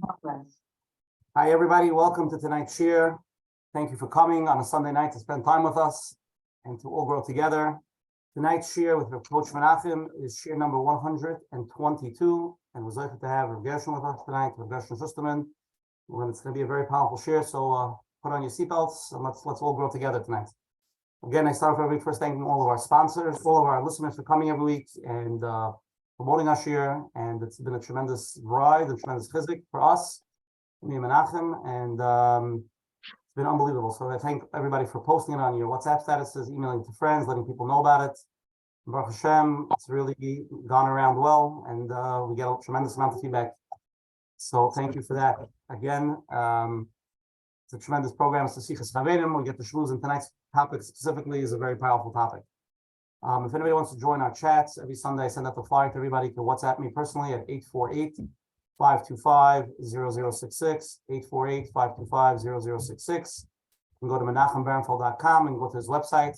Hi, everybody. Welcome to tonight's shir. Thank you for coming on a Sunday night to spend time with us and to all grow together. Tonight's shir with Coach Menachem is shir number 122, and we're delighted to have Rabbi Gershon with us tonight, Rabbi Gershon Schusterman. It's going to be a very powerful shir, so put on your seatbelts and let's all grow together tonight. Again, I start off every week first thanking all of our sponsors, all of our listeners for coming every week and promoting our shir, and it's been a tremendous ride, a tremendous chizuk for us, me and Menachem, and it's been unbelievable. So I thank everybody for posting it on your WhatsApp statuses, emailing it to friends, letting people know about it. Baruch Hashem, it's really gone around well, and we get a tremendous amount of feedback. So thank you for that. Again, it's a tremendous program. It's the Sichas Chaverim. We get the shmuz, and tonight's topic specifically is a very powerful topic. If anybody wants to join our chats, every Sunday I send out the flyer to everybody. You can WhatsApp me personally at 848-525-0066, 848-525-0066. You can go to menachembernfeld.com and go to his website.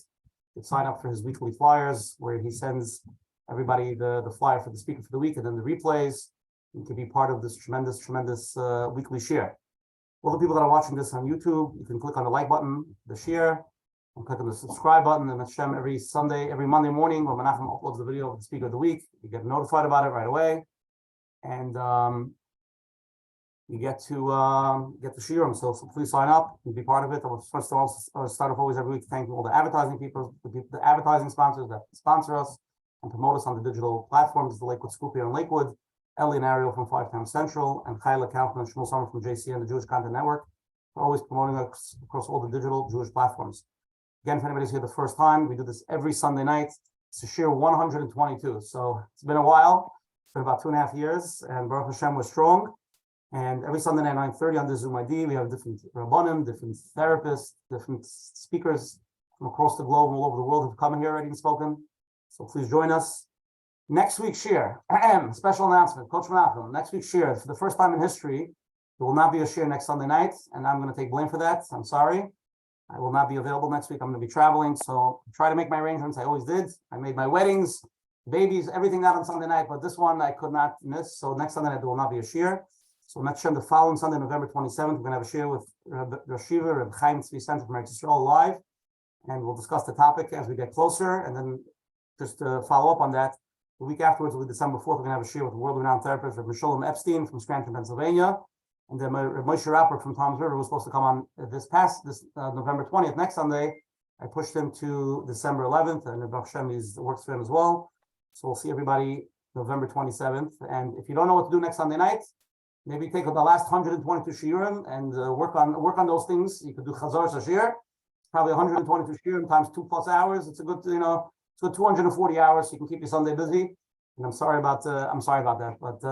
You can sign up for his weekly flyers where he sends everybody the flyer for the speaker for the week and then the replays. You can be part of this tremendous weekly share. All the people that are watching this on YouTube, you can click on the like button, the share, and click on the subscribe button, and Hashem every Monday morning when Menachem uploads the video of the speaker of the week, you get notified about it right away. And you get to share them. So please sign up and be part of it. I will first of all start off always every week thanking all the advertising people, the advertising sponsors that sponsor us and promote us on the digital platforms, the Lakewood Scoop here in Lakewood, Ellie and Ariel from 5 Times Central, and Chayla Kaufman and Shmuel Summer from JCN, the Jewish Content Network, for always promoting us across all the digital Jewish platforms. Again, if anybody's here the first time, we do this every Sunday night. It's a shir 122. So it's been a while. It's been about 2.5 years, and Baruch Hashem was strong. And every Sunday night, 9:30 on the Zoom ID, we have different rabbanim, different therapists, different speakers from across the globe and all over the world who've come here already and spoken. So please join us. Next week's shir, special announcement, Coach Menachem. Next week's shir, for the first time in history, there will not be a shir next Sunday night, and I'm going to take blame for that. I'm sorry. I will not be available next week. I'm going to be traveling, so try to make my arrangements. I always did. I made my weddings, babies, everything out on Sunday night, but this one I could not miss. So next Sunday night there will not be a shir. So Menachem, the following Sunday, November 27th, we're going to have a shir with Rosh Yeshiva, Reb Chaim Tzvi Center from Eretz Yisrael live, and we'll discuss the topic as we get closer. And then just to follow up on that, the week afterwards will be December 4th. We're going to have a shir with world-renowned therapist Reb Sholem Epstein from Scranton, Pennsylvania. And then Moshe Rapper from Tom's River was supposed to come on this November 20th, next Sunday. I pushed him to December 11th, and Baruch Hashem works for him as well. So we'll see everybody November 27th. And if you don't know what to do next Sunday night, maybe take the last 122 shiurim and work on those things. You could do Chazar Shashir, probably 122 shiurim times 2+ hours. It's a good, it's a good 240 hours. So you can keep your Sunday busy. And I'm sorry about that, but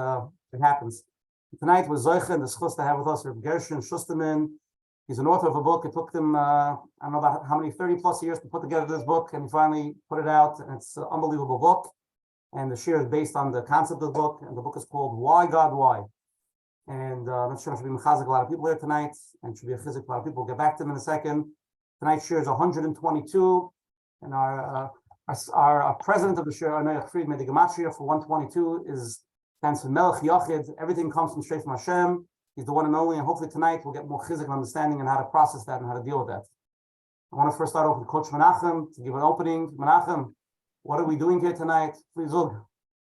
it happens. Tonight we're Zoiche and the schus to have with us Rabbi Gershon Schusterman. He's an author of a book. It took him, I don't know about how many, 30+ years to put together this book, and he finally put it out, and it's an unbelievable book. And the shir is based on the concept of the book, and the book is called Why God Why? And I'm sure should be mechazik a lot of people here tonight, and should be a chizik a lot of people. We'll get back to them in a second. Tonight's shir is 122, and our president of the shir, Anoich Friedman, the gematria for 122 is stands for Melech Yachid. Everything comes from straight from Hashem. He's the one and only, and hopefully tonight we'll get more chizik and understanding and how to process that and how to deal with that. I want to first start off with Coach Menachem to give an opening. Menachem, what are we doing here tonight? Please, Zug.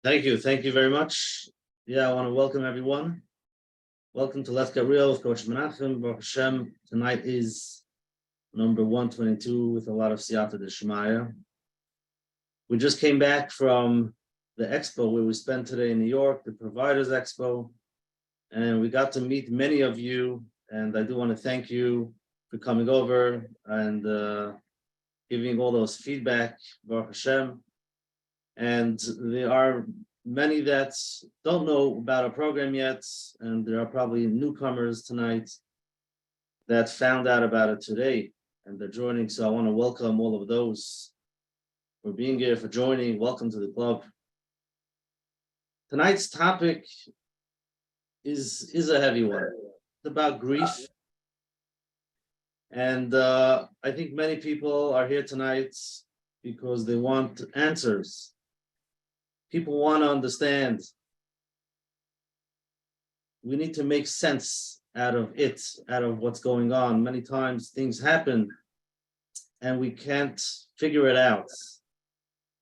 Thank you very much. Yeah, I want to welcome everyone. Welcome to Let's Get Real with Coach Menachem. Baruch Hashem. Tonight is number 122 with a lot of Siyata D'Shemaya. We just came back from the expo where we spent today in New York, the Providers Expo, and we got to meet many of you, and I do want to thank you for coming over and giving all those feedback, Baruch Hashem. And there are many that don't know about our program yet, and there are probably newcomers tonight that found out about it today, and they're joining, so I want to welcome all of those for being here, for joining. Welcome to the club. Tonight's topic is a heavy one. It's about grief. And I think many people are here tonight because they want answers. People want to understand. we need to make sense out of it, out of what's going on. Many times things happen and we can't figure it out.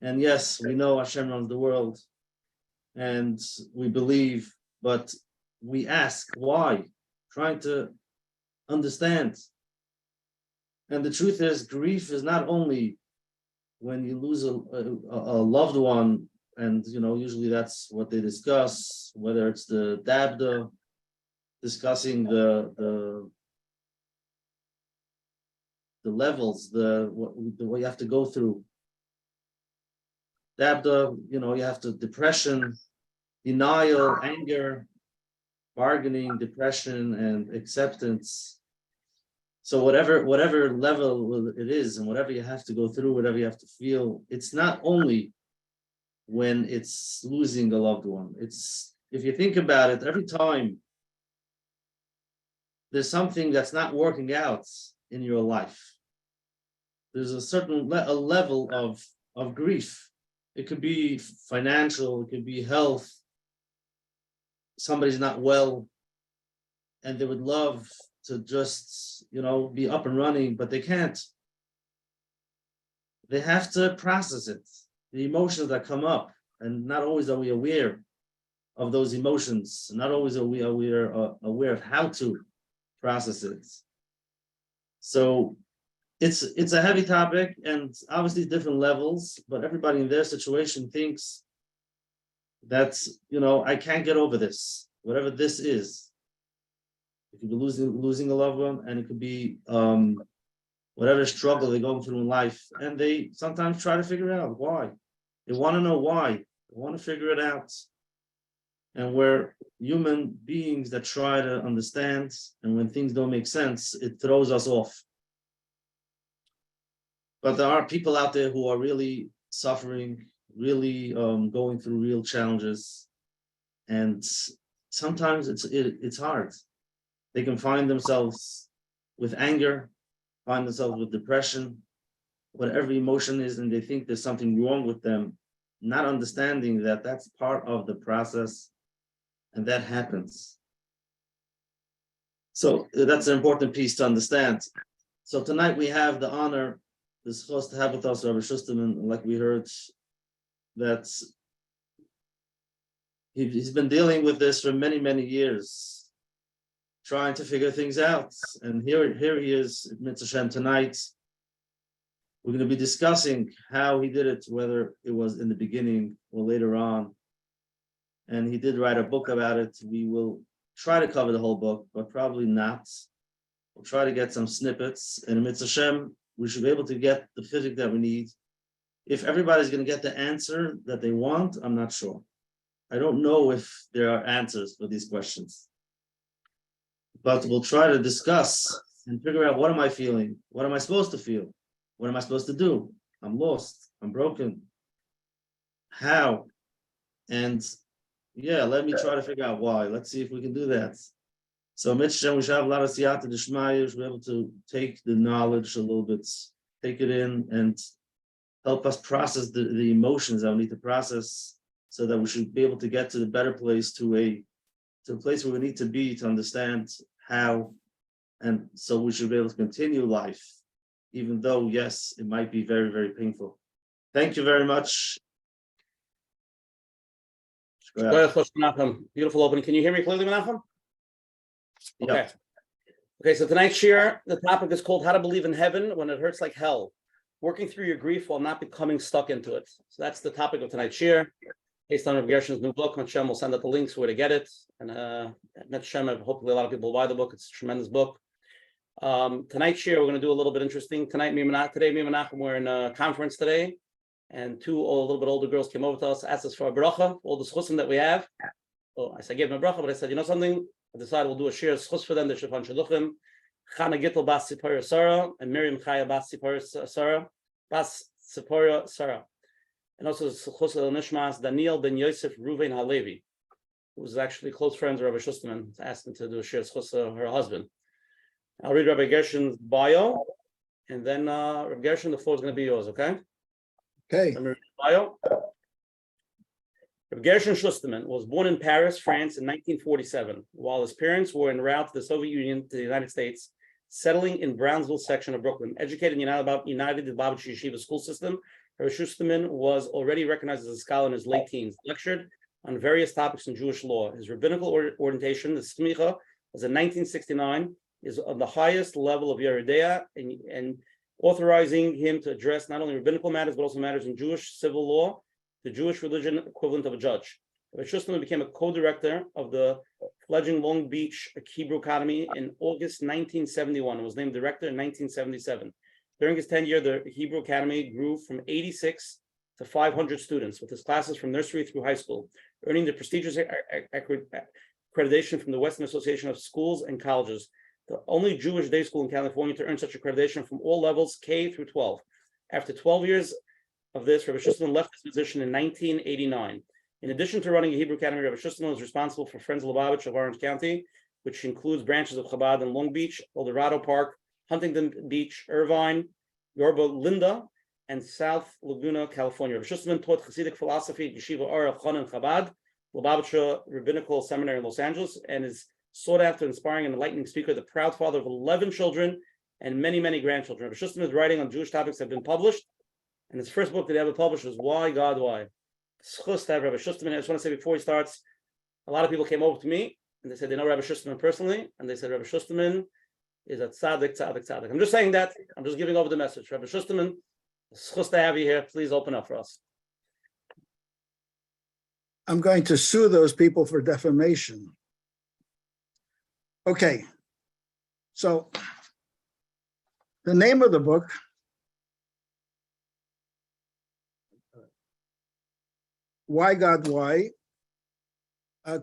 And yes, we know Hashem runs the world and we believe, but we ask why, trying to understand. And the truth is, grief is not only when you lose a loved one, and usually that's what they discuss, whether it's the dabda, discussing the levels, what you have to go through. Dabda, you have to depression, denial, anger, bargaining, depression, and acceptance. So whatever level it is, and whatever you have to go through, whatever you have to feel, it's not only when it's losing a loved one. It's, if you think about it, every time there's something that's not working out in your life, there's a certain level of grief. It could be financial, it could be health. Somebody's not well, and they would love to just, be up and running, but they can't. They have to process it, the emotions that come up, and not always are we aware of those emotions. Not always are we aware of how to process it. So it's a heavy topic, and obviously different levels, but everybody in their situation thinks that's, I can't get over this, whatever this is. It could be losing a loved one, and it could be whatever struggle they're going through in life. And they sometimes try to figure out why. They want to know why. They want to figure it out. And we're human beings that try to understand, and when things don't make sense, it throws us off. But there are people out there who are really suffering, really going through real challenges. And sometimes it's hard. They can find themselves with anger, find themselves with depression, whatever emotion is, and they think there's something wrong with them, not understanding that that's part of the process, and that happens. So that's an important piece to understand. So tonight we have the honor, this host to have with us, Rabbi Schusterman, like we heard, that he's been dealing with this for many, many years, trying to figure things out. And here he is, Menachem, tonight. We're going to be discussing how he did it, whether it was in the beginning or later on. And he did write a book about it. We will try to cover the whole book, but probably not. We'll try to get some snippets. And Menachem, we should be able to get the physics that we need. If everybody's going to get the answer that they want, I'm not sure. I don't know if there are answers for these questions. But we'll try to discuss and figure out, what am I feeling? What am I supposed to feel? What am I supposed to do? I'm lost. I'm broken. How? And let me try to figure out why. Let's see if we can do that. So Menachem, we should have a lot of siyata d'shmaya. We should be able to take the knowledge a little bit, take it in, and help us process the emotions that we need to process, so that we should be able to get to the better place, to a place where we need to be to understand how, and so we should be able to continue life, even though, yes, it might be very, very painful. Thank you very much. Beautiful opening. Can you hear me clearly, Menachem? Yeah. Okay. Okay, so tonight's shir, the topic is called How to Believe in Heaven When It Hurts Like Hell. Working through your grief while not becoming stuck into it. So that's the topic of tonight's shir. Based on Rabbi Gershon's new book, Menachem will send out the links where to get it. And Menachem, hopefully a lot of people will buy the book. It's a tremendous book. Tonight's shir, we're going to do a little bit interesting. Today, me and Menachem, we're in a conference today. And two a little bit older girls came over to us, asked us for a bracha, all the schusim that we have. So I said, I gave them a bracha, but I said, you know something? I decided we'll do a shir schus for them, the Shulchan Shidduchim. Chana Gittel Bas Sipora Sarah and Miriam Chaya Bas Sipora Sarah. Bas Sipora Sarah. And also schus el Nishmas Daniel ben Yosef Ruvain Halevi, who was actually close friends of Rabbi Schusterman, asked him to do a shir schus her husband. I'll read Rabbi Gershon's bio, and then Rabbi Gershon, the floor is going to be yours, okay? Okay. Bio. Rabbi Gershon Schusterman was born in Paris, France in 1947, while his parents were en route to the Soviet Union to the United States, settling in Brownsville section of Brooklyn. Educated in United Lubavitch Yeshiva school system, Rabbi Schusterman was already recognized as a scholar in his late teens, lectured on various topics in Jewish law. His rabbinical orientation, the smicha, was in 1969, is of the highest level of Yeridea and authorizing him to address not only rabbinical matters, but also matters in Jewish civil law, the Jewish religion equivalent of a judge. Rabbi Schusterman became a co-director of the fledgling Long Beach Hebrew Academy in August 1971 and was named director in 1977. During his tenure, the Hebrew Academy grew from 86 to 500 students, with his classes from nursery through high school, earning the prestigious accreditation from the Western Association of Schools and Colleges, the only Jewish day school in California to earn such accreditation from all levels, K through 12. After 12 years of this, Rabbi Schusterman left his position in 1989. In addition to running a Hebrew Academy, Rabbi Schusterman was responsible for Friends of Lubavitch of Orange County, which includes branches of Chabad in Long Beach, El Dorado Park, Huntington Beach, Irvine, Yorba Linda, and South Laguna, California. Rabbi Schusterman taught Hasidic philosophy at Yeshiva Or Elchanan Chabad, Lubavitch Rabbinical Seminary in Los Angeles, and is sought after, inspiring and enlightening speaker, the proud father of 11 children and many, many grandchildren. Rabbi Schusterman's writing on Jewish topics have been published, and his first book that he ever published was Why, God, Why? Schus to have Rabbi Schusterman. I just want to say before he starts, a lot of people came over to me and they said they know Rabbi Schusterman personally, and they said Rabbi Schusterman is a tzaddik, tzaddik, tzaddik. I'm just saying that. I'm just giving over the message. Rabbi Schusterman, schus to have you here. Please open up for us. I'm going to sue those people for defamation. Okay, so the name of the book, Why God Why,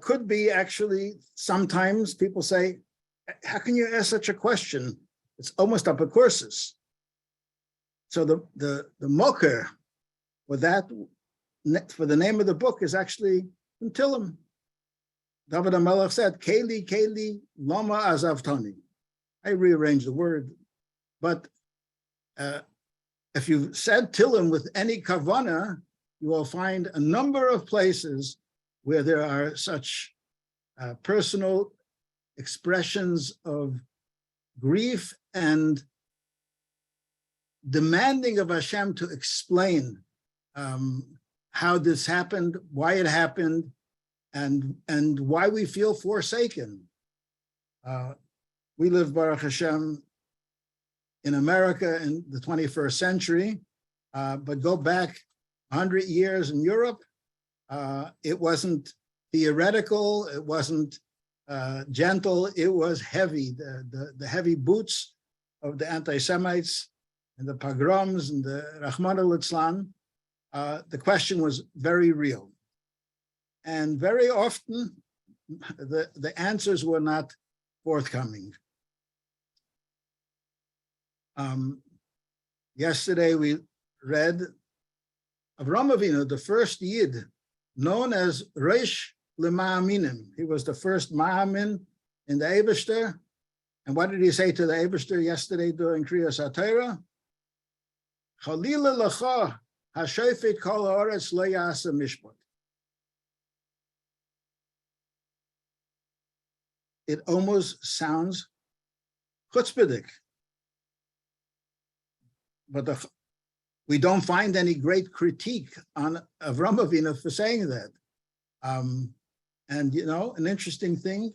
could be actually, sometimes people say, how can you ask such a question? It's almost upper courses. So the mocker for that, for the name of the book is actually in Tillim. David HaMelech said, Keli, Keli, Lama Azavtani. I rearranged the word, but if you said Tillim with any kavana, you will find a number of places where there are such personal expressions of grief and demanding of Hashem to explain how this happened, why it happened, and why we feel forsaken. We live, Baruch Hashem, in America in the 21st century, but go back 100 years in Europe, it wasn't theoretical, it wasn't gentle, it was heavy. The heavy boots of the anti-Semites and the pogroms and the Rahman al-Islam, the question was very real. And very often, the answers were not forthcoming. Yesterday, we read Avraham Avinu, the first Yid, known as Reish L'Ma'aminim. He was the first Ma'amin in the Eibishter. And what did he say to the Eibishter yesterday during Kriyas HaTorah? Chalila l'cha hashofet kol haaretz lo ya'asa mishpat. It almost sounds chutzpahdik. But we don't find any great critique on Avraham Avinu for saying that. And you know, an interesting thing,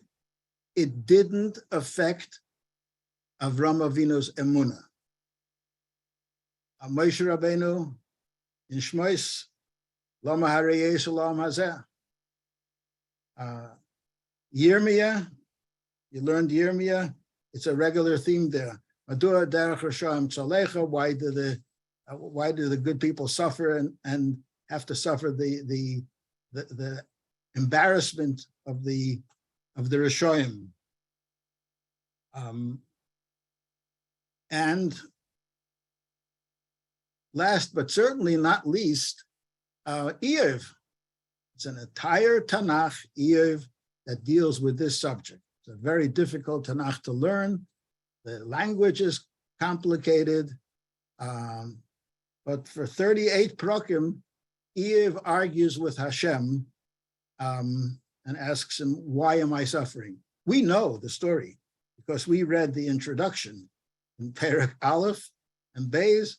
it didn't affect Avraham Avinu's emunah. Moshe Rabbeinu in Shmos, Lama Harei Olam Hazeh. Yirmiyah, you learned Yirmiyah, it's a regular theme there. Madua derech Hashem tzalecha, why do the good people suffer and have to suffer the embarrassment of the Rishoyim? And last but certainly not least, Eiv. It's an entire Tanakh, Eiv, that deals with this subject. It's a very difficult Tanakh to learn. The language is complicated. But for 38 prokim, Eiv argues with Hashem and asks him, why am I suffering? We know the story because we read the introduction in Perek Aleph and Beis.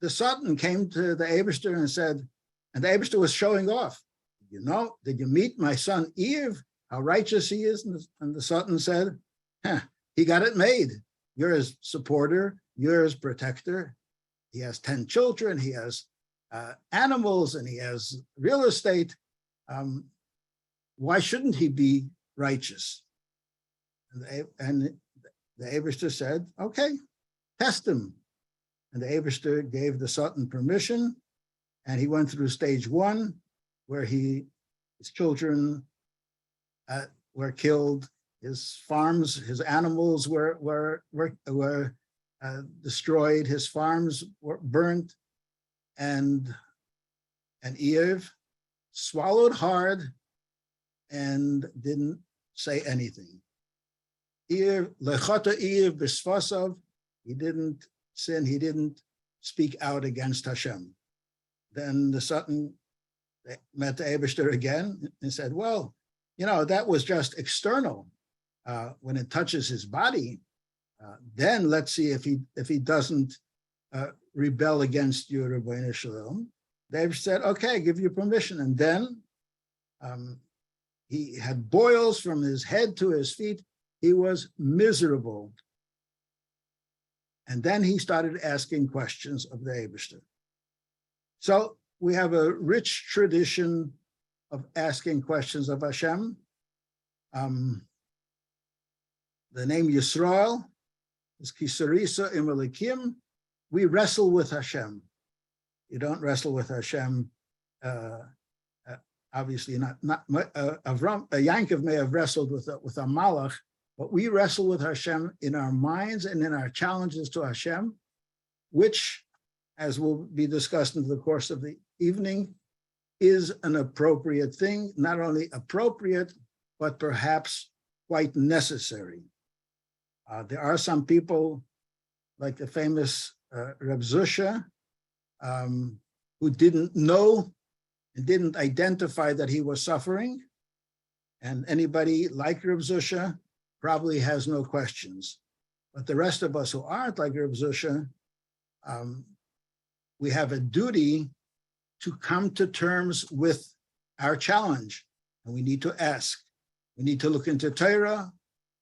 The Satan came to the Eibishter and said, and the Eibishter was showing off. You know, did you meet my son Eve? How righteous he is? And the Satan said, he got it made. You're his supporter. You're his protector. He has 10 children. He has animals and he has real estate. Why shouldn't he be righteous? And the Eibishter said, okay, test him. And the Eibishter gave the Satan permission, and he went through stage 1, where his children were killed, his farms, his animals were destroyed, his farms were burnt, and Eve swallowed hard and didn't say anything. Eve, lechata Eve b'sfasav, he didn't sin, he didn't speak out against Hashem. Then the Satan met the Eibishter again and said, well, you know, that was just external. When it touches his body, then let's see if he doesn't rebel against you, Rabbeinu Shalom. They've said, okay, give you permission. And then he had boils from his head to his feet. He was miserable. And then he started asking questions of the Eibishter. So we have a rich tradition of asking questions of Hashem. The name Yisrael is Kisarisa Imelikim. We wrestle with Hashem. You don't wrestle with Hashem. Obviously, not Avram. Yankov may have wrestled with a Malach, but we wrestle with Hashem in our minds and in our challenges to Hashem, which, as will be discussed in the course of the evening, is an appropriate thing. Not only appropriate, but perhaps quite necessary. There are some people, like the famous Reb Zusha, who didn't know and didn't identify that he was suffering. And anybody like Reb Zusha probably has no questions. But the rest of us who aren't like Reb Zusha, we have a duty to come to terms with our challenge. And we need to ask. We need to look into Torah.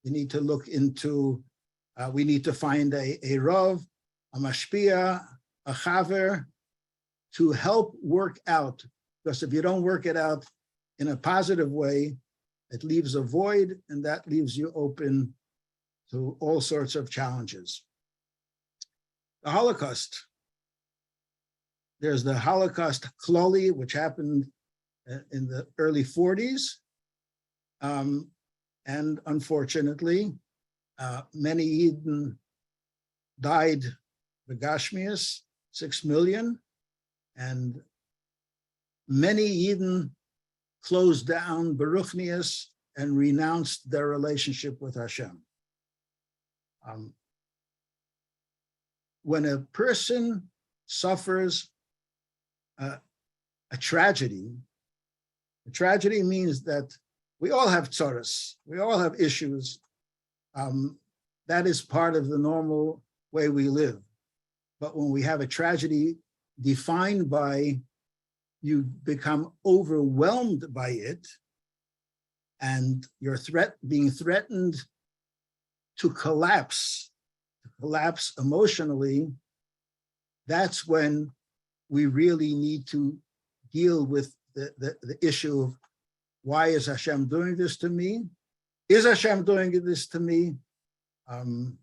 We need to look into, we need to find a Rav, a Mashpia, a Chaver, to help work out. Because if you don't work it out in a positive way, it leaves a void, and that leaves you open to all sorts of challenges. The Holocaust. There's the Holocaust Kloli, which happened in the early 40s. And unfortunately, many Yidden died begashmias, 6 million, and many Yidden closed down Beruchnias and renounced their relationship with Hashem. When a person suffers a tragedy means that we all have tzaras, we all have issues. That is part of the normal way we live. But when we have a tragedy defined by you become overwhelmed by it, and you're being threatened to collapse emotionally, that's when we really need to deal with the issue of, why is Hashem doing this to me? Is Hashem doing this to me? When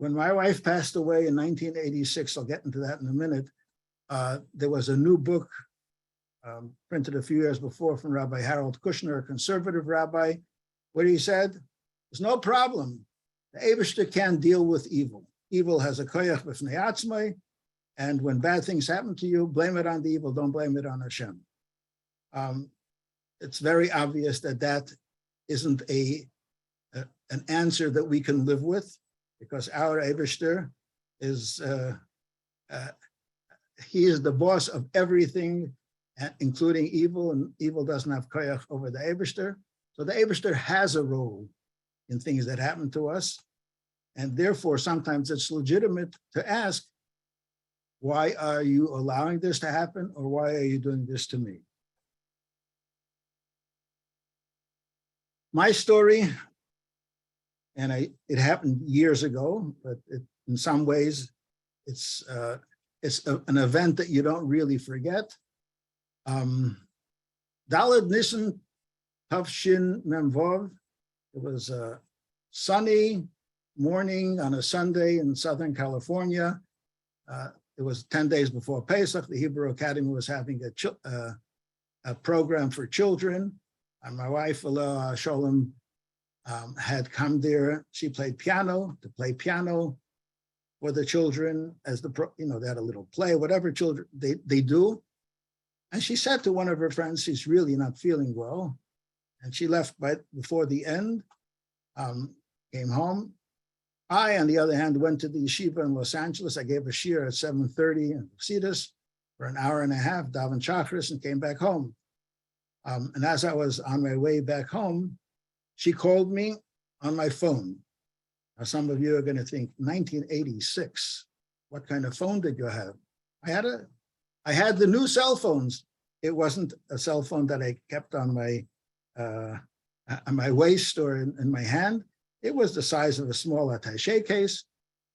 my wife passed away in 1986, I'll get into that in a minute, there was a new book printed a few years before from Rabbi Harold Kushner, a conservative rabbi, where he said, there's no problem. The Eibishter can't deal with evil. Evil has a koyach b'fnei atzmai, and when bad things happen to you, blame it on the evil, don't blame it on Hashem. It's very obvious that that isn't an answer that we can live with, because our Eibishter is, he is the boss of everything, including evil, and evil doesn't have koyach over the Eibishter. So the Eibishter has a role in things that happen to us. And therefore, sometimes it's legitimate to ask, why are you allowing this to happen? Or why are you doing this to me? My story, and it happened years ago, but in some ways, it's an event that you don't really forget. Daled Nisan Tavshin Memvov. It was a sunny morning on a Sunday in Southern California. It was 10 days before Pesach. The Hebrew Academy was having a program for children. And my wife, Alaa Sholem, had come there. She played piano, to play piano for the children as they had a little play, whatever children they do. And she said to one of her friends, she's really not feeling well. And she left before the end, came home. I, on the other hand, went to the yeshiva in Los Angeles. I gave a shiur at 7:30 in Chassidus for an hour and a half, daven Shachris, and came back home. And as I was on my way back home, she called me on my phone. Now, some of you are going to think, 1986, what kind of phone did you have? I had the new cell phones. It wasn't a cell phone that I kept on my waist or in my hand. It was the size of a small attaché case,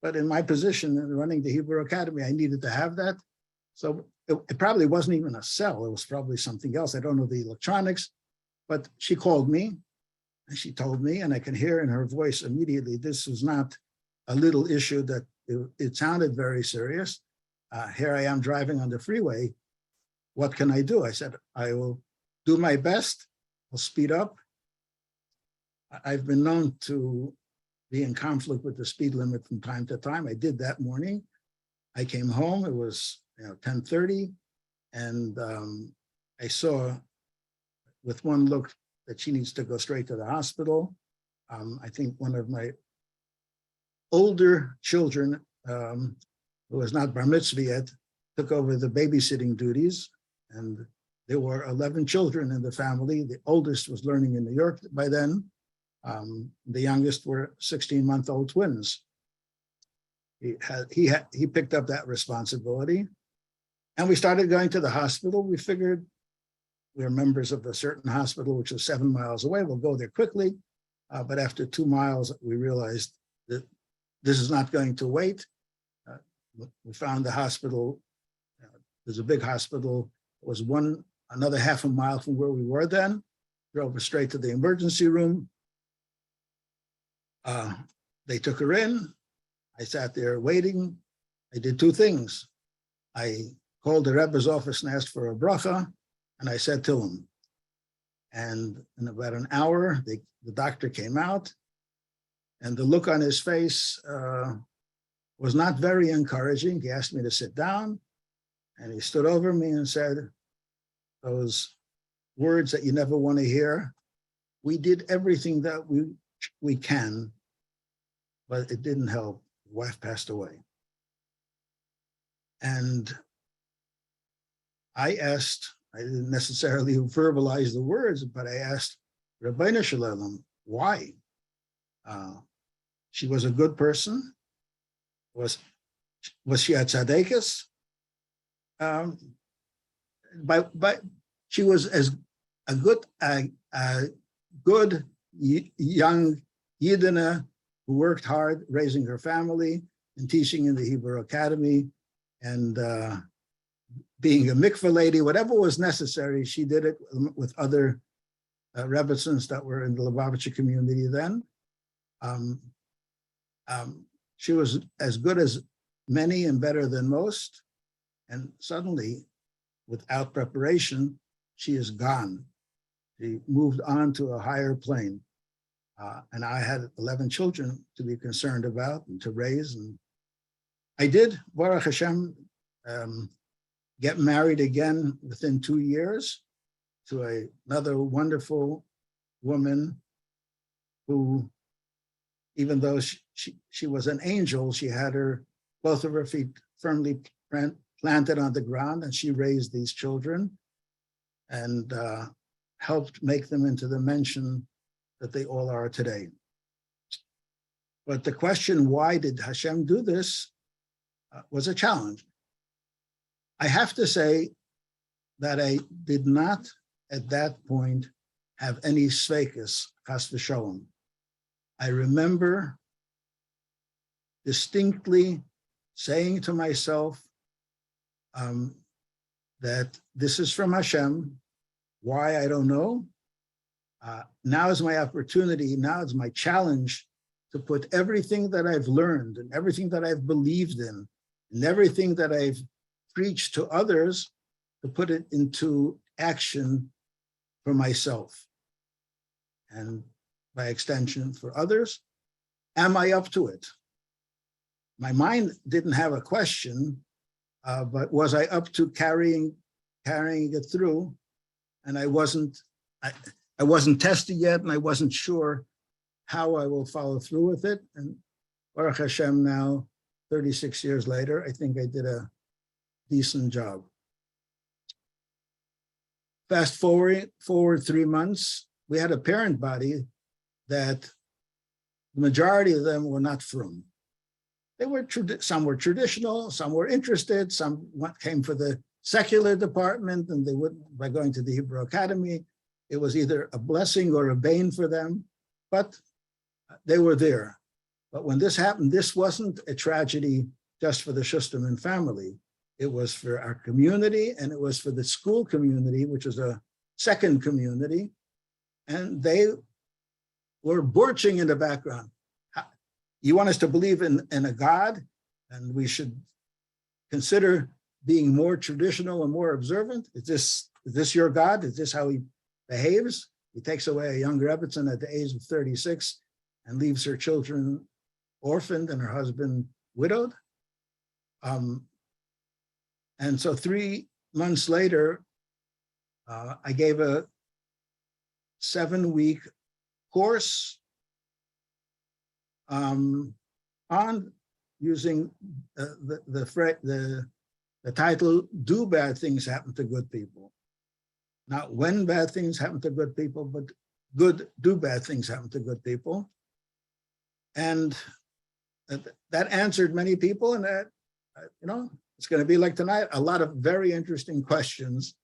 but in my position in running the Hebrew Academy, I needed to have that. So it probably wasn't even a cell. It was probably something else. I don't know the electronics, but she called me and she told me, and I can hear in her voice immediately, this was not a little issue, that it sounded very serious. Here I am driving on the freeway. What can I do? I said, I will do my best. I'll speed up. I've been known to be in conflict with the speed limit from time to time. I did that morning. I came home, it was 10:30, and I saw with one look that she needs to go straight to the hospital. I think one of my older children, who was not bar mitzvah yet, took over the babysitting duties, and there were 11 children in the family. The oldest was learning in New York by then. The youngest were 16-month-old twins. He picked up that responsibility, and we started going to the hospital. We figured we were members of a certain hospital, which was 7 miles away. We'll go there quickly. But after 2 miles, we realized that this is not going to wait. We found the hospital. There's a big hospital. It was another half a mile from where we were then. Drove her straight to the emergency room. They took her in. I sat there waiting. I did two things. I called the Rebbe's office and asked for a bracha, and I said to him. And in about an hour, the doctor came out, and the look on his face was not very encouraging. He asked me to sit down, and he stood over me and said those words that you never want to hear. We did everything that we can, but it didn't help. Wife passed away. And I asked, I didn't necessarily verbalize the words, but I asked Rabbi Shalom, why? She was a good person. Was she a tzaddikus? But she was as a good young Yidina who worked hard raising her family and teaching in the Hebrew Academy and being a mikveh lady, whatever was necessary, she did it with other Rebbetzins that were in the Lubavitcher community then. She was as good as many and better than most. And suddenly, without preparation, she is gone. She moved on to a higher plane. And I had 11 children to be concerned about and to raise. And I did, Baruch Hashem, get married again within 2 years to another wonderful woman who, even though she was an angel, she had both of her feet firmly planted on the ground, and she raised these children. and helped make them into the mention that they all are today. But the question, why did Hashem do this, was a challenge. I have to say that I did not at that point have any sveikus, chas v'sholom. I remember distinctly saying to myself that this is from Hashem. Why, I don't know. Now is my opportunity, now is my challenge to put everything that I've learned and everything that I've believed in and everything that I've preached to others, to put it into action for myself and by extension for others. Am I up to it? My mind didn't have a question, but was I up to carrying it through? And I wasn't tested yet, and I wasn't sure how I will follow through with it. And Baruch Hashem, now 36 years later, I think I did a decent job. Fast forward 3 months, we had a parent body that the majority of them were not frum. They were some were traditional, some were interested, some came for the secular department, and they would, by going to the Hebrew Academy, it was either a blessing or a bane for them, but they were there. But when this happened, this wasn't a tragedy just for the Schusterman family. It was for our community, and it was for the school community, which was a second community. And they were borching in the background. You want us to believe in a God, and we should consider being more traditional and more observant? Is this your God? Is this how he behaves? He takes away a young Rebbitzin at the age of 36 and leaves her children orphaned and her husband widowed. And so 3 months later, I gave a 7-week course on using the title, Do Bad Things Happen to Good People? Not when bad things happen to good people, but do bad things happen to good people? And that answered many people, and that, it's going to be like tonight, a lot of very interesting questions.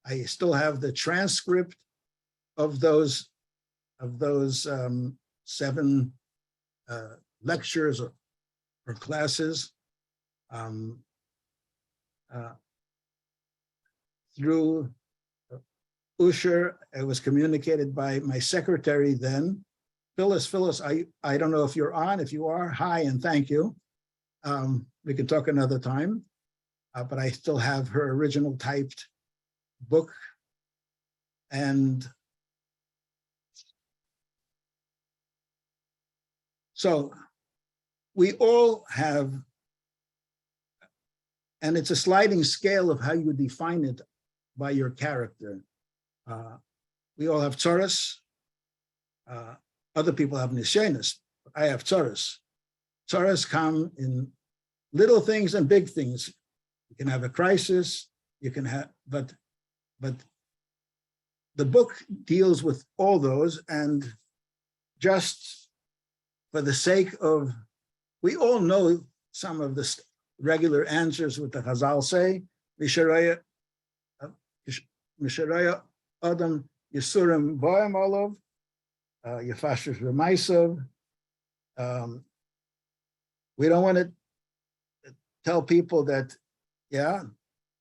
I still have the transcript of those 7 lectures or classes through Usher. It was communicated by my secretary then. Phyllis, I don't know if you're on. If you are, hi and thank you. We can talk another time, but I still have her original typed book. And so we all have, and it's a sliding scale of how you define it by your character. We all have tzoros. Other people have nisyonos. I have tzoros. Tzoros come in little things and big things. You can have a crisis. You can have, but the book deals with all those, and just for the sake of, we all know some of the regular answers with the Chazal say, Misharaya Adam Yisurim Boim Olav, Yefashers Remaisov. We don't want to tell people that, yeah,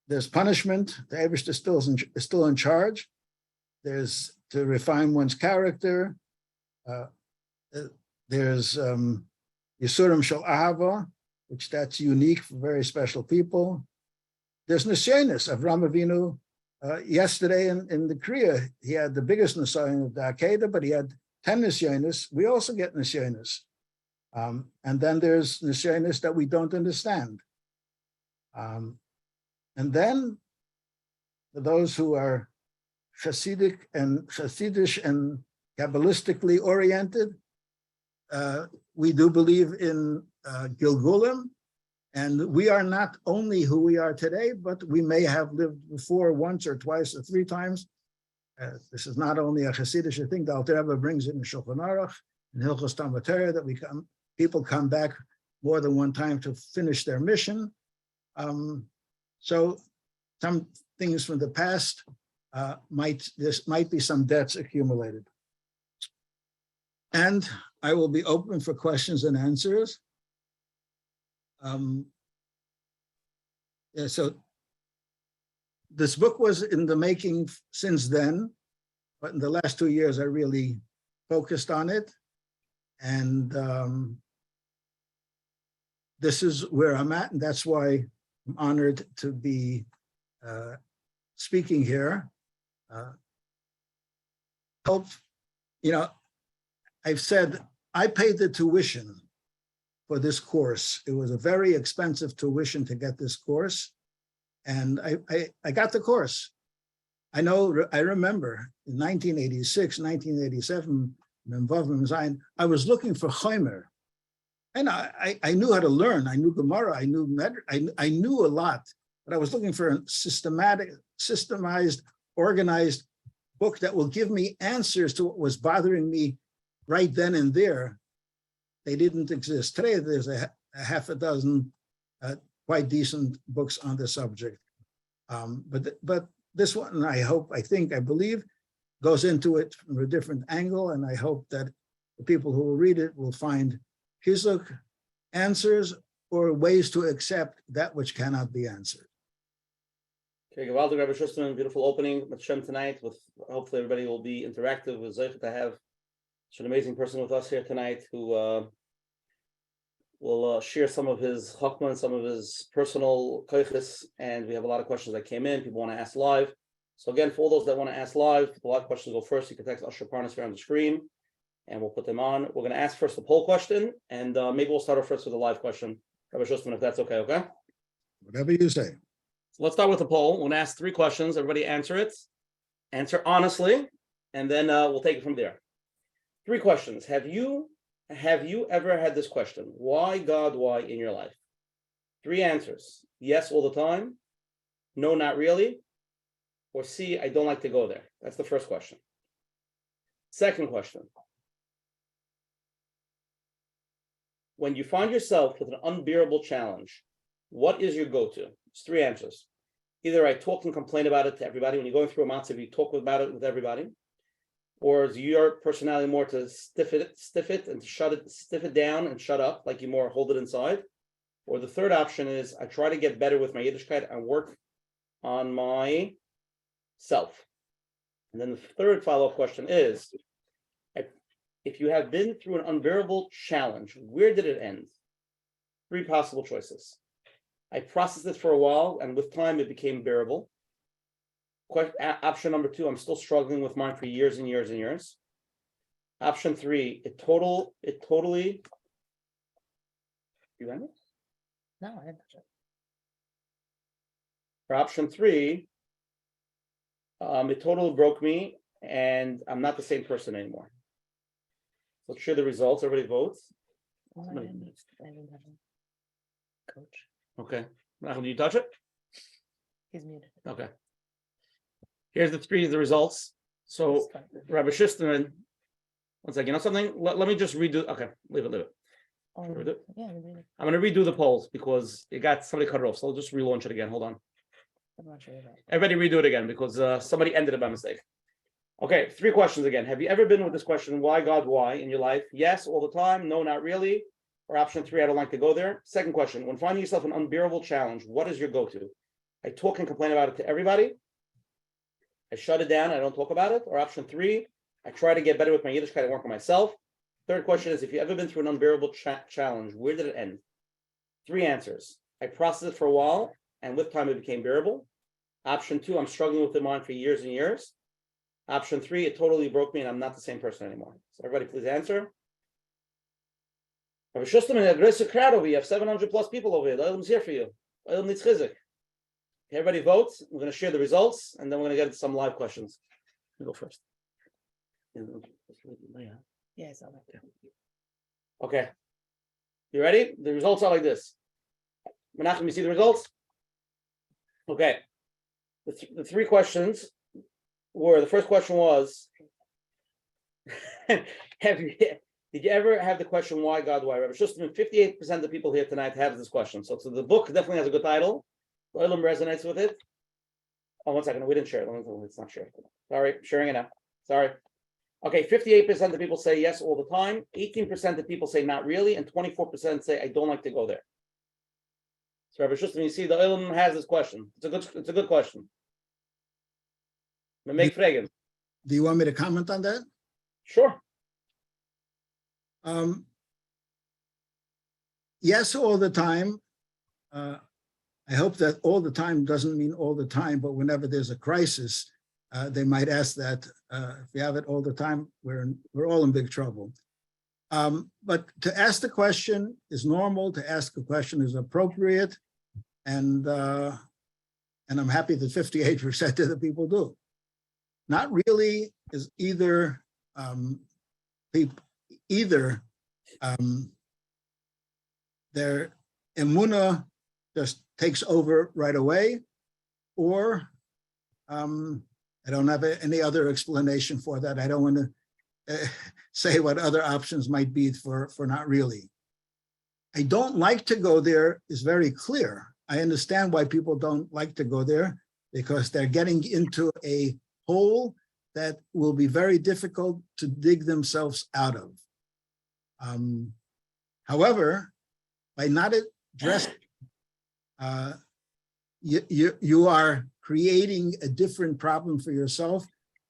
there's punishment. The Eibishter is still in charge. There's to refine one's character. There's Yisurim Shel Ahava, which that's unique for very special people. There's Nisyonos. Avram Avinu, yesterday in the Kriya, he had the biggest Nisyon of the Akedah, but he had 10 Nisyonos. We also get Nisyonos. And then there's Nisyonos that we don't understand. And then for those who are Hasidic and Hasidish and Kabbalistically oriented, we do believe in Gilgulim, And we are not only who we are today, but we may have lived before once or twice or three times. This is not only a Hasidic thing. The Alter Rebbe brings it in Shulchan Aruch, in Hilchos Talmud Torah, that people come back more than one time to finish their mission. So some things from the past might be some debts accumulated. And I will be open for questions and answers. So this book was in the making since then, but in the last 2 years, I really focused on it. And this is where I'm at, and that's why I'm honored to be speaking here. Hope, I've said I paid the tuition for this course. It was a very expensive tuition to get this course, and I got the course. I remember in 1986, 1987, I was looking for Chaimer, and I knew how to learn. I knew Gemara, I knew a lot, but I was looking for a systemized, organized book that will give me answers to what was bothering me right then and there. They didn't exist. Today, there's a half a dozen quite decent books on the subject. But this one, I believe, goes into it from a different angle, and I hope that the people who will read it will find chizuk, answers, or ways to accept that which cannot be answered. Okay, Gavaldi, Rabbi Schusterman, beautiful opening with Shem tonight. Hopefully everybody will be interactive. With Zeich to have such an amazing person with us here tonight who will share some of his chokmah and some of his personal koiches. And we have a lot of questions that came in. People want to ask live. So again, for all those that want to ask live, a lot of questions go first. You can text Asher Parnas here on the screen, and we'll put them on. We're going to ask first the poll question, and maybe we'll start off first with a live question. Rabbi Schusterman, if that's okay, okay? Whatever you say. So let's start with the poll. We're going to ask 3 questions. Everybody answer it. Answer honestly, and then we'll take it from there. 3 questions. Have you ever had this question? Why God, why in your life? 3 answers. Yes, all the time. No, not really. Or C, I don't like to go there. That's the first question. Second question. When you find yourself with an unbearable challenge, what is your go-to? It's 3 answers. Either I talk and complain about it to everybody. When you're going through a matzav, you talk about it with everybody. Or is your personality more to stiff it and stiff it down and shut up, like you more hold it inside? Or the third option is I try to get better with my Yiddishkeit and work on myself. And then the third follow-up question is, if you have been through an unbearable challenge, where did it end? 3 possible choices. I processed it for a while, and with time it became bearable. Option number 2, I'm still struggling with mine for years and years and years. Option 3, it totally. You got it? No, I didn't touch it. For option 3, it totally broke me, and I'm not the same person anymore. Let's share the results. Everybody votes. No, I didn't touch it. Coach, Okay. Menachem, do you touch it? he's muted. Okay. Here's the results. So Rabbi Schusterman, one second. You know something? Let me just redo. Okay, leave it. Oh, Should we do it? yeah, we did it. I'm going to redo the polls because it got somebody cut it off. So I'll just relaunch it again. Hold on. I'm not sure about it. Everybody redo it again because somebody ended it by mistake. Okay, 3 questions again. Have you ever been with this question, why God, why in your life? Yes, all the time. No, not really. Or option 3, I don't like to go there. Second question, when finding yourself an unbearable challenge, what is your go-to? I talk and complain about it to everybody. I shut it down. I don't talk about it. Or option 3, I try to get better with my Yiddishkeit and work on myself. Third question is, if you've ever been through an unbearable challenge, where did it end? 3 answers. I processed it for a while, and with time it became bearable. Option 2, I'm struggling with the mind for years and years. Option 3, it totally broke me, and I'm not the same person anymore. So everybody please answer. Rabbi Schusterman, a great crowd over here. You have 700 plus people over here. The Olam's here for you. Olam needs chizuk. Everybody votes. We're going to share the results, and then we're going to get into some live questions. You go first. Yeah, I saw that. Okay. You ready? The results are like this. Menachem, you see the results? Okay. The three questions were, the first question was, did you ever have the question, why God, why? Rabbi Schusterman, 58% of the people here tonight have this question. So the book definitely has a good title. The Olam resonates with it. Oh, 1 second, we didn't share it. It's not shared. Sorry, sharing it now. Sorry. Okay, 58% of people say yes all the time. 18% of people say not really, and 24% say I don't like to go there. So Rabbi Schusterman, you see, the Olam has this question. It's a good question. Make fragen. Do you want me to comment on that? Sure. Yes, all the time. I hope that all the time doesn't mean all the time, but whenever there's a crisis, they might ask that. If we have it all the time, we're all in big trouble. But to ask the question is normal. To ask a question is appropriate, and I'm happy that 58% of the people do. Not really is either their emunah just takes over right away, or I don't have any other explanation for that. I don't want to say what other options might be for not really. I don't like to go there is very clear. I understand why people don't like to go there, because they're getting into a hole that will be very difficult to dig themselves out of. However, by not addressing, you are creating a different problem for yourself.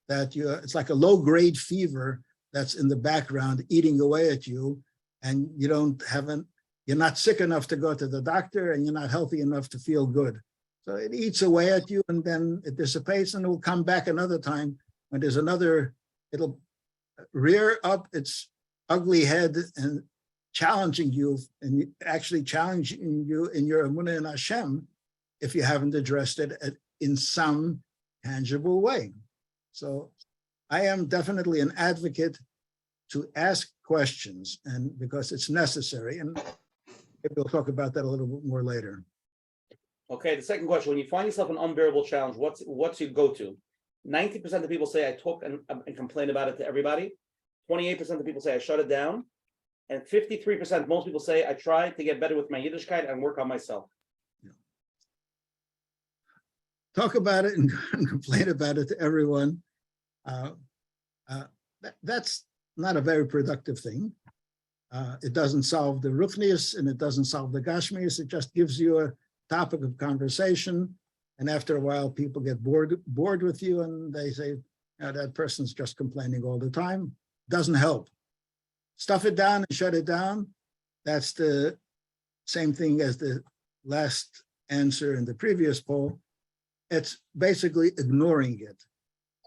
It's like a low-grade fever that's in the background eating away at you, and you're not sick enough to go to the doctor, and you're not healthy enough to feel good. So it eats away at you, and then it dissipates, and it will come back another time when there's it'll rear up its ugly head and challenging you, and actually challenging you in your emunah in Hashem if you haven't addressed it in some tangible way. So I am definitely an advocate to ask questions, and because it's necessary, and maybe we'll talk about that a little bit more later. Okay, the second question: when you find yourself an unbearable challenge, what's your go-to? 90% of people say I talk and complain about it to everybody. 28% of people say I shut it down, and 53%, most people say I try to get better with my Yiddishkeit and work on myself. Talk about it and complain about it to everyone. That's not a very productive thing. It doesn't solve the ruchnius, and it doesn't solve the gashmius. It just gives you a topic of conversation, and after a while, people get bored with you, and they say, that person's just complaining all the time. Doesn't help. Stuff it down and shut it down. That's the same thing as the last answer in the previous poll. It's basically ignoring it,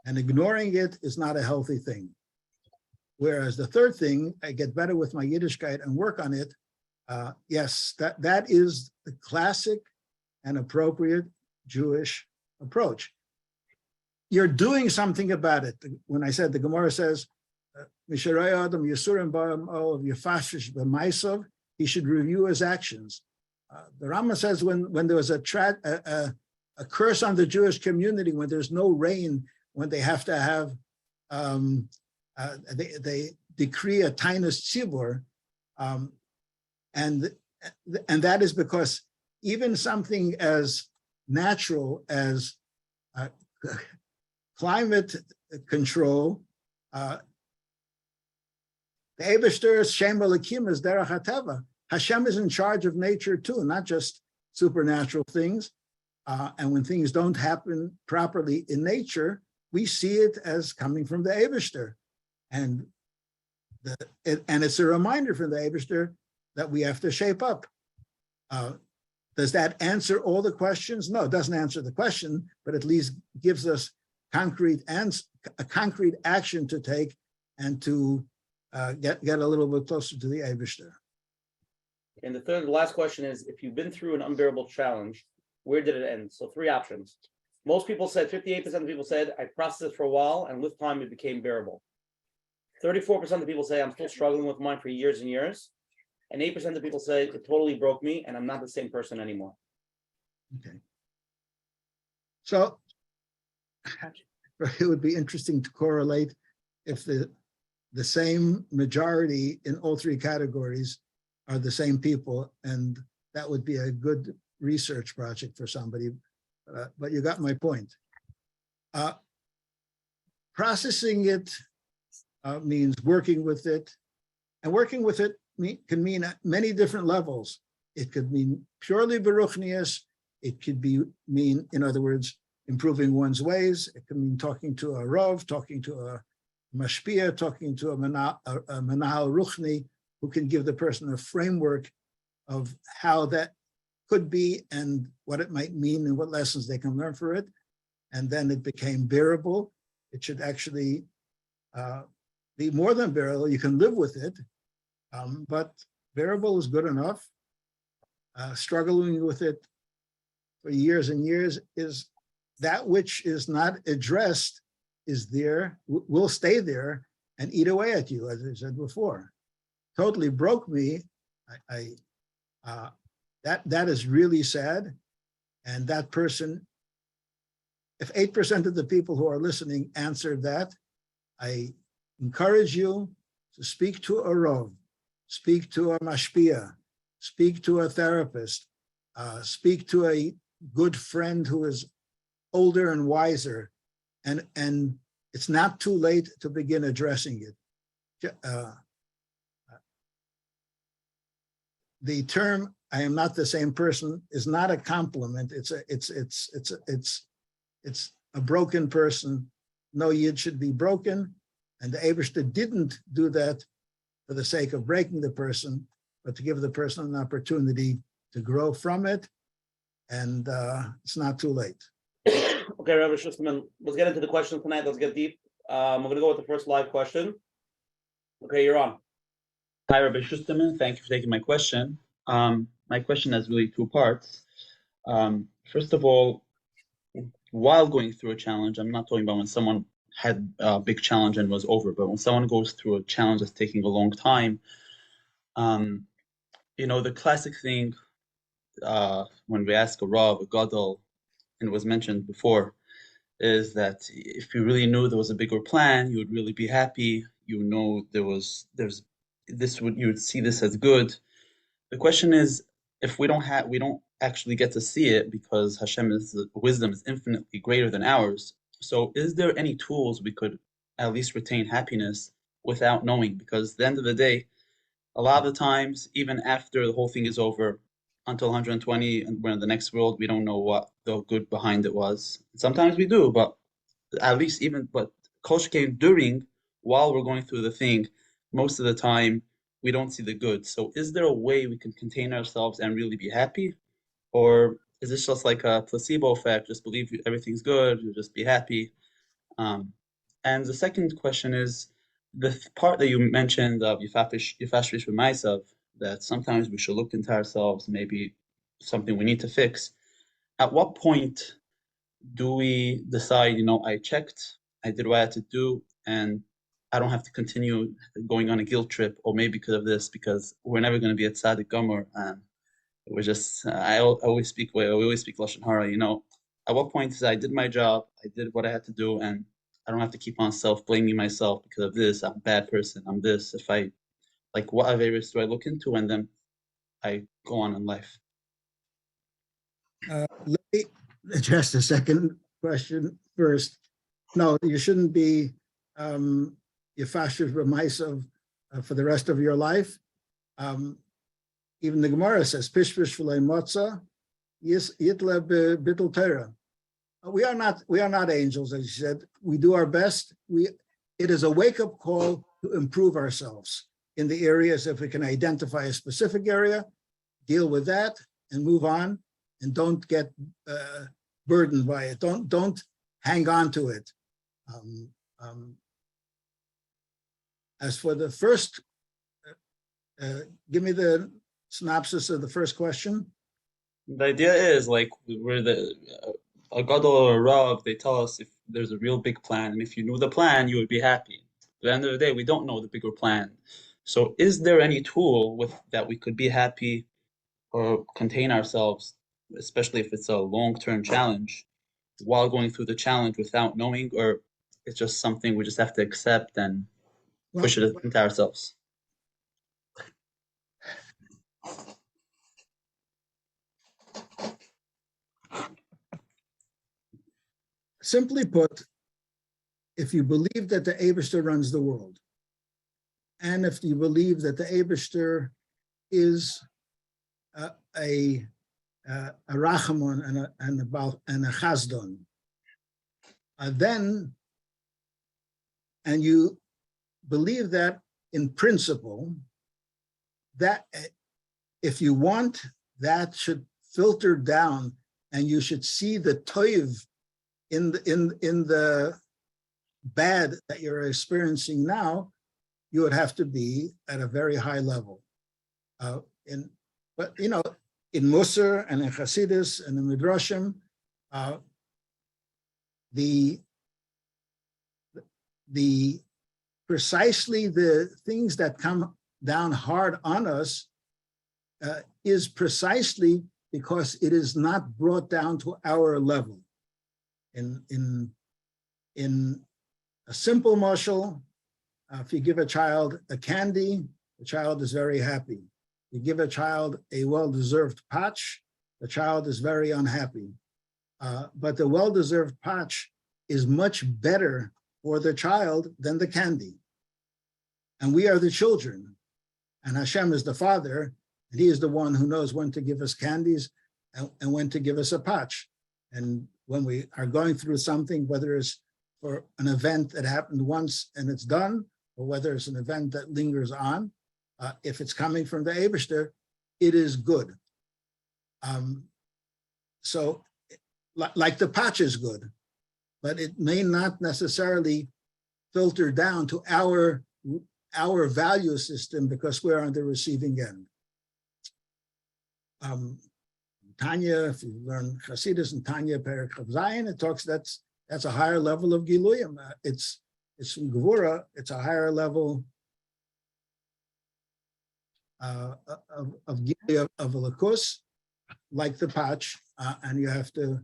and ignoring it is not a healthy thing. Whereas the third thing, I get better with my Yiddishkeit and work on it. Yes, that is the classic and appropriate Jewish approach. You're doing something about it. When I said, the Gemara says, he should review his actions. The Rama says when there was a curse on the Jewish community, when there's no rain, when they have to have, they decree a tainus tzibur, and that is because even something as natural as climate control, the Eibishter's Shem Elokim is derech hateva. Hashem is in charge of nature too, not just supernatural things. And when things don't happen properly in nature, we see it as coming from the Eibishter. And it's a reminder from the Eibishter that we have to shape up. Does that answer all the questions? No, it doesn't answer the question, but at least gives us a concrete action to take and to get a little bit closer to the Eibishter. And the last question is, if you've been through an unbearable challenge, where did it end? So 3 options. Most people said, 58% of people said, I processed it for a while, and with time it became bearable. 34% of people say, I'm still struggling with mine for years and years. and 8% of people say it totally broke me, and I'm not the same person anymore. Okay. So it would be interesting to correlate if the same majority in all three categories are the same people, and that would be a good research project for somebody. But you got my point. Processing it means working with it, and working with it can mean at many different levels. It could mean purely beruchnius. It could mean, in other words, improving one's ways. It can mean talking to a Rav, talking to a mashpia, talking to a menahal ruchni, who can give the person a framework of how that could be and what it might mean and what lessons they can learn for it. And then it became bearable. It should actually be more than bearable. You can live with it, but bearable is good enough. Struggling with it for years and years is that which is not addressed is there, will stay there and eat away at you, as I said before. Totally broke me. That is really sad. And that person, if 8% of the people who are listening answered that, I encourage you to speak to a Rav, speak to a mashpia, speak to a therapist, speak to a good friend who is older and wiser, and it's not too late to begin addressing it. The term "I am not the same person" is not a compliment. It's a broken person. No yid should be broken, and the Eibishter didn't do that for the sake of breaking the person, but to give the person an opportunity to grow from it, and it's not too late. Okay, Rabbi Schusterman, let's get into the questions tonight. Let's get deep. We're going to go with the first live question. Okay, you're on. Hi, Rabbi Schusterman. Thank you for taking my question. My question has really two parts. First of all, while going through a challenge, I'm not talking about when someone had a big challenge and was over, but when someone goes through a challenge that's taking a long time, the classic thing when we ask a Rav, a Gadol, and it was mentioned before, is that if you really knew there was a bigger plan, you would really be happy. You know you would see this as good. The question is, if we don't actually get to see it because Hashem's wisdom is infinitely greater than ours. So is there any tools we could at least retain happiness without knowing? Because at the end of the day, a lot of the times, even after the whole thing is over, until 120, and we're in the next world, we don't know what the good behind it was. Sometimes we do, but at least but Kosh came during, while we're going through the thing, most of the time, we don't see the good. So is there a way we can contain ourselves and really be happy? Or is this just like a placebo effect? Just believe everything's good, you'll just be happy. And the second question is, the part that you mentioned of Yifashrish B'maisav, that sometimes we should look into ourselves, maybe something we need to fix. At what point do we decide, I checked, I did what I had to do, and I don't have to continue going on a guilt trip, or maybe because of this, because we're never going to be a tzaddik gomer. We're just, we always speak Lashon Hara, At what point is I did my job, I did what I had to do, and I don't have to keep on self-blaming myself because of this, I'm a bad person, I'm this. If I, what averis do I look into, and then I go on in life? Let me address the second question first. No, you shouldn't be Yifashrish B'maisav for the rest of your life. Even the Gemara says, Pishpish v'lei motza, yitle b'bittul Torah. We are not angels, as you said. We do our best. It is a wake-up call to improve ourselves in the areas. If we can identify a specific area, deal with that and move on, and don't get burdened by it. Don't hang on to it. As for the first, give me the synopsis of the first question. The idea is we're a gadol or a rav. They tell us if there's a real big plan, and if you knew the plan, you would be happy. the end of the day, we don't know the bigger plan. So is there any tool with that we could be happy or contain ourselves, especially if it's a long-term challenge, while going through the challenge without knowing, or it's just something we just have to accept and push it into ourselves? Simply put, if you believe that the Eibishter runs the world, and if you believe that the Eibishter is a Rachamon and a Chazdon, then, and you believe that in principle, that if you want, that should filter down, and you should see the toiv in the bad that you're experiencing now, you would have to be at a very high level. But you know, in Musar and in Hasidus and in Midrashim, the precisely the things that come down hard on us is precisely because it is not brought down to our level. In a simple mashal, if you give a child a candy, the child is very happy. You give a child a well-deserved patch, the child is very unhappy. But the well-deserved patch is much better for the child than the candy. And we are the children, and Hashem is the father, and he is the one who knows when to give us candies and when to give us a patch. And when we are going through something, whether it's for an event that happened once and it's done, or whether it's an event that lingers on, if it's coming from the Eibishter, it is good. So like the patch is good, but it may not necessarily filter down to our value system because we're on the receiving end. Tanya, if you learn Hasidus and Tanya Perek Chav Zayin, it talks that's a higher level of Giluyim. It's from Gevura, it's a higher level of Gilui of a Lakus, like the patch, and you have to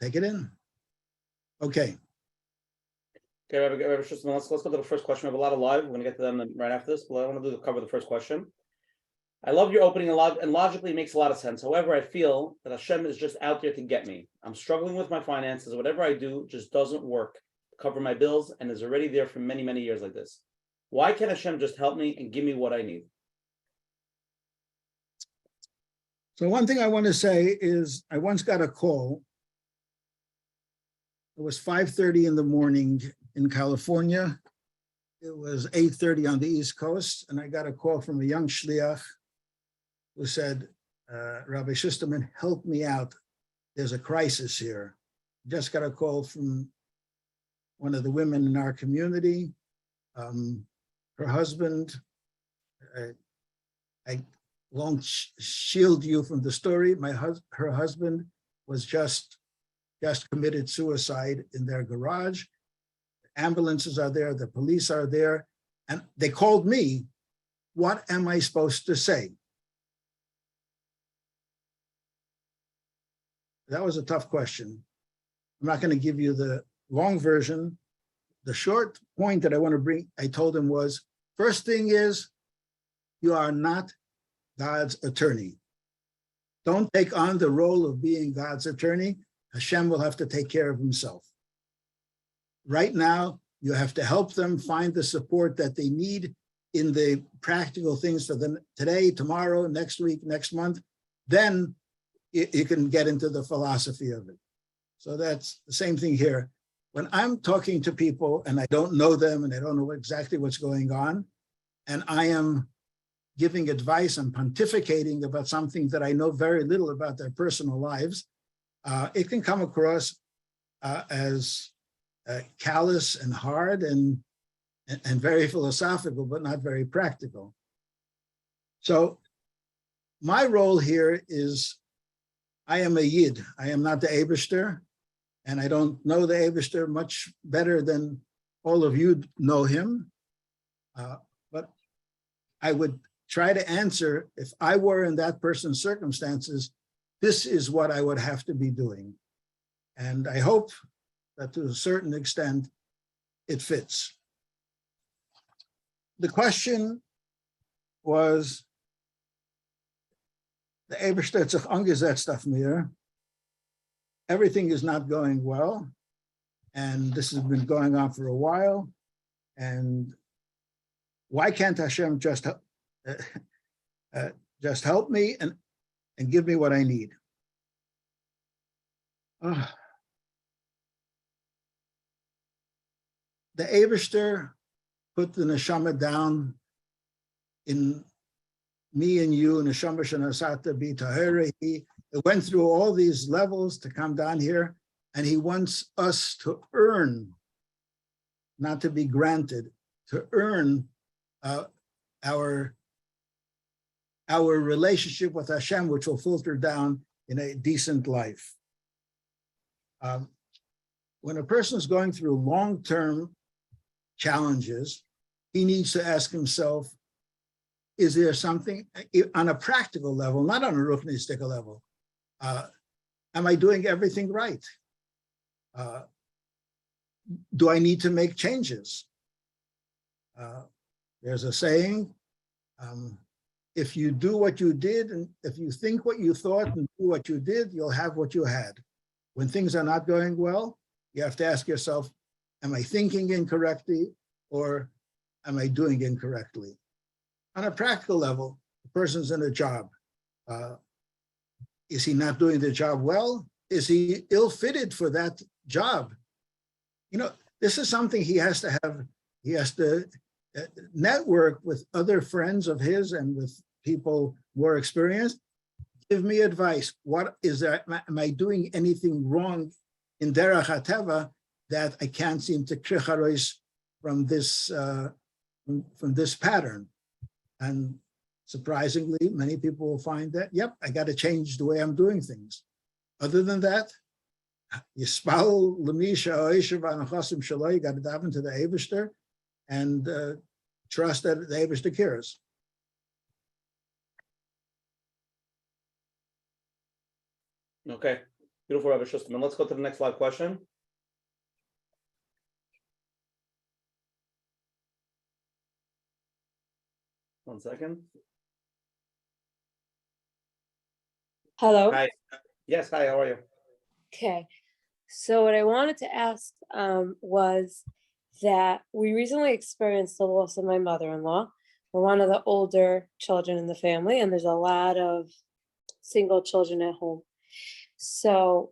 take it in. Okay. Okay, Rabbi Schusterman, let's go to the first question. We have a lot of live. We're going to get to them right after this, but I want to cover the first question. I love your opening and logically it makes a lot of sense. However, I feel that Hashem is just out there to get me. I'm struggling with my finances. Whatever I do just doesn't work to cover my bills and is already there for many, many years like this. Why can't Hashem just help me and give me what I need? So one thing I want to say is I once got a call. It was 5:30 in the morning in California. It was 8:30 on the East Coast, and I got a call from a young shliach who said, Rabbi Schusterman, help me out. There's a crisis here. Just got a call from one of the women in our community. Her husband, I won't shield you from the story. Her husband was just committed suicide in their garage. Ambulances are there, the police are there, and they called me. What am I supposed to say? That was a tough question. I'm not going to give you the long version. The short point that I want to bring, I told him was, first thing is, you are not God's attorney. Don't take on the role of being God's attorney. Hashem will have to take care of himself. Right now, you have to help them find the support that they need in the practical things for them today, tomorrow, next week, next month. Then you can get into the philosophy of it. So that's the same thing here. When I'm talking to people and I don't know them and I don't know exactly what's going on, and I am giving advice and pontificating about something that I know very little about their personal lives, it can come across as callous and hard and very philosophical, but not very practical. So my role here is, I am a Yid. I am not the Eibishter, and I don't know the Eibishter much better than all of you know him, but I would try to answer, if I were in that person's circumstances, this is what I would have to be doing. And I hope that to a certain extent, it fits. The question was, the Eberster hat sich angesetzt auf mir. Everything is not going well. And this has been going on for a while. And why can't Hashem just help me and give me what I need? The Eberster put the neshama down in me and you, neshama shenasata b'tahara. He went through all these levels to come down here, and he wants us to earn, not to be granted, to earn our relationship with Hashem, which will filter down in a decent life. When a person is going through long-term challenges, he needs to ask himself, is there something on a practical level, not on a ruchnistic level? Am I doing everything right? Do I need to make changes? There's a saying, if you do what you did, and if you think what you thought and do what you did, you'll have what you had. When things are not going well, you have to ask yourself, am I thinking incorrectly or am I doing incorrectly? On a practical level, the person's in a job. Is he not doing the job well? Is he ill-fitted for that job? You know, this is something he has to have. He has to network with other friends of his and with people more experienced. Give me advice. What is that? Am I doing anything wrong in derech hateva that I can't seem to kricharois from this pattern? And surprisingly, many people will find that, yep, I got to change the way I'm doing things. Other than that, yispal l'misha oishav anachasim shaloi, you got to dive into the Eibishter and trust that the Eibishter cares. Okay, beautiful, Rabbi Schusterman. Let's go to the next live question. One second. Hello. Hi. Yes, hi, how are you? Okay. So what I wanted to ask was that we recently experienced the loss of my mother-in-law. We're one of the older children in the family, and there's a lot of single children at home. So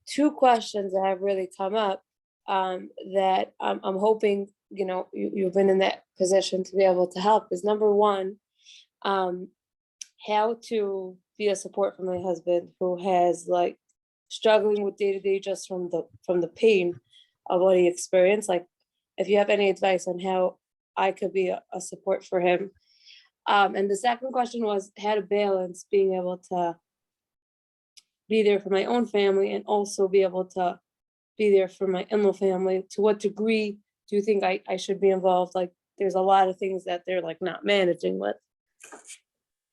two questions that have really come up that I'm hoping, you know, you've been in that position to be able to help is, number one, how to be a support for my husband who has like struggling with day-to-day just from the pain of what he experienced. Like, if you have any advice on how I could be a support for him. And the second question was how to balance being able to be there for my own family and also be able to be there for my in-law family. To what degree do you think I should be involved? Like, there's a lot of things that they're like not managing with.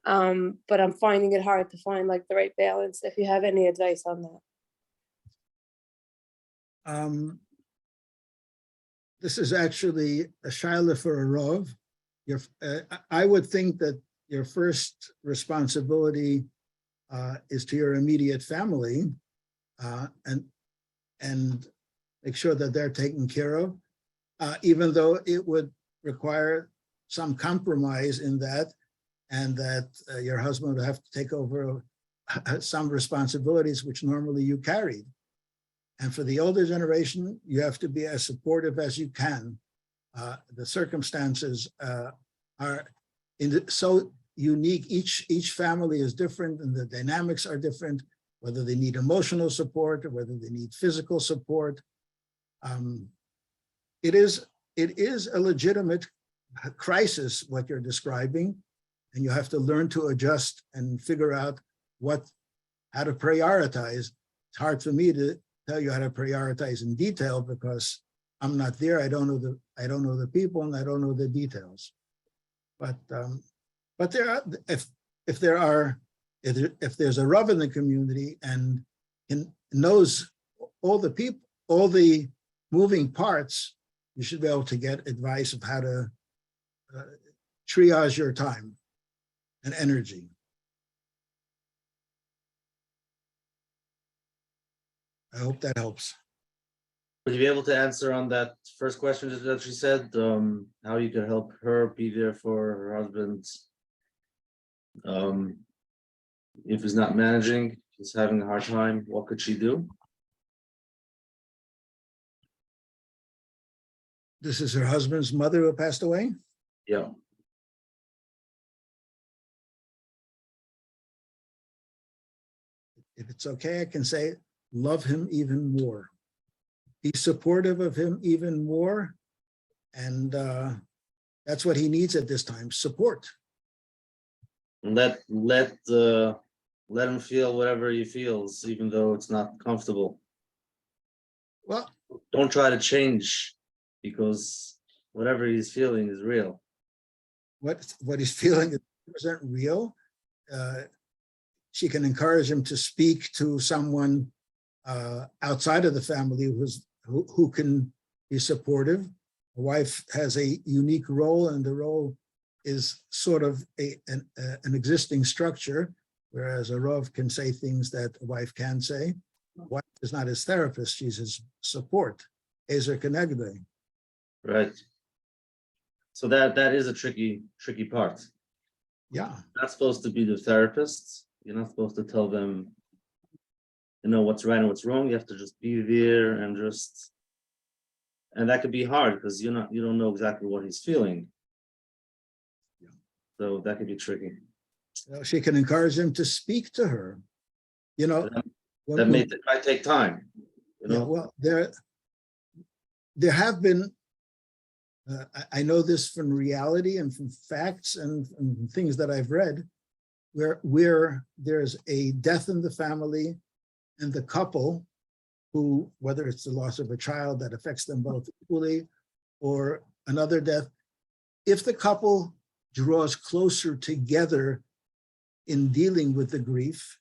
But I'm finding it hard to find like the right balance. If you have any advice on that. This is actually a shaila for a rov. I would think that your first responsibility is to your immediate family, and make sure that they're taken care of, even though it would require some compromise in that, and that your husband would have to take over some responsibilities which normally you carried. And for the older generation, you have to be as supportive as you can. The circumstances are so unique. Each family is different, and the dynamics are different, whether they need emotional support or whether they need physical support. It is a legitimate crisis, what you're describing, and you have to learn to adjust and figure out how to prioritize. It's hard for me to tell you how to prioritize in detail because I'm not there. I don't know the people, and I don't know the details. But there are, if there's a Rav in the community and knows all the people, all the moving parts, you should be able to get advice of how to triage your time and energy. I hope that helps. Would you be able to answer on that first question that she said, how you could help her be there for her husband? If he's not managing, he's having a hard time, what could she do? This is her husband's mother who passed away. Yeah, If it's okay, I can say, love him even more. Be supportive of him even more. And that's what he needs at this time, support. and let him feel whatever he feels, even though it's not comfortable. Well, Don't try to change, because whatever he's feeling is real. what he's feeling is 100% real. She can encourage him to speak to someone outside of the family who can be supportive. A wife has a unique role, and the role is sort of an existing structure, whereas a Rav can say things that a wife can't say. A wife is not his therapist, she's his support. Ezer Kenegdei. Right. So that is a tricky part. Yeah, You're not supposed to be the therapist. You're not supposed to tell them, what's right and what's wrong. You have to just be there and that could be hard because you don't know exactly what he's feeling. Yeah. So that could be tricky. she can encourage him to speak to her. That might take time. Yeah, well, there have been, I know this from reality and from facts and from things that I've read, where there's a death in the family and the couple who, whether it's the loss of a child that affects them both equally or another death, if the couple draws closer together in dealing with the grief,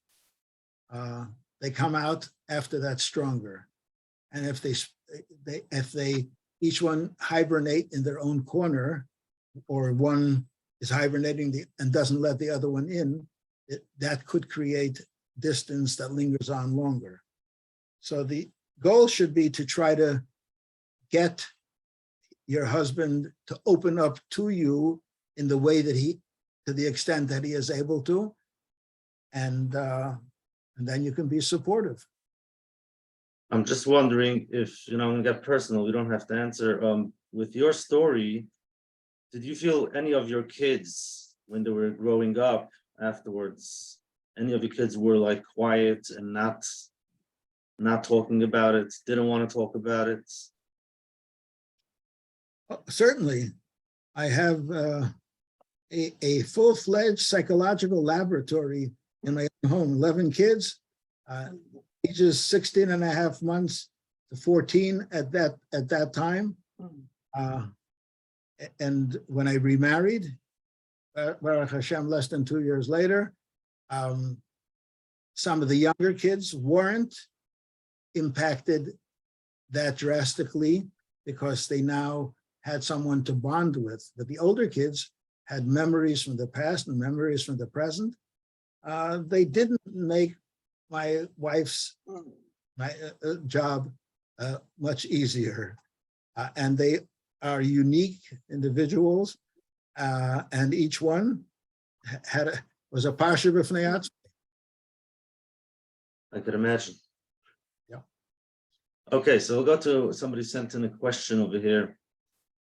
they come out after that stronger. And if they each one hibernate in their own corner, or one is hibernating and doesn't let the other one in, that could create distance that lingers on longer. So the goal should be to try to get your husband to open up to you in the way that to the extent that he is able to, and then you can be supportive. I'm just wondering if, I'm gonna get personal, we don't have to answer. With your story, did you feel any of your kids, when they were growing up afterwards, any of your kids were like quiet and not talking about it, didn't want to talk about it? Certainly, I have a full-fledged psychological laboratory in my own home, 11 kids, ages 16 and a half months to 14 at that time. And when I remarried, Baruch Hashem, less than 2 years later, some of the younger kids weren't impacted that drastically because they now had someone to bond with. But the older kids had memories from the past and memories from the present. They didn't make my wife's job much easier. And they are unique individuals, and each one was a parsha b'fnei atzmo. I could imagine. Yeah. Okay, so we'll go to somebody sent in a question over here.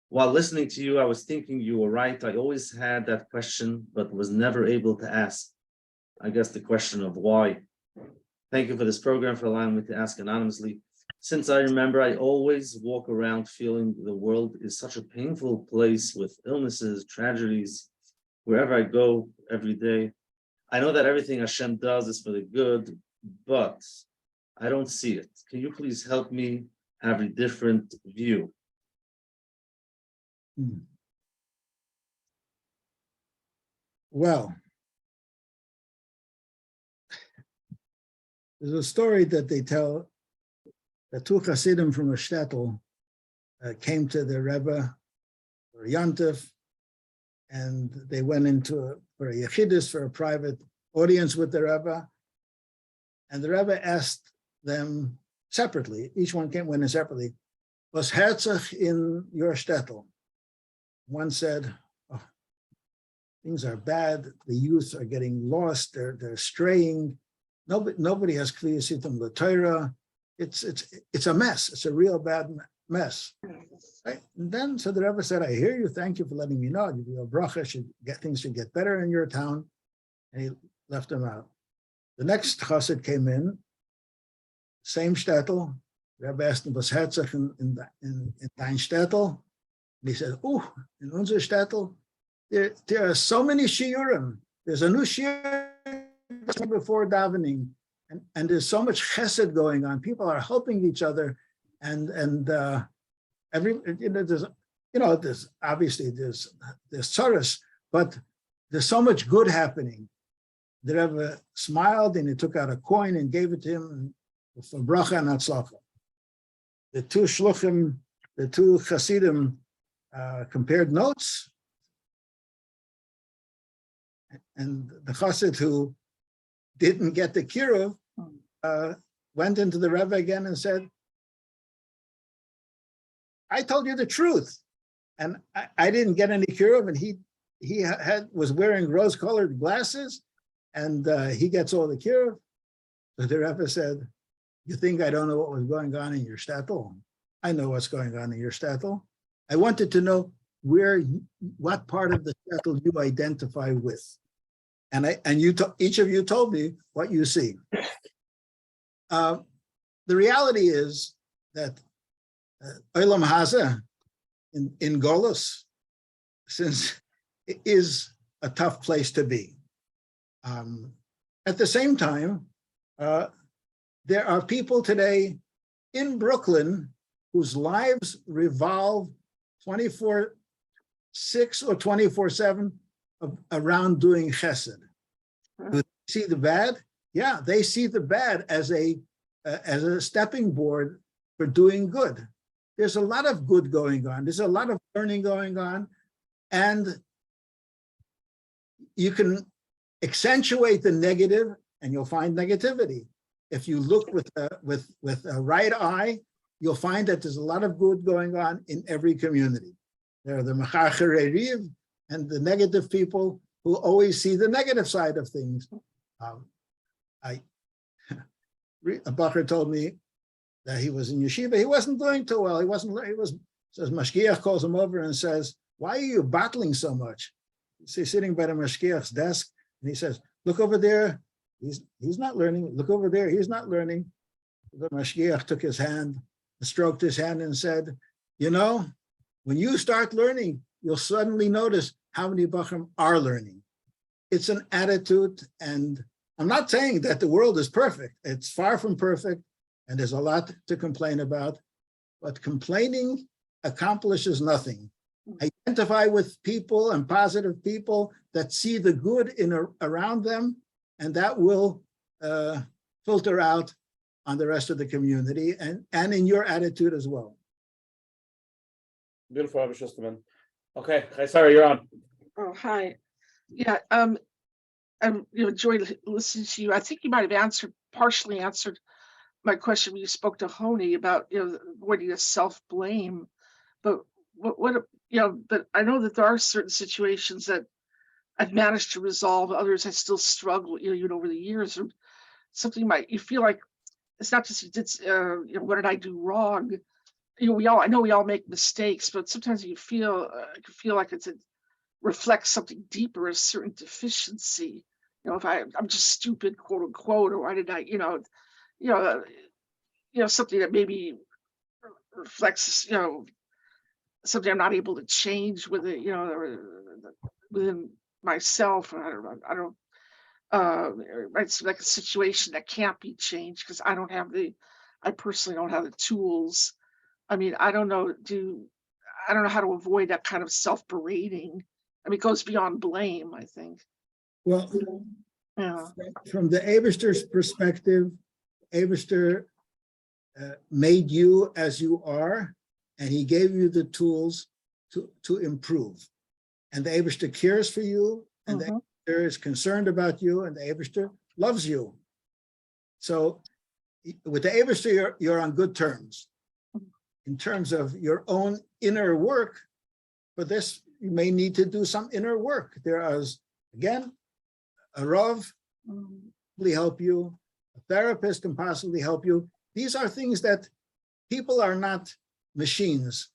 While listening to you, I was thinking you were right. I always had that question, but was never able to ask. I guess the question of why. Thank you for this program, for allowing me to ask anonymously. Since I remember, I always walk around feeling the world is such a painful place with illnesses, tragedies, wherever I go every day. I know that everything Hashem does is for the good, but I don't see it. Can you please help me have a different view? Hmm. Well, there's a story that they tell that two Hasidim from a shtetl came to the Rebbe for Yontif, and they went for a yechidus, for a private audience with the Rebbe, and the Rebbe asked them separately. Each one went in separately. Was Herzach in your shtetl? One said, oh, things are bad. The youth are getting lost. They're straying. Nobody has Kli Yisitim L'Torah. It's a mess. It's a real bad mess. Right? And then so the Rebbe said, I hear you. Thank you for letting me know. Your bracha things should get better in your town. And he left them out. The next chassid came in, same shtetl. Rebbe asked him, was Herzach in dein shtetl? And he said, oh, in unser shtetl, there are so many shiurim. There's a new shiur before davening, and there's so much chesed going on. People are helping each other, and there's obviously there's tzaras, but there's so much good happening. The Rebbe smiled and he took out a coin and gave it to him for bracha and atzlacha. The two shluchim, the two chasidim, compared notes, and the chassid who didn't get the kiruv went into the Rebbe again and said, I told you the truth, and I didn't get any kiruv, and he was wearing rose-colored glasses, and he gets all the kiruv. So the Rebbe said, you think I don't know what was going on in your shtetl? I know what's going on in your shtetl. I wanted to know what part of the shtetl you identify with. And each of you told me what you see. The reality is that Olam Hazeh in Golus, since it is a tough place to be. At the same time, there are people today in Brooklyn whose lives revolve 24/6 or 24/7 around doing chesed. Do they see the bad? Yeah, they see the bad as a stepping board for doing good. There's a lot of good going on. There's a lot of learning going on, and you can accentuate the negative, and you'll find negativity. If you look with a right eye, you'll find that there's a lot of good going on in every community. There are the mecharcherei riv and the negative people who always see the negative side of things. A bacher told me that he was in yeshiva. He wasn't doing too well. Says Mashgiach calls him over and says, why are you battling so much? He's sitting by the Mashgiach's desk, and he says, look over there. He's not learning. Look over there. He's not learning. The Mashgiach took his hand, stroked his hand, and said, you know, when you start learning, you'll suddenly notice how many Bachrim are learning. It's an attitude, and I'm not saying that the world is perfect. It's far from perfect, and there's a lot to complain about, but complaining accomplishes nothing. Identify with people and positive people that see the good around them, and that will filter out on the rest of the community and in your attitude as well. Beautiful, Rabbi Schusterman. Okay, sorry, you're on. Oh, hi. Yeah, enjoyed listening to you. I think you might have partially answered my question when you spoke to Honi about, avoiding a self-blame. But but I know that there are certain situations that I've managed to resolve. Others I still struggle, even over the years. Or something you feel like it's not just what did I do wrong? I know we all make mistakes, but sometimes you feel like it reflects something deeper, a certain deficiency. If I'm just stupid, quote unquote, or why did I, something that maybe reflects, something I'm not able to change within, within myself. I don't. It's like a situation that can't be changed because I personally don't have the tools. I mean, I don't know. I don't know how to avoid that kind of self-berating. I mean, it goes beyond blame, I think. Well, Yeah. from the Eberster's perspective, Eberster made you as you are, and he gave you the tools to improve. And the Eberster cares for you, and the Eberster is concerned about you, and the Eberster loves you. So with the Eberster, you're on good terms. In terms of your own inner work, for this, you may need to do some inner work. There is, again, a Rav can possibly help you, a therapist can possibly help you. These are things that people are not machines.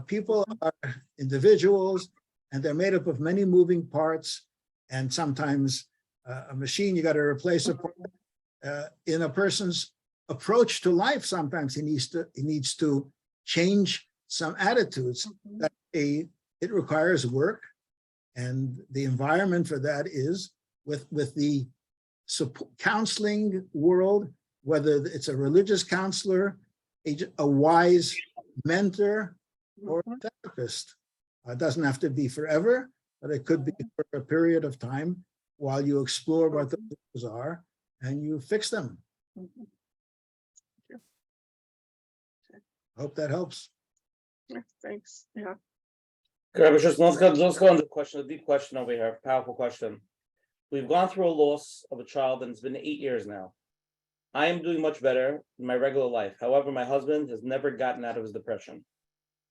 People are individuals, and they're made up of many moving parts. And sometimes a machine, you got to replace a part. In a person's approach to life, sometimes he needs to change some attitudes. That it requires work, and the environment for that is with the counseling world, whether it's a religious counselor, a wise mentor, or a therapist. It doesn't have to be forever, but it could be for a period of time while you explore what the issues are and you fix them. Hope that helps. Yeah, thanks. Yeah. Rabbi Gershon, let's go on to the question, a deep question over here, powerful question. We've gone through a loss of a child, and it's been 8 years now. I am doing much better in my regular life. However, my husband has never gotten out of his depression.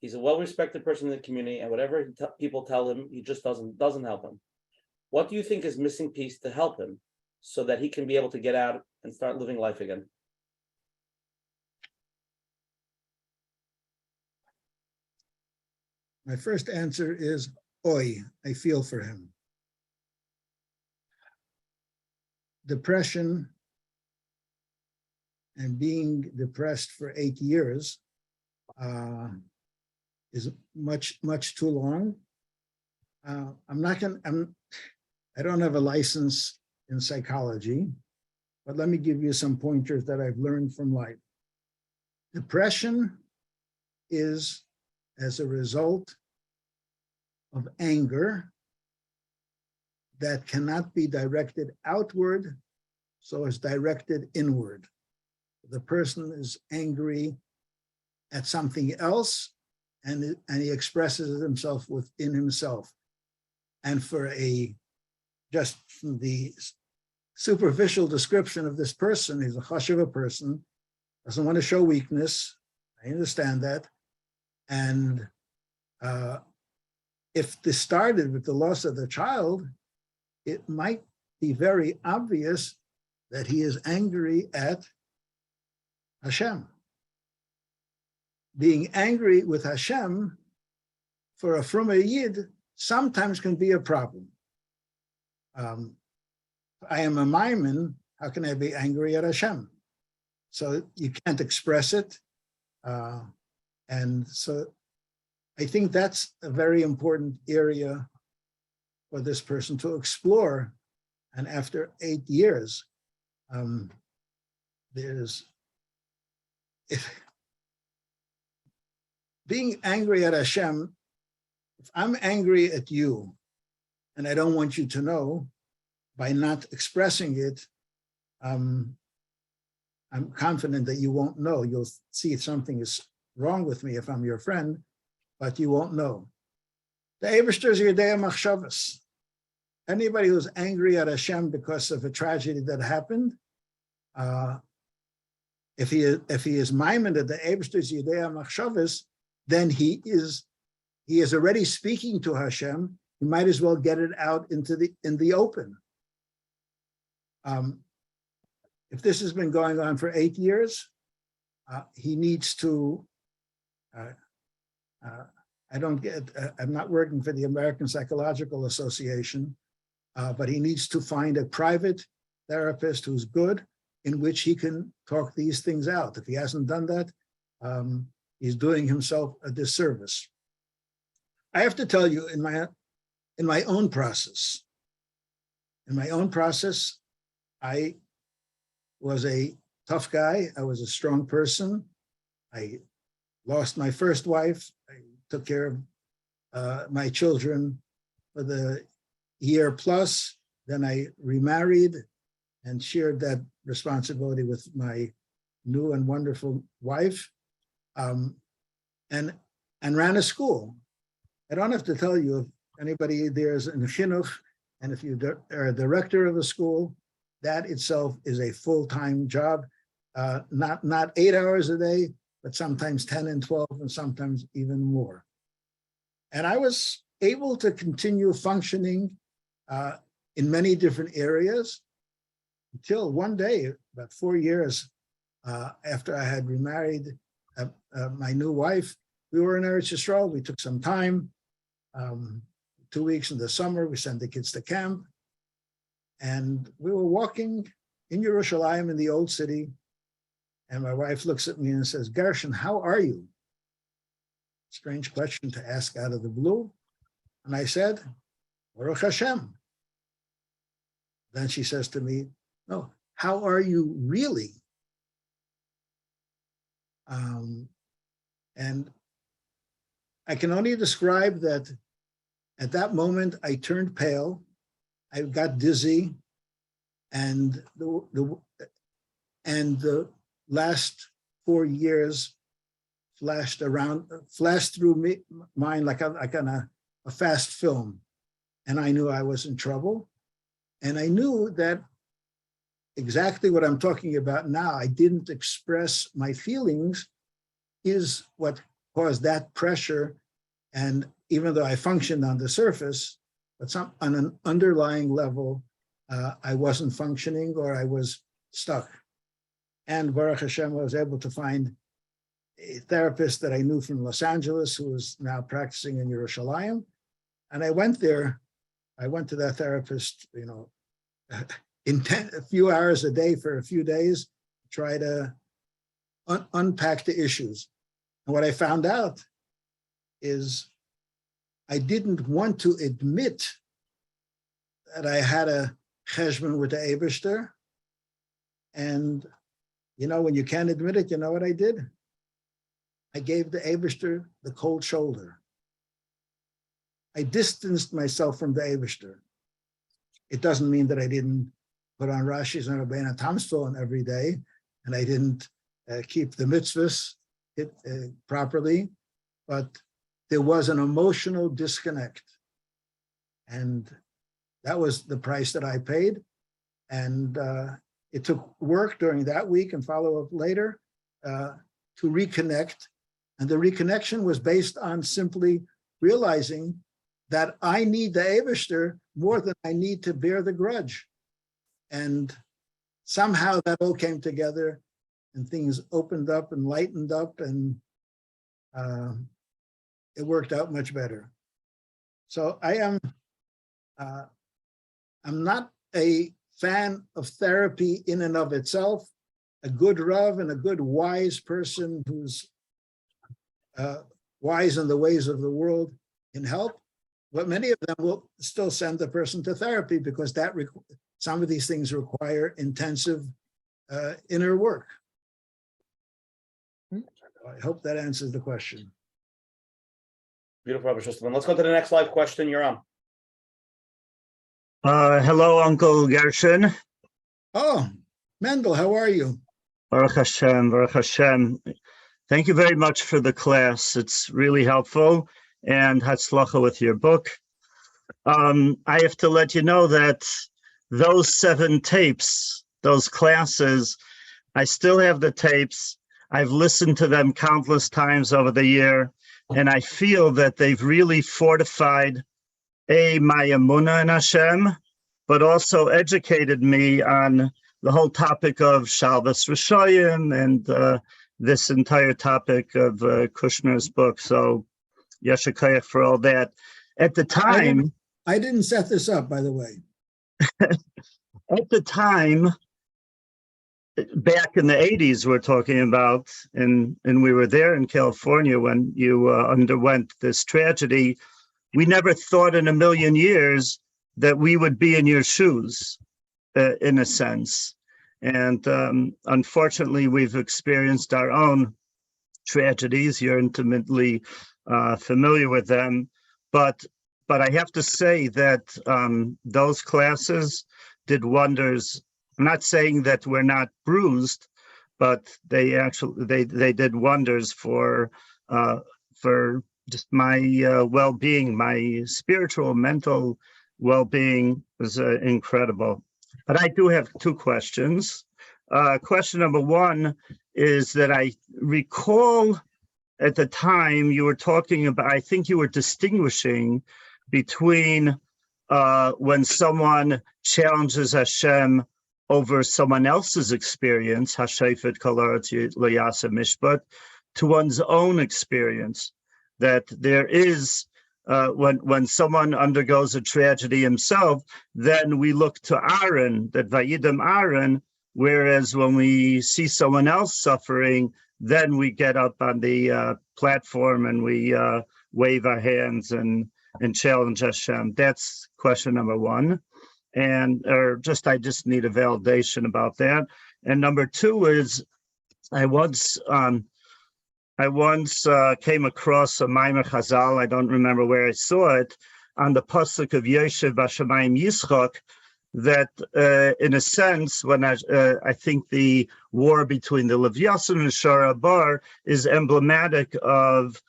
He's a well-respected person in the community, and whatever people tell him, he just doesn't help him. What do you think is missing piece to help him so that he can be able to get out and start living life again? My first answer is, oi, I feel for him. Depression and being depressed for 8 years is much too long. I don't have a license in psychology, but let me give you some pointers that I've learned from life. Depression is as a result of anger that cannot be directed outward, so it's directed inward. The person is angry at something else, and he expresses himself within himself. And for just from the superficial description of this person, he's a chashuva person, doesn't want to show weakness. I understand that. And if this started with the loss of the child, it might be very obvious that he is angry at Hashem. Being angry with Hashem for a Fruma Yid sometimes can be a problem. I am a Maimon, how can I be angry at Hashem? So you can't express it. And so I think that's a very important area for this person to explore. And after 8 years, being angry at Hashem, if I'm angry at you and I don't want you to know, by not expressing it, I'm confident that you won't know. You'll see if something is wrong with me if I'm your friend, but you won't know. The Eibishter is Yedei Machshavos. Anybody who's angry at Hashem because of a tragedy that happened, if he is maimed at the Eibishter is Yedei Machshavos, then he is already speaking to Hashem. He might as well get it out in the open. If this has been going on for 8 years, he needs to. I'm not working for the American Psychological Association, but he needs to find a private therapist who's good, in which he can talk these things out. If he hasn't done that, he's doing himself a disservice. I have to tell you, in my own process, I was a tough guy. I was a strong person. I lost my first wife. I took care of my children for the year plus. Then I remarried and shared that responsibility with my new and wonderful wife, and ran a school. I don't have to tell you if anybody there is in chinuch, and if you are a director of a school, that itself is a full-time job, not 8 hours a day, but sometimes 10 and 12, and sometimes even more. And I was able to continue functioning in many different areas until one day, about 4 years after I had remarried my new wife, we were in Eretz Yisrael. We took some time, 2 weeks in the summer, we sent the kids to camp. And we were walking in Yerushalayim in the old city. And my wife looks at me and says, Gershon, how are you? Strange question to ask out of the blue. And I said, Baruch Hashem. Then she says to me, no, how are you really? And I can only describe that at that moment, I turned pale, I got dizzy, and the last 4 years flashed through me, mine like a fast film. And I knew I was in trouble. And I knew that exactly what I'm talking about now, I didn't express my feelings, is what caused that pressure. And even though I functioned on the surface, but on an underlying level, I wasn't functioning, or I was stuck. And Baruch Hashem, I was able to find a therapist that I knew from Los Angeles who was now practicing in Yerushalayim. And I went there. I went to that therapist, in a few hours a day for a few days, to try to unpack the issues. And what I found out is I didn't want to admit that I had a cheshbon with the Eibishter. And, when you can't admit it, you know what I did? I gave the Eibishter the cold shoulder. I distanced myself from the Eibishter. It doesn't mean that I didn't put on Rashi's and Rabbeinu Tamston every day, and I didn't keep the mitzvahs properly, but there was an emotional disconnect. And that was the price that I paid. And it took work during that week and follow-up later to reconnect. And the reconnection was based on simply realizing that I need the Eibishter more than I need to bear the grudge. And somehow that all came together and things opened up and lightened up, and it worked out much better. So I'm not a fan of therapy in and of itself. A good Rav and a good wise person who's wise in the ways of the world can help, but many of them will still send the person to therapy because some of these things require intensive inner work. I hope that answers the question. Beautiful, Rabbi Schusterman. Let's go to the next live question. You're on. Hello, Uncle Gershon. Oh, Mendel, how are you? Baruch Hashem, Baruch Hashem. Thank you very much for the class. It's really helpful, and hatzlacha with your book. I have to let you know that those 7 tapes, those classes, I still have the tapes. I've listened to them countless times over the year, and I feel that they've really fortified my emunah in Hashem, but also educated me on the whole topic of Shalvas Rishayim and this entire topic of Kushner's book. So Yesher Koach for all that. At the time, I didn't set this up, by the way. At the time, back in the 80s, we're talking about, and we were there in California when you underwent this tragedy. We never thought in a million years that we would be in your shoes, in a sense. And unfortunately, we've experienced our own tragedies. You're intimately familiar with them, but I have to say that those classes did wonders. I'm not saying that we're not bruised, but they did wonders for just my well-being, my spiritual, mental well-being was incredible. But I do have two questions. Question number one is that I recall at the time you were talking about, I think you were distinguishing between when someone challenges Hashem over someone else's experience, Hashayfet Kalarati Layasa Mishpat, to one's own experience. That there is, when someone undergoes a tragedy himself, then we look to Aaron, that Vayidam Aaron, whereas when we see someone else suffering, then we get up on the platform and we wave our hands and challenge Hashem. That's question number one. I just need a validation about that. And number two is, I once came across a Maimer Chazal, I don't remember where I saw it, on the pasuk of Yoshev Bashamayim Yitzchak, that in a sense, when I think the war between the Levyasan and Shara Bar is emblematic of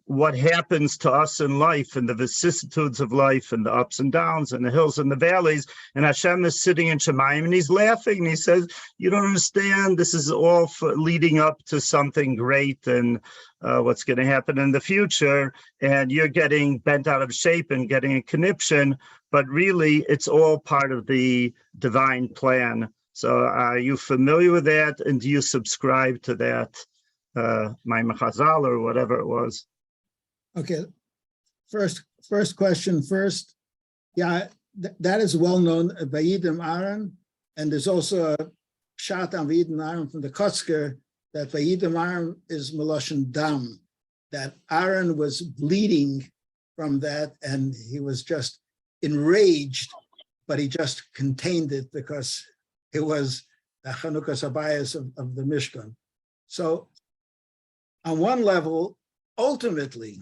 what happens to us in life and the vicissitudes of life and the ups and downs and the hills and the valleys. And Hashem is sitting in Shemayim and he's laughing and he says, you don't understand, this is all leading up to something great and what's going to happen in the future. And you're getting bent out of shape and getting a conniption, but really it's all part of the divine plan. So are you familiar with that? And do you subscribe to that? My Chazal or whatever it was. Okay, first question first. Yeah, that is well known, Vayidam Aaron, and there's also a shot on Vayidam Aaron from the Kotzker that Vayidam Aaron is Meloshen Dam, that Aaron was bleeding from that and he was just enraged, but he just contained it because it was the Chanukah Sabayas of the Mishkan. So on one level, ultimately,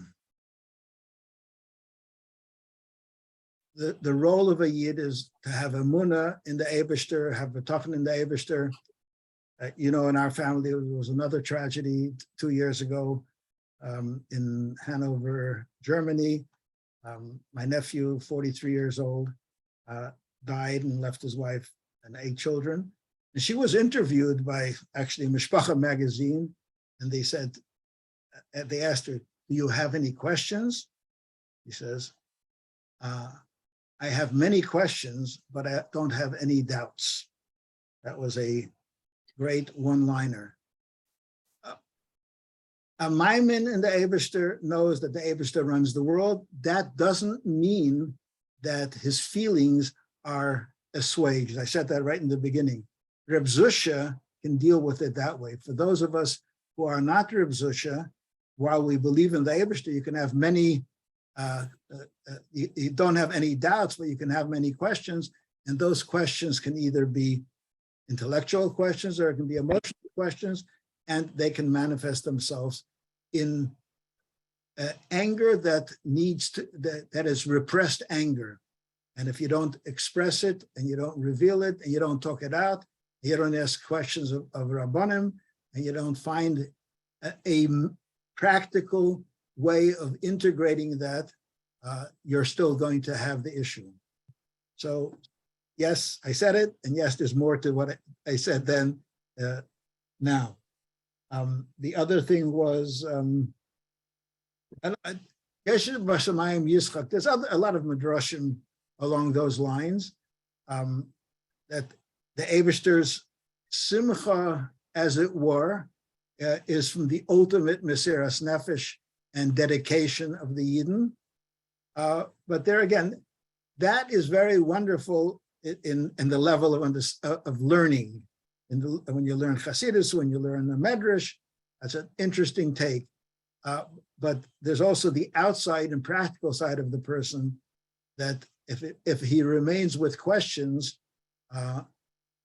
the role of a Yid is to have emunah in the Eibishter, have betochen in the Eibishter. In our family, there was another tragedy 2 years ago in Hanover, Germany. My nephew, 43 years old, died and left his wife and 8 children. And she was interviewed by actually Mishpacha magazine, and they said, they asked her, do you have any questions? He says, I have many questions, but I don't have any doubts. That was a great one-liner. A Maimin in the Eibishter knows that the Eibishter runs the world. That doesn't mean that his feelings are assuaged. I said that right in the beginning. Reb Zusha can deal with it that way. For those of us who are not Reb Zusha, while we believe in the Eibishter, you can have many, you don't have any doubts, but you can have many questions. And those questions can either be intellectual questions or it can be emotional questions, and they can manifest themselves in anger that is repressed anger. And if you don't express it and you don't reveal it and you don't talk it out, you don't ask questions of Rabbanim, and you don't find a practical way of integrating that, you're still going to have the issue. So yes, I said it, and yes, there's more to what I said then. Now, the other thing was, there's a lot of midrashim along those lines, that the Eibishter's simcha, as it were, is from the ultimate Mesiras Nefesh and dedication of the Yidden. But there again, that is very wonderful in the level of learning. When you learn Hasidus, when you learn the Medrash, that's an interesting take. But there's also the outside and practical side of the person that if he remains with questions,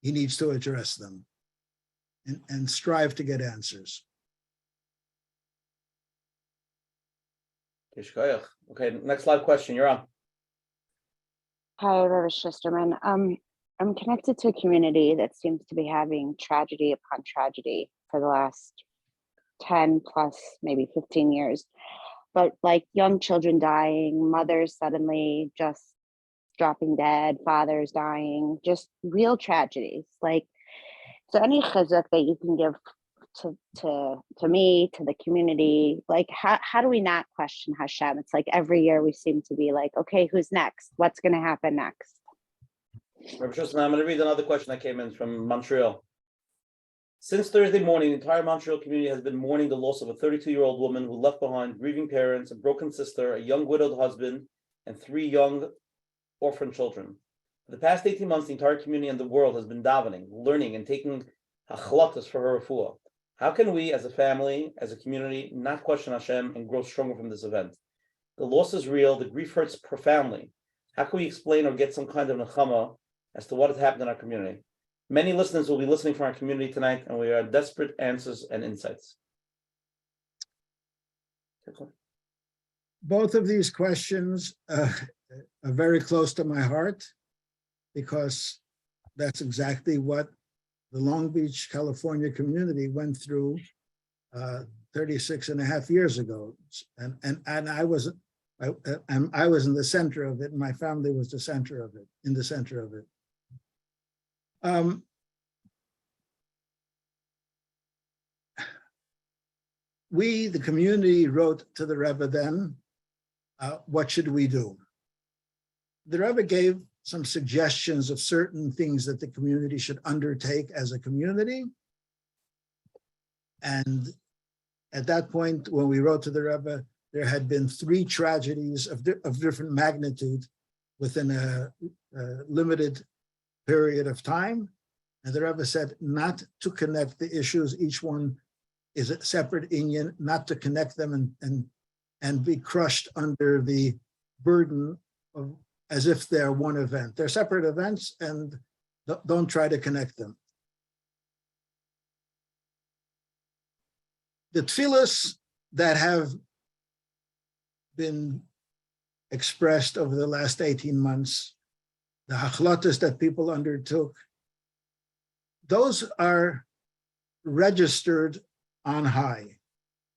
he needs to address them and strive to get answers. Okay, next live question. You're on. Hi, Rabbi Schusterman. I'm connected to a community that seems to be having tragedy upon tragedy for the last 10 plus, maybe 15 years. But like young children dying, mothers suddenly just dropping dead, fathers dying, just real tragedies. Like, is there any chizuk that you can give to me, to the community? Like, how do we not question Hashem? It's like every year we seem to be like, okay, who's next? What's going to happen next? Rabbi Schusterman, I'm going to read another question that came in from Montreal. Since Thursday morning, the entire Montreal community has been mourning the loss of a 32-year-old woman who left behind grieving parents, a broken sister, a young widowed husband, and 3 young orphan children. For the past 18 months, the entire community and the world has been davening, learning, and taking hachlotas for her refuah. How can we, as a family, as a community, not question Hashem and grow stronger from this event? The loss is real. The grief hurts profoundly. How can we explain or get some kind of nechama as to what has happened in our community? Many listeners will be listening from our community tonight, and we are desperate answers and insights. Both of these questions are very close to my heart because that's exactly what the Long Beach, California community went through 36 and a half years ago. And I was in the center of it, and my family was the center of it, in the center of it. We, the community, wrote to the Rebbe then, what should we do? The Rebbe gave some suggestions of certain things that the community should undertake as a community. And at that point, when we wrote to the Rebbe, there had been 3 tragedies of different magnitude within a limited period of time. And the Rebbe said not to connect the issues. Each one is a separate inyan, not to connect them and be crushed under the burden of as if they're one event. They're separate events, and don't try to connect them. The tefillas that have been expressed over the last 18 months, the hachlotas that people undertook, those are registered on high.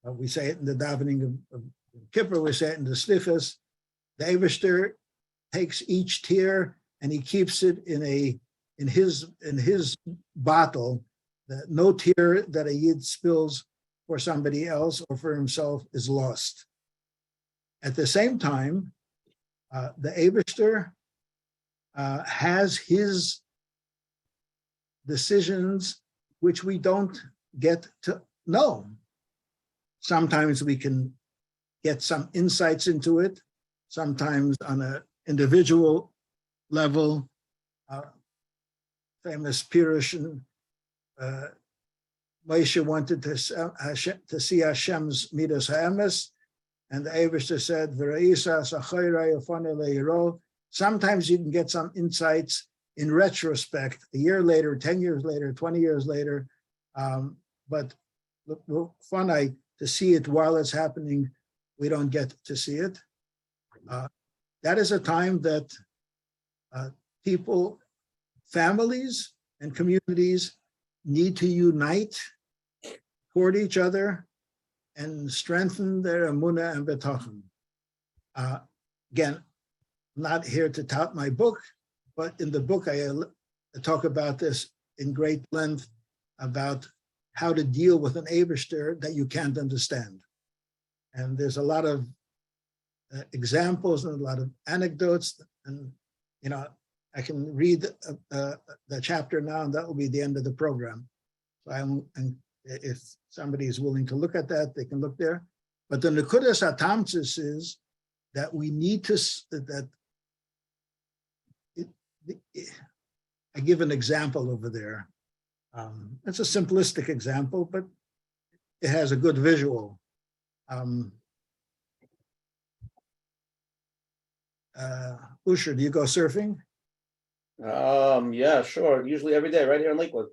We say it in the davening of Kippur, we say it in the slichos. The Eibishter takes each tear and he keeps it in his bottle. That no tear that a yid spills for somebody else or for himself is lost. At the same time, the Eibishter has his decisions which we don't get to know. Sometimes we can get some insights into it, sometimes on an individual level. Famous Pirush, Moshe wanted to see Hashem's midas ha'emes, and the Eibishter said, "V'reisas achayra yafane le'yiro." Sometimes you can get some insights in retrospect, a year later, 10 years later, 20 years later, but funny to see it while it's happening, we don't get to see it. That is a time that people, families, and communities need to unite toward each other and strengthen their emunah and betachon. Again, I'm not here to tout my book, but in the book I talk about this in great length about how to deal with an Eibishter that you can't understand. And there's a lot of examples and a lot of anecdotes, and I can read the chapter now, and that will be the end of the program. So and if somebody is willing to look at that, they can look there. But the Nekudas HaTamtzis is that we need to, I give an example over there. It's a simplistic example, but it has a good visual. Usher, do you go surfing? Yeah, sure. Usually every day, right here in Lakewood.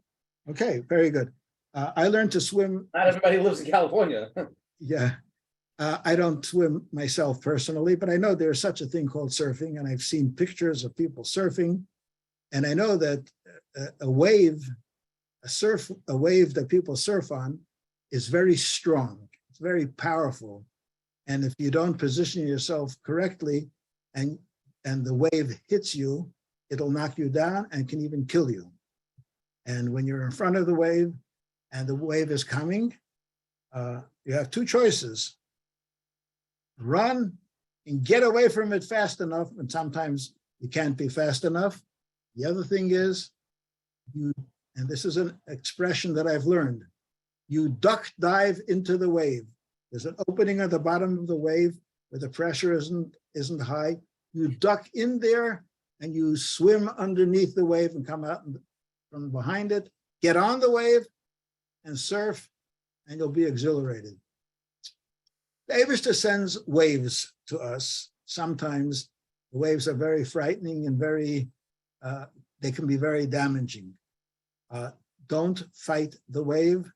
Okay, very good. I learned to swim. Not everybody lives in California. Yeah, I don't swim myself personally, but I know there's such a thing called surfing, and I've seen pictures of people surfing. And I know that a wave that people surf on is very strong. It's very powerful. And if you don't position yourself correctly and the wave hits you, it'll knock you down and can even kill you. And when you're in front of the wave and the wave is coming, you have two choices. Run and get away from it fast enough, and sometimes you can't be fast enough. The other thing is, and this is an expression that I've learned, you duck dive into the wave. There's an opening at the bottom of the wave where the pressure isn't high. You duck in there and you swim underneath the wave and come out from behind it, get on the wave and surf, and you'll be exhilarated. The Eibishter sends waves to us. Sometimes the waves are very frightening and they can be very damaging. Don't fight the wave.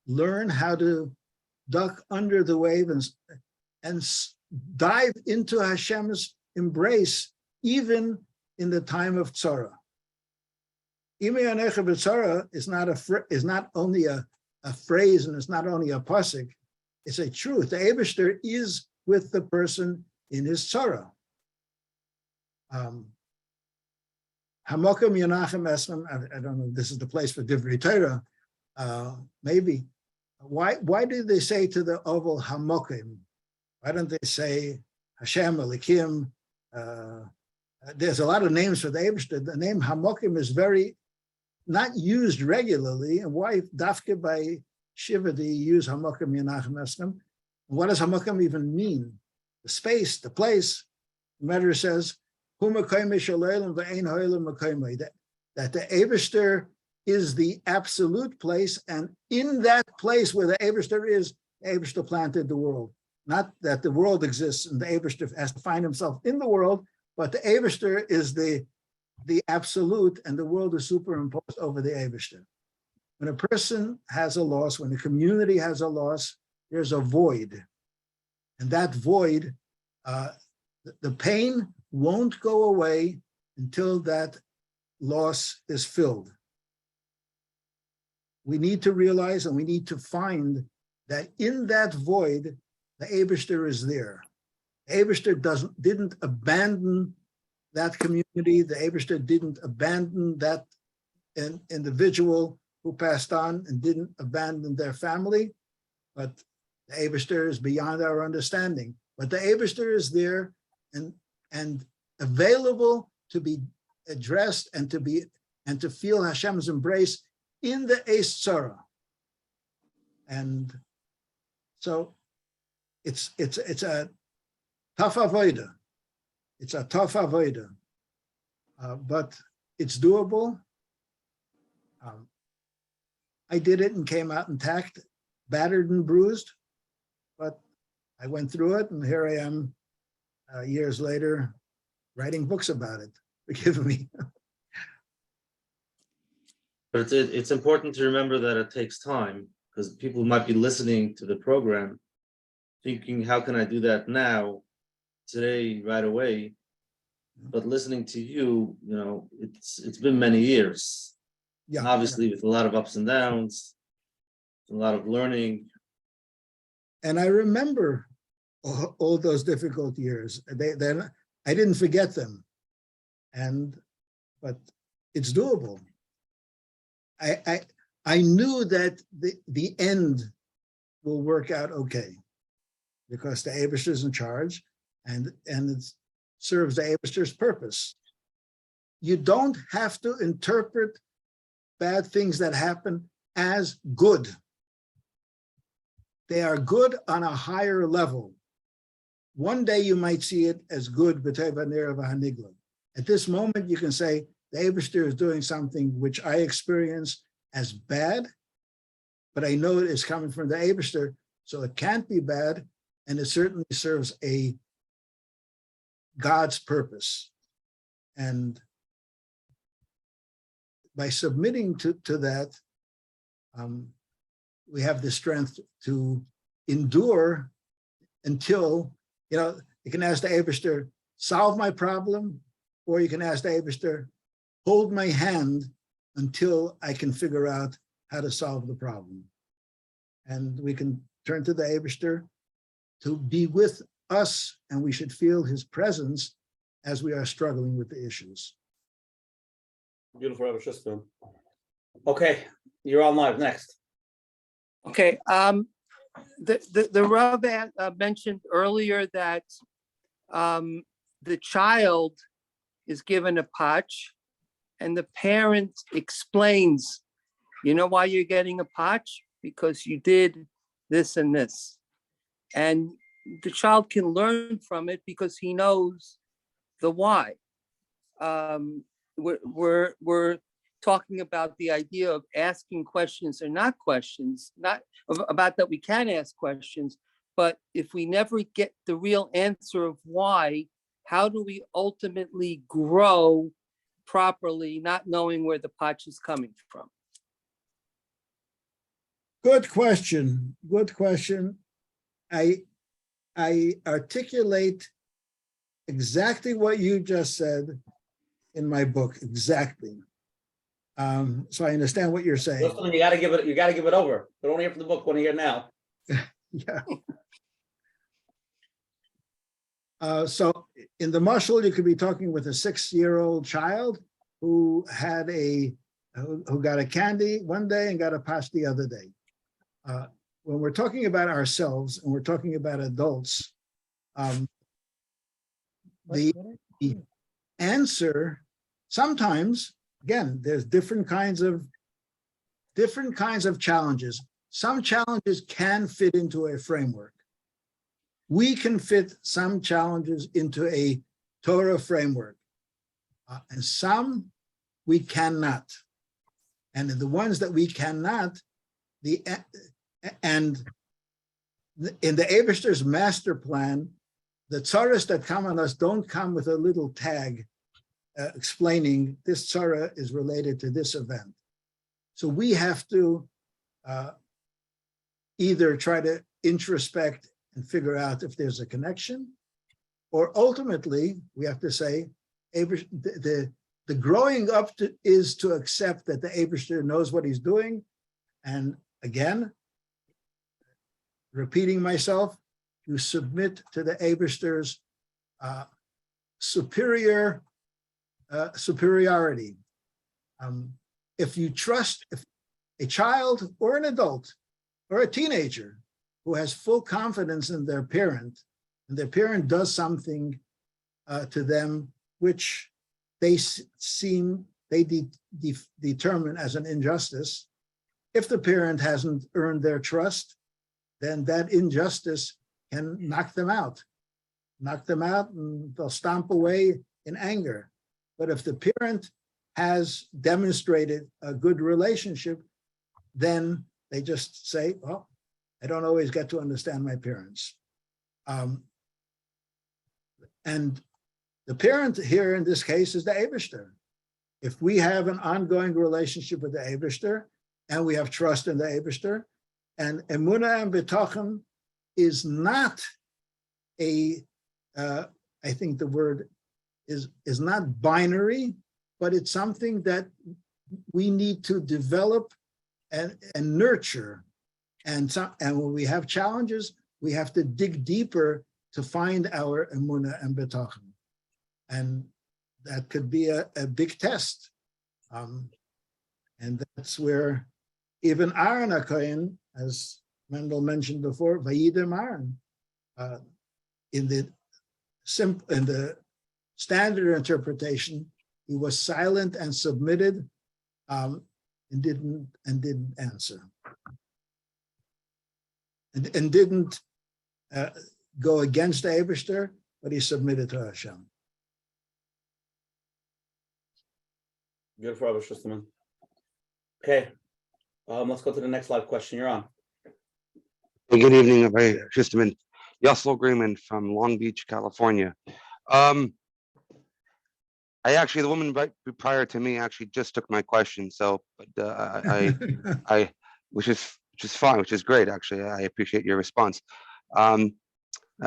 Learn how to duck under the wave and dive into Hashem's embrace, even in the time of tzara. Imi anecha b'tzara is not only a phrase, and it's not only a pasuk. It's a truth. The Eibishter is with the person in his tzara. Hamokim Menachem Esmem. I don't know if this is the place for Divrei Torah. Maybe. Why do they say to the oval Hamokim? Why don't they say Hashem, Elikim? There's a lot of names for the Eibishter. The name Hamokim is very not used regularly. And why Dafke by Shiva do you use Hamokim Menachem Esmem? What does Hamokim even mean? The space, the place. The Medrash says, that the Eibishter is the absolute place, and in that place where the Eibishter is, the Eibishter planted the world. Not that the world exists and the Eibishter has to find himself in the world, but the Eibishter is the absolute, and the world is superimposed over the Eibishter. When a person has a loss, when a community has a loss, there's a void. And that void, the pain won't go away until that loss is filled. We need to realize and we need to find that in that void, the Eibishter is there. The Eibishter didn't abandon that community. The Eibishter didn't abandon that individual who passed on and didn't abandon their family. But the Eibishter is beyond our understanding. But the Eibishter is there and available to be addressed and to feel Hashem's embrace in the Eis Tzara. And so it's a tough avodah. It's a tough avodah, but it's doable. I did it and came out intact, battered and bruised, but I went through it, and here I am years later writing books about it. Forgive me. But it's important to remember that it takes time, because people might be listening to the program thinking, how can I do that now, today, right away? But listening to you, it's been many years. Yeah, obviously, with a lot of ups and downs, a lot of learning. And I remember all those difficult years. I didn't forget them, but it's doable. I knew that the end will work out okay, because the Eibishter is in charge, and it serves the Eibishter's purpose. You don't have to interpret bad things that happen as good. They are good on a higher level. One day you might see it as good, at this moment you can say, the Eibishter is doing something which I experience as bad, but I know it is coming from the Eibishter, so it can't be bad, and it certainly serves God's purpose. And by submitting to that, we have the strength to endure until, you can ask the Eibishter, solve my problem, or you can ask the Eibishter, hold my hand until I can figure out how to solve the problem. And we can turn to the Eibishter to be with us, and we should feel his presence as we are struggling with the issues. Beautiful, Rabbi Schusterman. Okay, you're on live. Next. Okay, the Rav mentioned earlier that the child is given a patch and the parent explains, you know why you're getting a patch? Because you did this and this. And the child can learn from it because he knows the why. We're talking about the idea of asking questions or not questions, not about that we can ask questions, but if we never get the real answer of why, how do we ultimately grow properly, not knowing where the patch is coming from? Good question. Good question. I articulate exactly what you just said in my book, exactly. So I understand what you're saying. Listen, you gotta give it over. They don't hear from the book, want to hear now. Yeah. So in the mashal, you could be talking with a 6-year-old child who had who got a candy one day and got a pash the other day. When we're talking about ourselves and we're talking about adults, the answer sometimes, again, there's different kinds of challenges. Some challenges can fit into a framework. We can fit some challenges into a Torah framework, and some we cannot. And the ones that we cannot, and in the Eibishter's master plan, the tzaras that come on us don't come with a little tag explaining this tzara is related to this event. So we have to either try to introspect and figure out if there's a connection, or ultimately we have to say, the growing up is to accept that the Eibishter knows what he's doing. And again, repeating myself, you submit to the Eibishter's superiority. If you trust a child or an adult or a teenager who has full confidence in their parent, and their parent does something to them which they determine as an injustice, if the parent hasn't earned their trust, then that injustice can knock them out, and they'll stomp away in anger. But if the parent has demonstrated a good relationship, then they just say, well, I don't always get to understand my parents. And the parent here in this case is the Eibishter. If we have an ongoing relationship with the Eibishter, and we have trust in the Eibishter, and emunah and bitachon is not I think the word is not binary, but it's something that we need to develop and nurture. And when we have challenges, we have to dig deeper to find our emunah and bitachon. And that could be a big test. And that's where even Aaron HaKohen, as Mendel mentioned before, Vayidem Aaron, in the standard interpretation, he was silent and submitted, and didn't answer, and didn't go against the Eibishter, but he submitted to Hashem. Beautiful, Rabbi Schusterman. Okay, let's go to the next live question. You're on. Hey, good evening, Rabbi Schusterman. Yossel Greenman from Long Beach, California. The woman prior to me actually just took my question, so which is fine, which is great actually. I appreciate your response.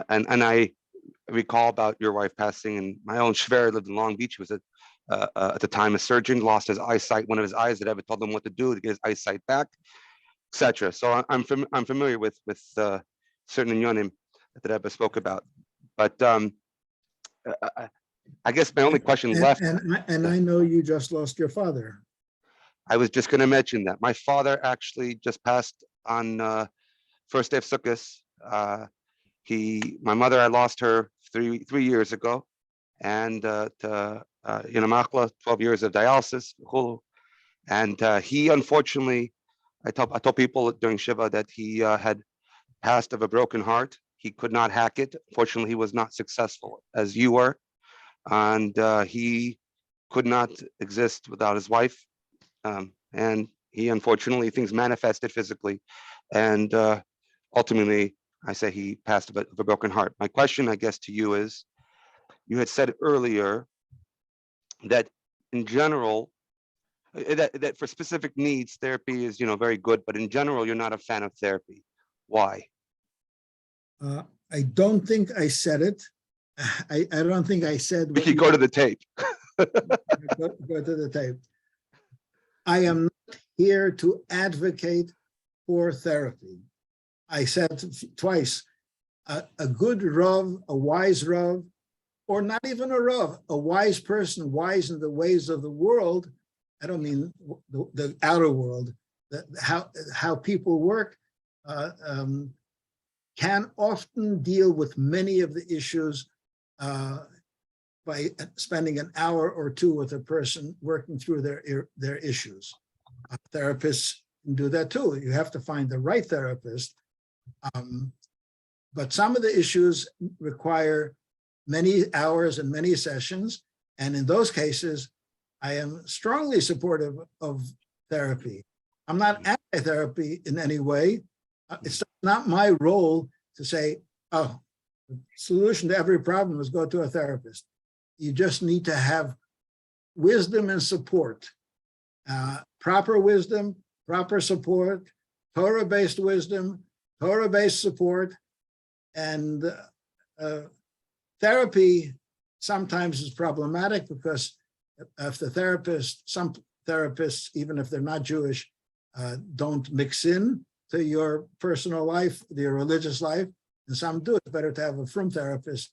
And I recall about your wife passing, and my own Shver lived in Long Beach. He was at the time a surgeon, lost his eyesight, one of his eyes that ever told him what to do to get his eyesight back, etc. So I'm familiar with certain inyonim that Rebbe spoke about. But I guess my only question left. And I know you just lost your father. I was just going to mention that my father actually just passed on first day of Sukkot. My mother, I lost her three years ago, and to Machla, 12 years of dialysis, and he unfortunately, I told people during Shiva that he had passed of a broken heart. He could not hack it. Fortunately, he was not successful as you were, and he could not exist without his wife. And he, unfortunately, things manifested physically, and ultimately, I say he passed of a broken heart. My question, I guess, to you is, you had said earlier that in general, that for specific needs, therapy is, very good, but in general, you're not a fan of therapy. Why? I don't think I said it. I don't think I said. We could go to the tape. Go to the tape. I am not here to advocate for therapy. I said twice, a good Rav, a wise Rav, or not even a Rav, a wise person, wise in the ways of the world. I don't mean the outer world, how people work, can often deal with many of the issues by spending an hour or two with a person working through their issues. Therapists can do that too. You have to find the right therapist. But some of the issues require many hours and many sessions. And in those cases, I am strongly supportive of therapy. I'm not anti-therapy in any way. It's not my role to say, oh, the solution to every problem is go to a therapist. You just need to have wisdom and support, proper wisdom, proper support, Torah-based wisdom, Torah-based support, and therapy sometimes is problematic because if the therapist, some therapists, even if they're not Jewish, don't mix in to your personal life, your religious life, and some do. It's better to have a frum therapist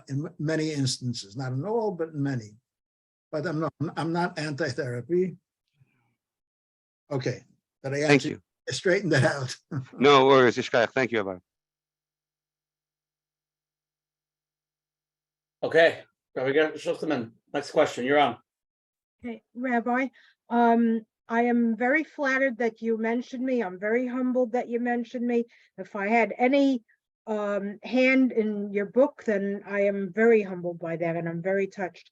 in many instances, not in all, but in many. But I'm not anti-therapy. Okay, but I Thank you. Straighten that out. No worries, Yishkayach. Thank you, Rabbi. Okay, Rabbi Gershon Schusterman, next question, you're on. Okay, Rabbi, I am very flattered that you mentioned me. I'm very humbled that you mentioned me. If I had any hand in your book, then I am very humbled by that, and I'm very touched.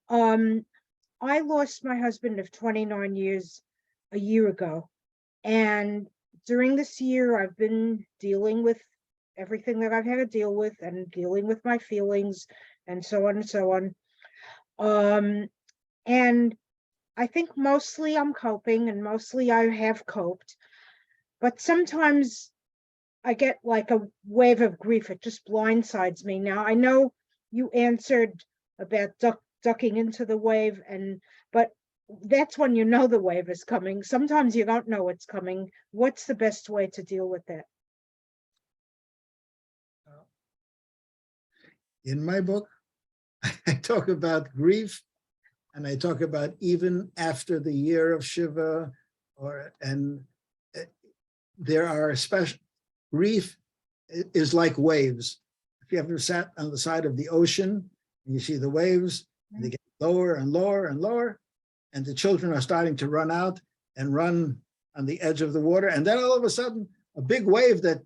I lost my husband of 29 years a year ago, and during this year, I've been dealing with everything that I've had to deal with, and dealing with my feelings, and so on and so on. And I think mostly I'm coping, and mostly I have coped, but sometimes I get like a wave of grief. It just blindsides me. Now, I know you answered about ducking into the wave, but that's when you know the wave is coming. Sometimes you don't know it's coming. What's the best way to deal with that? In my book, I talk about grief, and I talk about even after the year of Shiva, and there are special grief is like waves. If you ever sat on the side of the ocean and you see the waves, and they get lower and lower and lower, and the children are starting to run out and run on the edge of the water, and then all of a sudden, a big wave that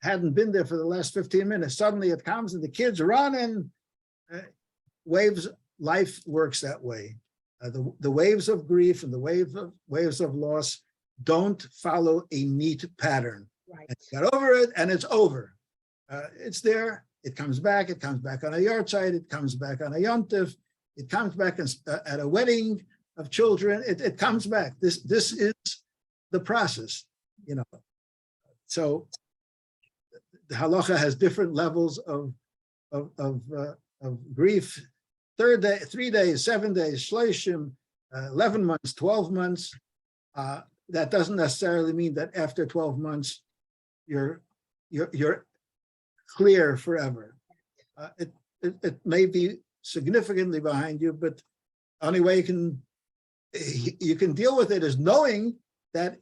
hadn't been there for the last 15 minutes, suddenly it comes and the kids run, and waves. Life works that way. The waves of grief and the waves of loss don't follow a neat pattern. Right. And you got over it, and it's over. It's there. It comes back. It comes back on a yard site. It comes back on a yontif. It comes back at a wedding of children. It comes back. This is the process, So the halacha has different levels of grief. 3 days, 7 days, shloshim, 11 months, 12 months. That doesn't necessarily mean that after 12 months, you're clear forever. It may be significantly behind you, but the only way you can deal with it is knowing that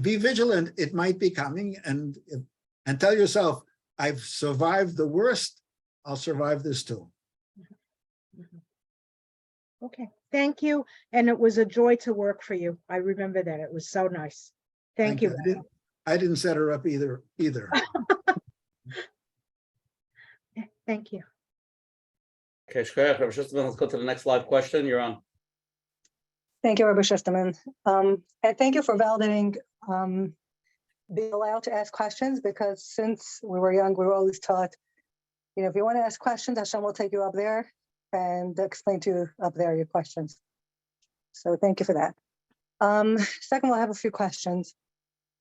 be vigilant. It might be coming, and tell yourself, I've survived the worst. I'll survive this too. Okay, thank you. And it was a joy to work for you. I remember that. It was so nice. Thank you. I didn't set her up either. Thank you. Okay, Shkoyach, Rabbi Schusterman, let's go to the next live question. You're on. Thank you, Rabbi Schusterman. And thank you for validating being allowed to ask questions, because since we were young, we were always taught, if you want to ask questions, Hashem will take you up there and explain to you up there your questions. So thank you for that. Second, I have a few questions.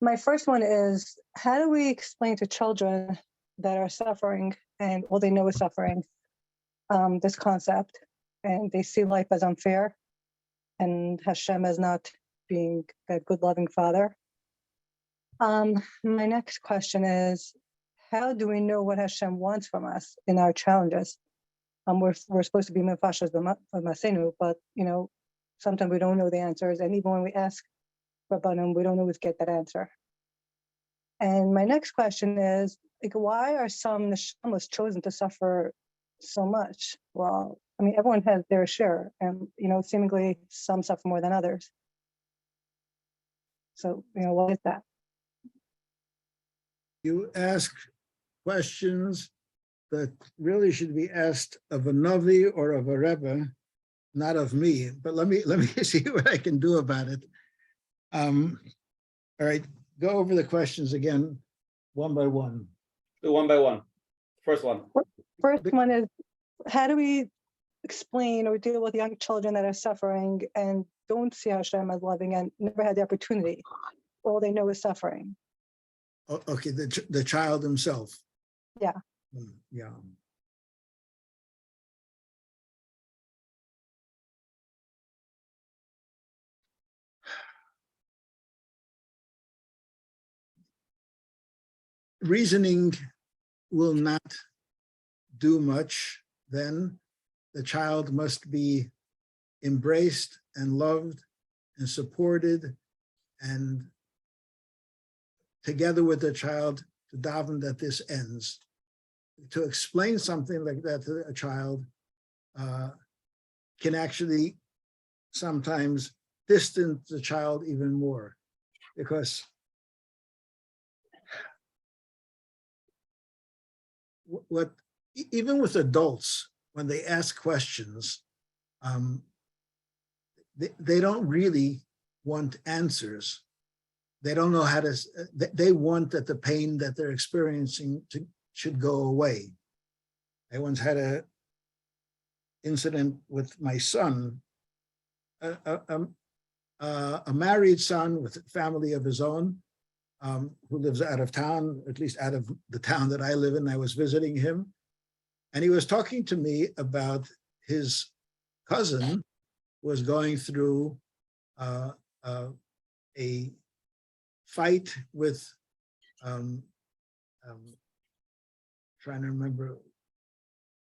My first one is, how do we explain to children that are suffering and all they know is suffering, this concept, and they see life as unfair and Hashem as not being a good, loving father? My next question is, how do we know what Hashem wants from us in our challenges? We're supposed to be mefashas b'masenu, but sometimes we don't know the answers, and even when we ask Rabbanim, we don't always get that answer. And my next question is, why are some neshamas chosen to suffer so much? Well, everyone has their share, and seemingly some suffer more than others. So, what is that? You ask questions that really should be asked of a Navi or of a Rebbe, not of me. But let me see what I can do about it. All right, go over the questions again, one by one. Do one by one. First one. First one is, how do we explain or deal with young children that are suffering and don't see Hashem as loving and never had the opportunity? All they know is suffering. Okay, the child himself. Yeah. Yeah. Reasoning will not do much. Then the child must be embraced and loved and supported, and together with the child to daven that this ends. To explain something like that to a child can actually sometimes distance the child even more, because even with adults, when they ask questions, they don't really want answers. They don't know how to, they want that the pain that they're experiencing should go away. I once had an incident with my son, a married son with a family of his own, who lives out of town, at least out of the town that I live in. I was visiting him, and he was talking to me about his cousin who was going through a fight with, trying to remember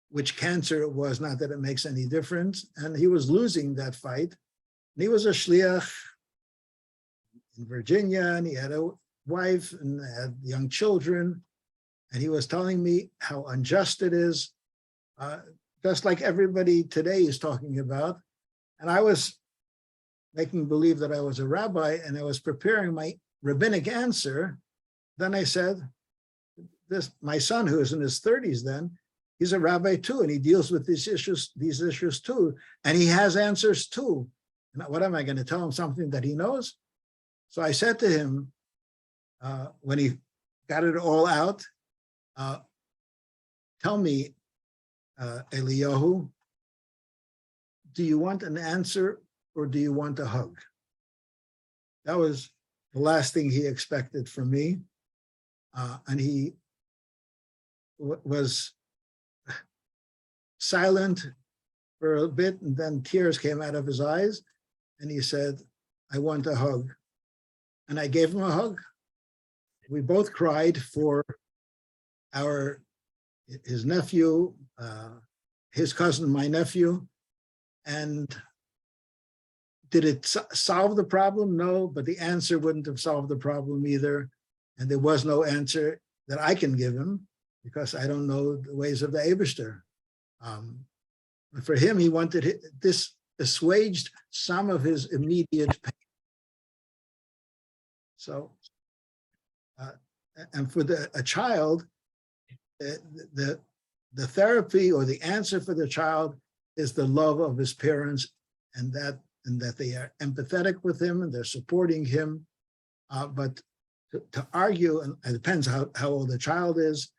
which cancer it was, not that it makes any difference, and he was losing that fight. And he was a shliach in Virginia, and he had a wife and had young children, and he was telling me how unjust it is, just like everybody today is talking about. And I was making believe that I was a rabbi, and I was preparing my rabbinic answer. Then I said, my son, who is in his 30s then, he's a rabbi too, and he deals with these issues too, and he has answers too. And what am I going to tell him, something that he knows? So I said to him, when he got it all out, tell me, Eliyahu, do you want an answer or do you want a hug? That was the last thing he expected from me. And he was silent for a bit, and then tears came out of his eyes, and he said, "I want a hug." And I gave him a hug. We both cried for his nephew, his cousin, my nephew. And did it solve the problem? No, but the answer wouldn't have solved the problem either. And there was no answer that I can give him because I don't know the ways of the Eibishter. But for him, he wanted this assuaged some of his immediate pain. So, and for a child, the therapy or the answer for the child is the love of his parents, and that they are empathetic with him and they're supporting him. But to argue, and it depends how old the child is,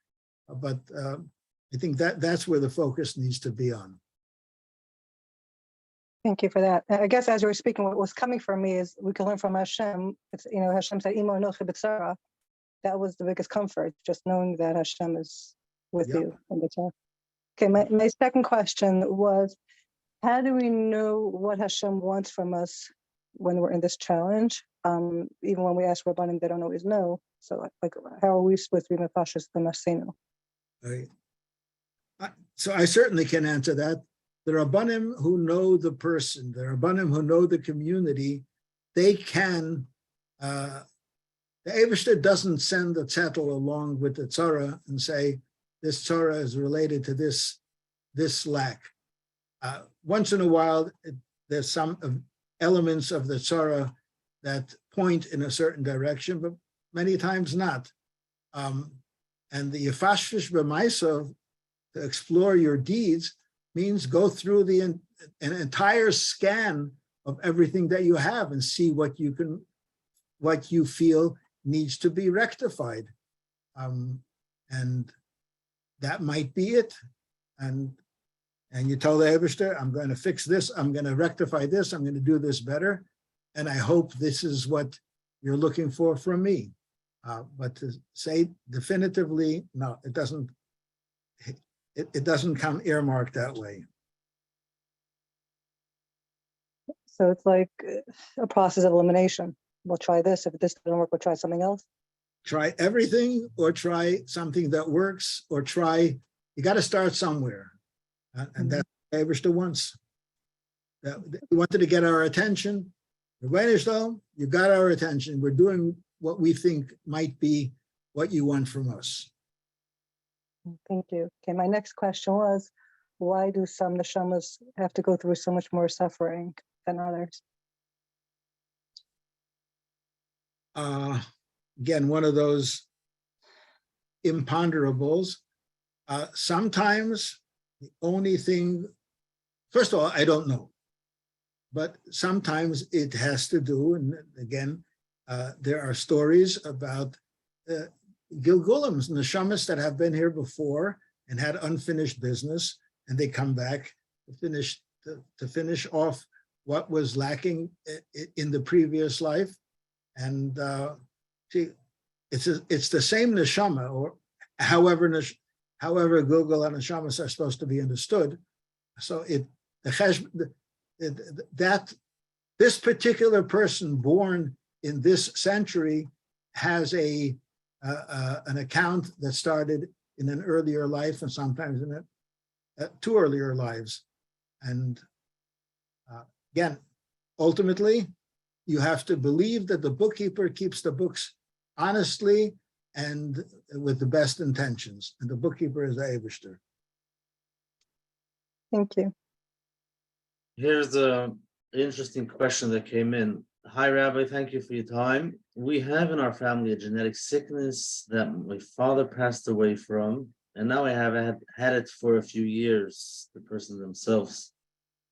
but I think that's where the focus needs to be on. Thank you for that. I guess as you were speaking, what was coming for me is we can learn from Hashem. It's, Hashem said, "Imo anochi b'tzara." That was the biggest comfort, just knowing that Hashem is with you in the tzara. Okay, my second question was, how do we know what Hashem wants from us when we're in this challenge? Even when we ask Rabbanim, they don't always know. So, how are we supposed to be mefashis b'masenu? Right. So I certainly can answer that. The Rabbanim who know the person, the Rabbanim who know the community, they can, the Eibishter doesn't send the zettel along with the tzara and say, this tzara is related to this lack. Once in a while, there's some elements of the tzara that point in a certain direction, but many times not. And the yefashvish b'maisav, to explore your deeds, means go through an entire scan of everything that you have and see what you feel needs to be rectified. And that might be it. And you tell the Eibishter, I'm going to fix this, I'm going to rectify this, I'm going to do this better. And I hope this is what you're looking for from me. But to say definitively, no, it doesn't. It doesn't come earmarked that way. So it's like a process of elimination. We'll try this. If this doesn't work, we'll try something else. Try everything or try something that works or you got to start somewhere. And that's what Eibishter wants. He wanted to get our attention. You got our attention. We're doing what we think might be what you want from us. Thank you. Okay, my next question was, why do some neshamas have to go through so much more suffering than others? Again, one of those imponderables. Sometimes the only thing, first of all, I don't know, but sometimes it has to do, and again, there are stories about Gilgulims, neshamas that have been here before and had unfinished business, and they come back to finish off what was lacking in the previous life. And it's the same neshama, or however Gilgul and neshamas are supposed to be understood. So this particular person born in this century has an account that started in an earlier life and sometimes in two earlier lives. And again, ultimately, you have to believe that the bookkeeper keeps the books honestly and with the best intentions. And the bookkeeper is the Eibishter. Thank you. Here's an interesting question that came in. Hi, Rabbi, thank you for your time. We have in our family a genetic sickness that my father passed away from, and now I have had it for a few years, the person themselves.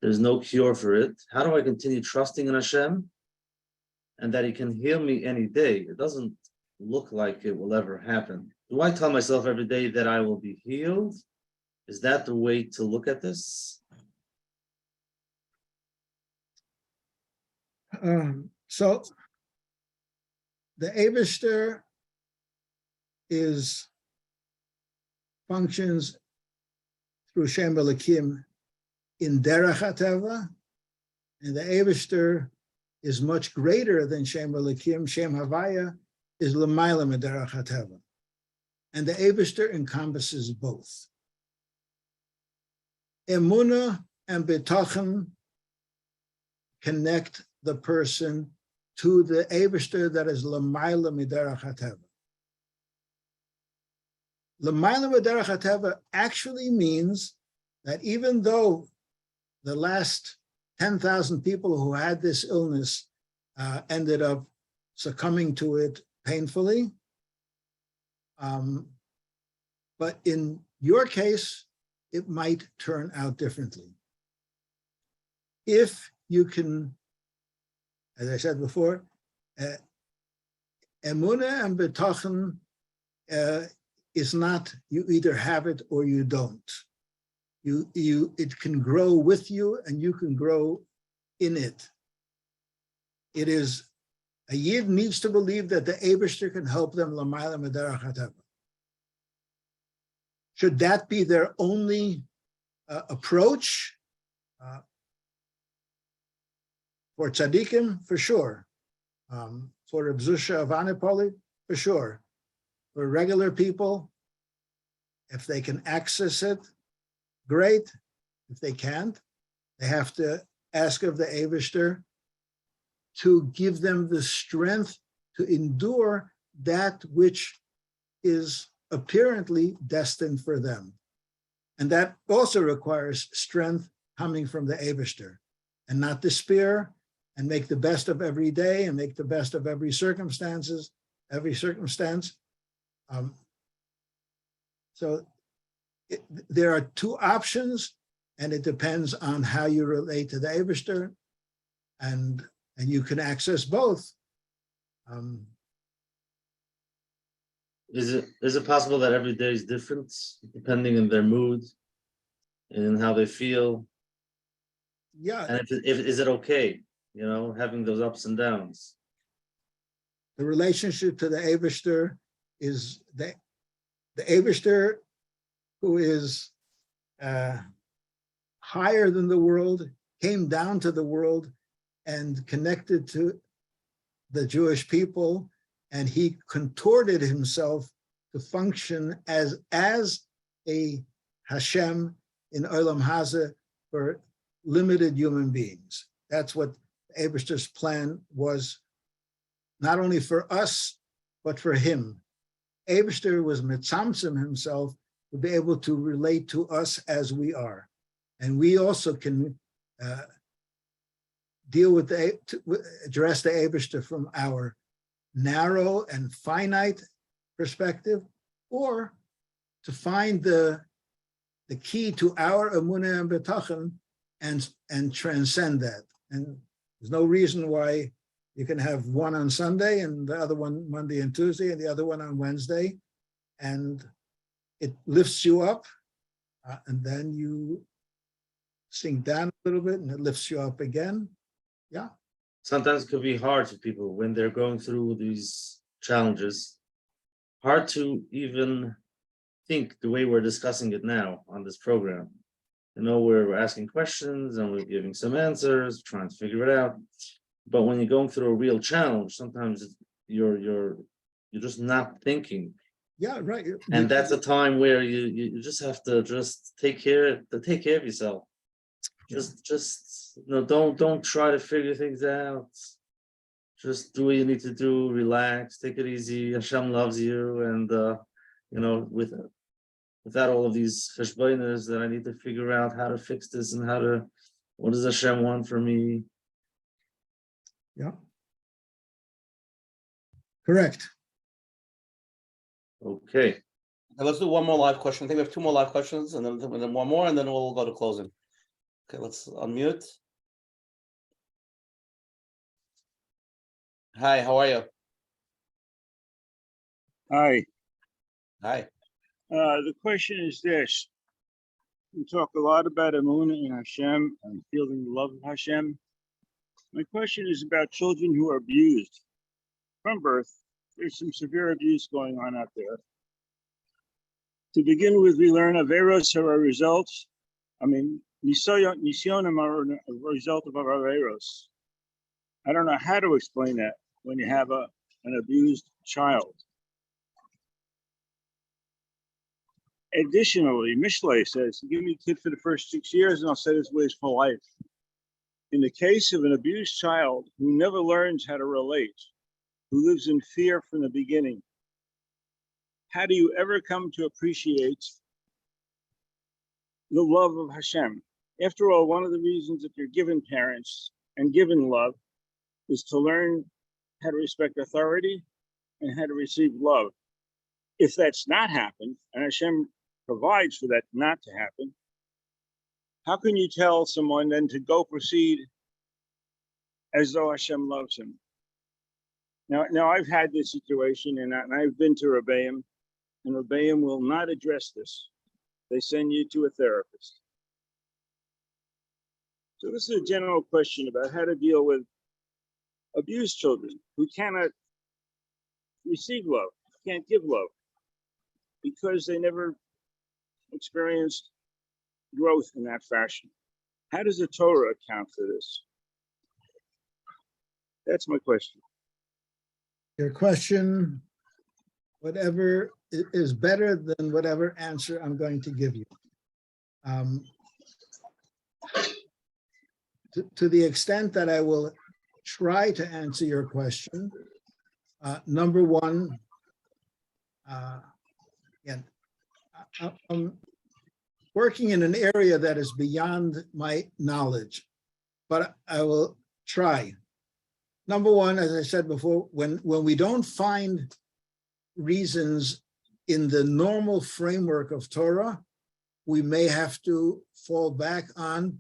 There's no cure for it. How do I continue trusting in Hashem and that He can heal me any day? It doesn't look like it will ever happen. Do I tell myself every day that I will be healed? Is that the way to look at this? So the Eibishter functions through Shem Elokim in Derech HaTeva, and the Eibishter is much greater than Shem Elokim. Shem Havaya is L'mayla Derech HaTeva, and the Eibishter encompasses both. Emunah and B'tachon connect the person to the Eibishter that is L'mayla Derech HaTeva. L'mayla Derech HaTeva actually means that even though the last 10,000 people who had this illness ended up succumbing to it painfully, but in your case, it might turn out differently. If you can, as I said before, emunah and betachon is not you either have it or you don't. It can grow with you and you can grow in it. It is, a Yid needs to believe that the Eibishter can help them l'mayla m'derech hateva. Should that be their only approach? For tzaddikim, for sure. For Reb Zusha of Anipoli, for sure. For regular people, if they can access it, great. If they can't, they have to ask of the Eibishter to give them the strength to endure that which is apparently destined for them. And that also requires strength coming from the Eibishter, and not despair, and make the best of every day and make the best of every circumstance. There are two options, and it depends on how you relate to the Eibishter, and you can access both. Is it possible that every day is different depending on their mood and how they feel? Yeah. And is it okay, having those ups and downs? The relationship to the Eibishter is the Eibishter, who is higher than the world, came down to the world and connected to the Jewish people, and he contorted himself to function as a Hashem in Olam Hazeh for limited human beings. That's what the Eibishter's plan was, not only for us, but for him. Eibishter was mitzamtzim himself to be able to relate to us as we are. And we also can deal with address the Eibishter from our narrow and finite perspective, or to find the key to our emunah and betachon and transcend that. And there's no reason why you can have one on Sunday and the other one Monday and Tuesday and the other one on Wednesday, and it lifts you up, and then you sink down a little bit and it lifts you up again. Yeah. Sometimes it could be hard for people when they're going through these challenges. Hard to even think the way we're discussing it now on this program. We're asking questions and we're giving some answers, trying to figure it out. But when you're going through a real challenge, sometimes you're just not thinking. Yeah, right. And that's a time where you just have to just take care of yourself. Don't try to figure things out. Just do what you need to do. Relax, take it easy. Hashem loves you, and without all of these cheshbonos that I need to figure out how to fix this and what does Hashem want from me? Yeah. Correct. Okay. Okay, let's do one more live question. I think we have two more live questions, and then one more, and then we'll go to closing. Okay, let's unmute. Hi, how are you? Hi. Hi. The question is this. We talk a lot about Emunah in Hashem and feeling the love of Hashem. My question is about children who are abused from birth. There's some severe abuse going on out there. To begin with, we learn Averos are our results. I mean, Nisyonim are a result of our Averos. I don't know how to explain that when you have an abused child. Additionally, Mishlei says, give me a kid for the first 6 years and I'll set his ways for life. In the case of an abused child who never learns how to relate, who lives in fear from the beginning, how do you ever come to appreciate the love of Hashem? After all, one of the reasons that you're given parents and given love is to learn how to respect authority and how to receive love. If that's not happened, and Hashem provides for that not to happen, how can you tell someone then to go proceed as though Hashem loves him? Now I've had this situation, and I've been to Rebbeim, and Rebbeim will not address this. They send you to a therapist. So this is a general question about how to deal with abused children who cannot receive love, can't give love, because they never experienced growth in that fashion. How does the Torah account for this? That's my question. Your question, whatever is better than whatever answer I'm going to give you. To the extent that I will try to answer your question, number one, again, I'm working in an area that is beyond my knowledge, but I will try. Number one, as I said before, when we don't find reasons in the normal framework of Torah, we may have to fall back on,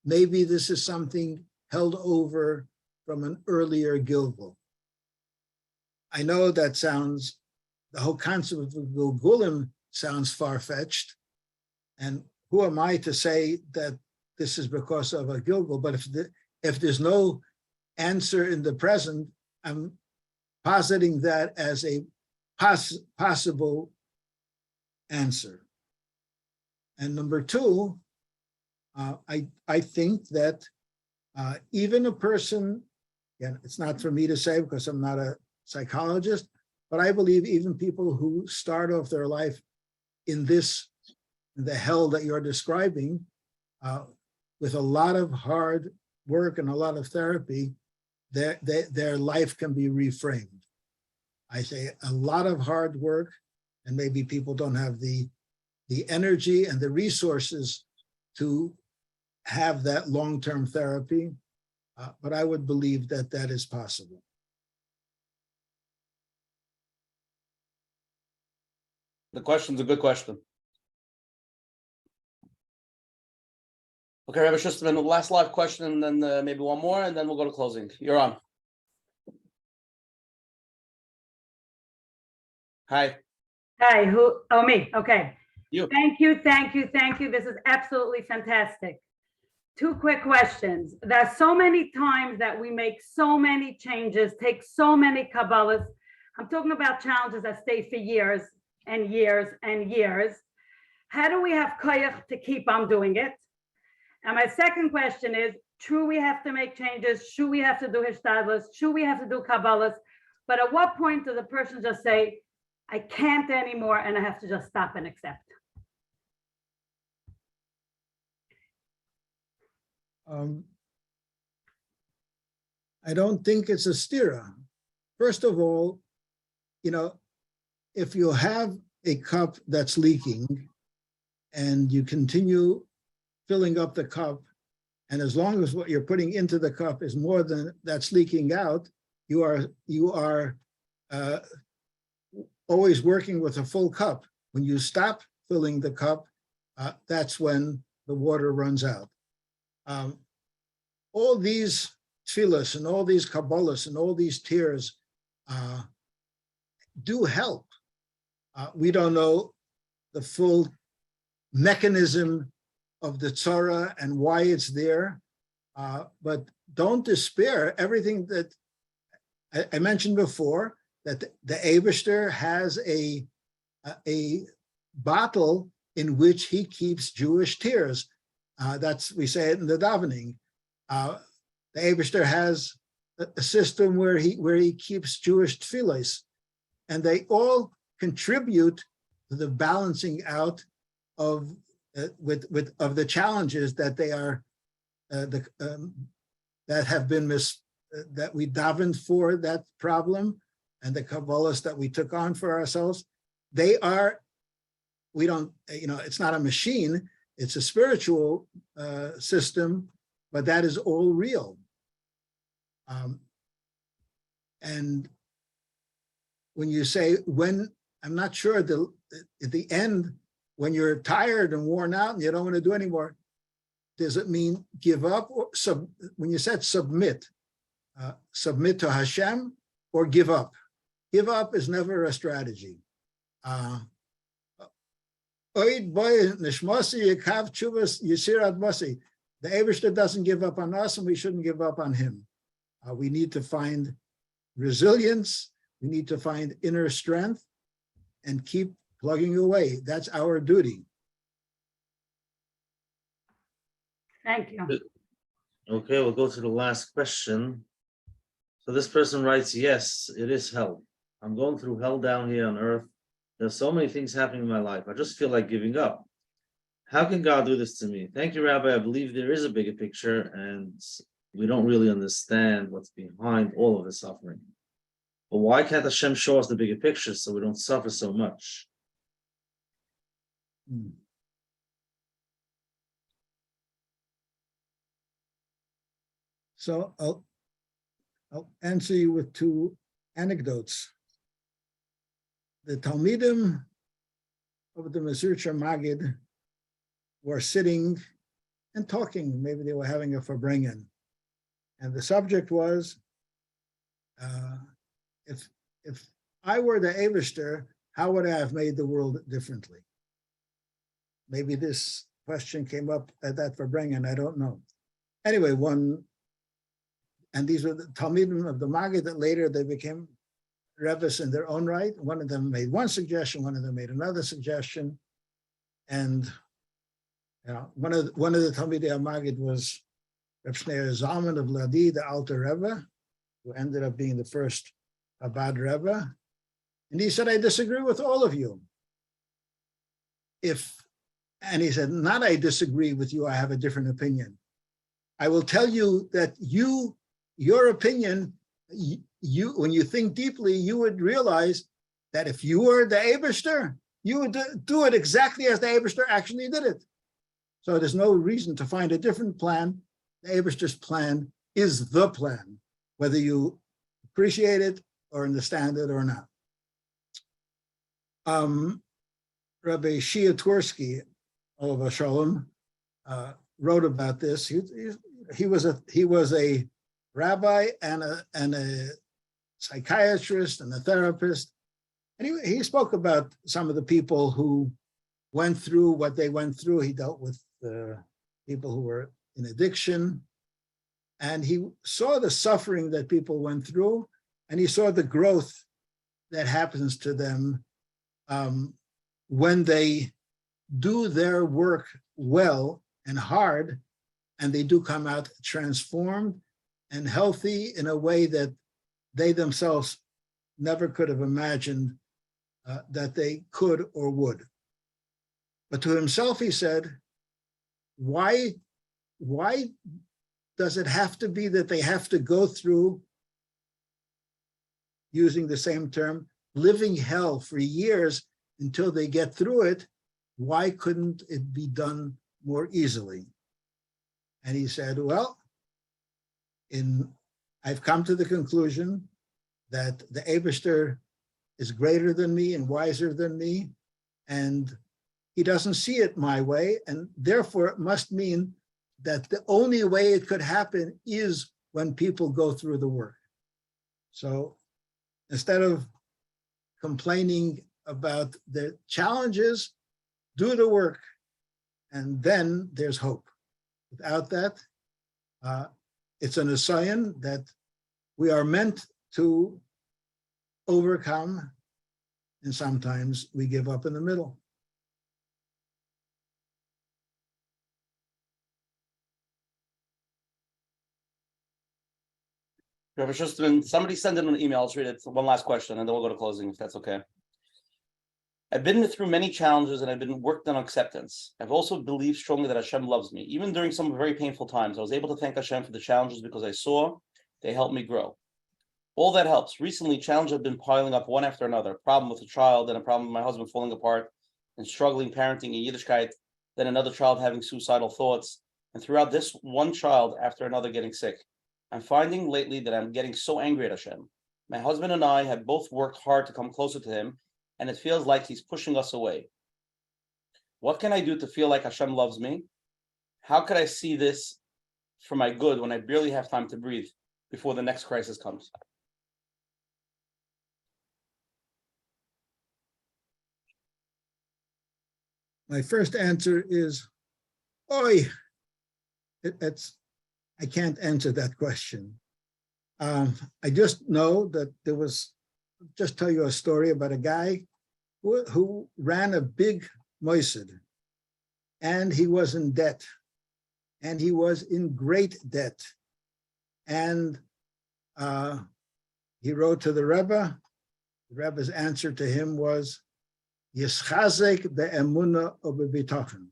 maybe this is something held over from an earlier Gilgul. I know that sounds, the whole concept of Gilgulim sounds far-fetched, and who am I to say that this is because of a Gilgul? But if there's no answer in the present, I'm positing that as a possible answer. And number two, I think that even a person, again, it's not for me to say because I'm not a psychologist, but I believe even people who start off their life in the hell that you're describing, with a lot of hard work and a lot of therapy, their life can be reframed. I say a lot of hard work, and maybe people don't have the energy and the resources to have that long-term therapy, but I would believe that that is possible. The question's a good question. Okay, Rabbi Schusterman, the last live question, and then maybe one more, and then we'll go to closing. You're on. Hi. Hi, who? Oh, me. Okay. You. Thank you. This is absolutely fantastic. Two quick questions. There are so many times that we make so many changes, take so many Kabbalahs. I'm talking about challenges that stay for years and years and years. How do we have koyach to keep on doing it? And my second question is, true, we have to make changes. True, we have to do hishtadlus. True, we have to do Kabbalahs. But at what point does a person just say, I can't anymore, and I have to just stop and accept? I don't think it's a stira. First of all, if you have a cup that's leaking and you continue filling up the cup, and as long as what you're putting into the cup is more than that's leaking out, you are always working with a full cup. When you stop filling the cup, that's when the water runs out. All these tefillas and all these kabbalas and all these tears do help. We don't know the full mechanism of the Torah and why it's there, but don't despair. Everything that I mentioned before, that the Eibishter has a bottle in which he keeps Jewish tears. That's, we say it in the davening. The Eibishter has a system where he keeps Jewish tefillos, and they all contribute to the balancing out of the challenges that they are that have been that we davened for that problem, and the kabbalas that we took on for ourselves. They are, we don't, it's not a machine, it's a spiritual system, but that is all real. And when you say, I'm not sure, at the end, when you're tired and worn out and you don't want to do anymore, does it mean give up? Or when you said submit to Hashem or give up? Give up is never a strategy. The Eibishter doesn't give up on us, and we shouldn't give up on him. We need to find resilience. We need to find inner strength and keep plugging away. That's our duty. Thank you. Okay, we'll go to the last question. So this person writes, yes, it is hell. I'm going through hell down here on earth. There's so many things happening in my life. I just feel like giving up. How can God do this to me? Thank you, Rabbi. I believe there is a bigger picture, and we don't really understand what's behind all of the suffering. But why can't Hashem show us the bigger picture so we don't suffer so much? So I'll answer you with two anecdotes. The Talmidim of the Mezritcher Magid were sitting and talking. Maybe they were having a Farbrengen. And the subject was, if I were the Eibishter, how would I have made the world differently? Maybe this question came up at that Farbrengen, I don't know. Anyway, and these were the Talmidim of the Magid that later they became Rebbe's in their own right. One of them made one suggestion, one of them made another suggestion. And one of the Talmidei Magid was Reb Shneir Zalman of Ladi, the Alter Rebbe, who ended up being the first Chabad Rebbe. And he said, I disagree with all of you. And he said, not I disagree with you, I have a different opinion. I will tell you that your opinion, when you think deeply, you would realize that if you were the Eibishter, you would do it exactly as the Eibishter actually did it. So there's no reason to find a different plan. The Eibishter's plan is the plan, whether you appreciate it or understand it or not. Rabbi Shia Twersky, Olav Shalom, wrote about this. He was a rabbi and a psychiatrist and a therapist. And he spoke about some of the people who went through what they went through. He dealt with people who were in addiction. And he saw the suffering that people went through, and he saw the growth that happens to them when they do their work well and hard, and they do come out transformed and healthy in a way that they themselves never could have imagined that they could or would. But to himself, he said, why does it have to be that they have to go through, using the same term, living hell for years until they get through it? Why couldn't it be done more easily? And he said, well, I've come to the conclusion that the Eibishter is greater than me and wiser than me, and he doesn't see it my way, and therefore it must mean that the only way it could happen is when people go through the work. So instead of complaining about the challenges, do the work, and then there's hope. Without that, it's an assign that we are meant to overcome, and sometimes we give up in the middle. Rabbi Schusterman, somebody send in an email. Let's read it. One last question, and then we'll go to closing, if that's okay. I've been through many challenges, and I've been worked on acceptance. I've also believed strongly that Hashem loves me. Even during some very painful times, I was able to thank Hashem for the challenges because I saw they helped me grow. All that helps. Recently, challenges have been piling up one after another. A problem with a child, then a problem with my husband falling apart and struggling parenting in Yiddishkeit, then another child having suicidal thoughts, and throughout this, one child after another getting sick. I'm finding lately that I'm getting so angry at Hashem. My husband and I have both worked hard to come closer to him, and it feels like he's pushing us away. What can I do to feel like Hashem loves me? How could I see this for my good when I barely have time to breathe before the next crisis comes? My first answer is, oi, I can't answer that question. I just know that just tell you a story about a guy who ran a big moised, and he was in debt, and he was in great debt. And he wrote to the Rebbe. The Rebbe's answer to him was, Yischazek be'emuna o be'bitachon.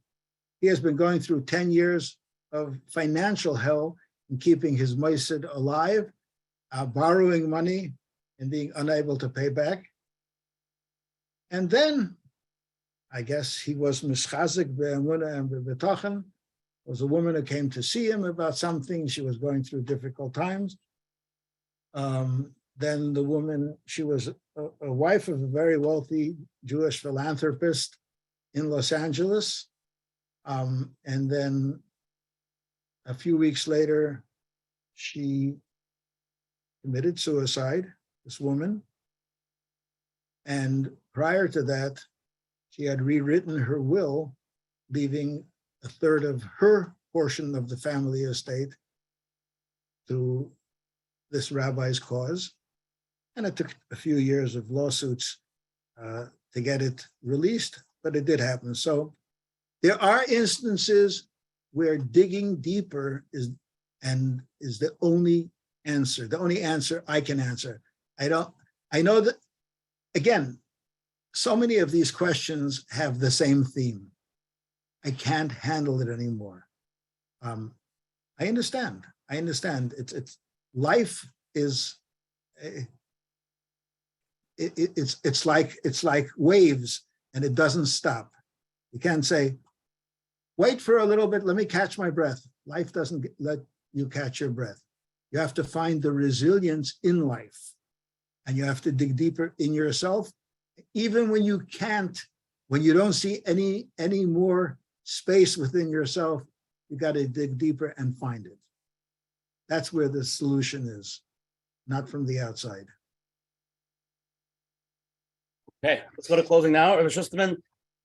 He has been going through 10 years of financial hell in keeping his moised alive, borrowing money and being unable to pay back. And then, I guess he was mischazik be'emuna and be'bitachon. Was a woman who came to see him about something. She was going through difficult times. Then the woman, she was a wife of a very wealthy Jewish philanthropist in Los Angeles. And then a few weeks later, she committed suicide, this woman. And prior to that, she had rewritten her will, leaving a third of her portion of the family estate to this rabbi's cause. And it took a few years of lawsuits to get it released, but it did happen. So there are instances where digging deeper is the only answer I can answer. I know that, again, so many of these questions have the same theme. I can't handle it anymore. I understand. It's life is, it's like waves, and it doesn't stop. You can't say, wait for a little bit, let me catch my breath. Life doesn't let you catch your breath. You have to find the resilience in life, and you have to dig deeper in yourself, even when you can't, when you don't see any more space within yourself. You got to dig deeper and find it. That's where the solution is, not from the outside. Okay, let's go to closing now. Rabbi Schusterman, I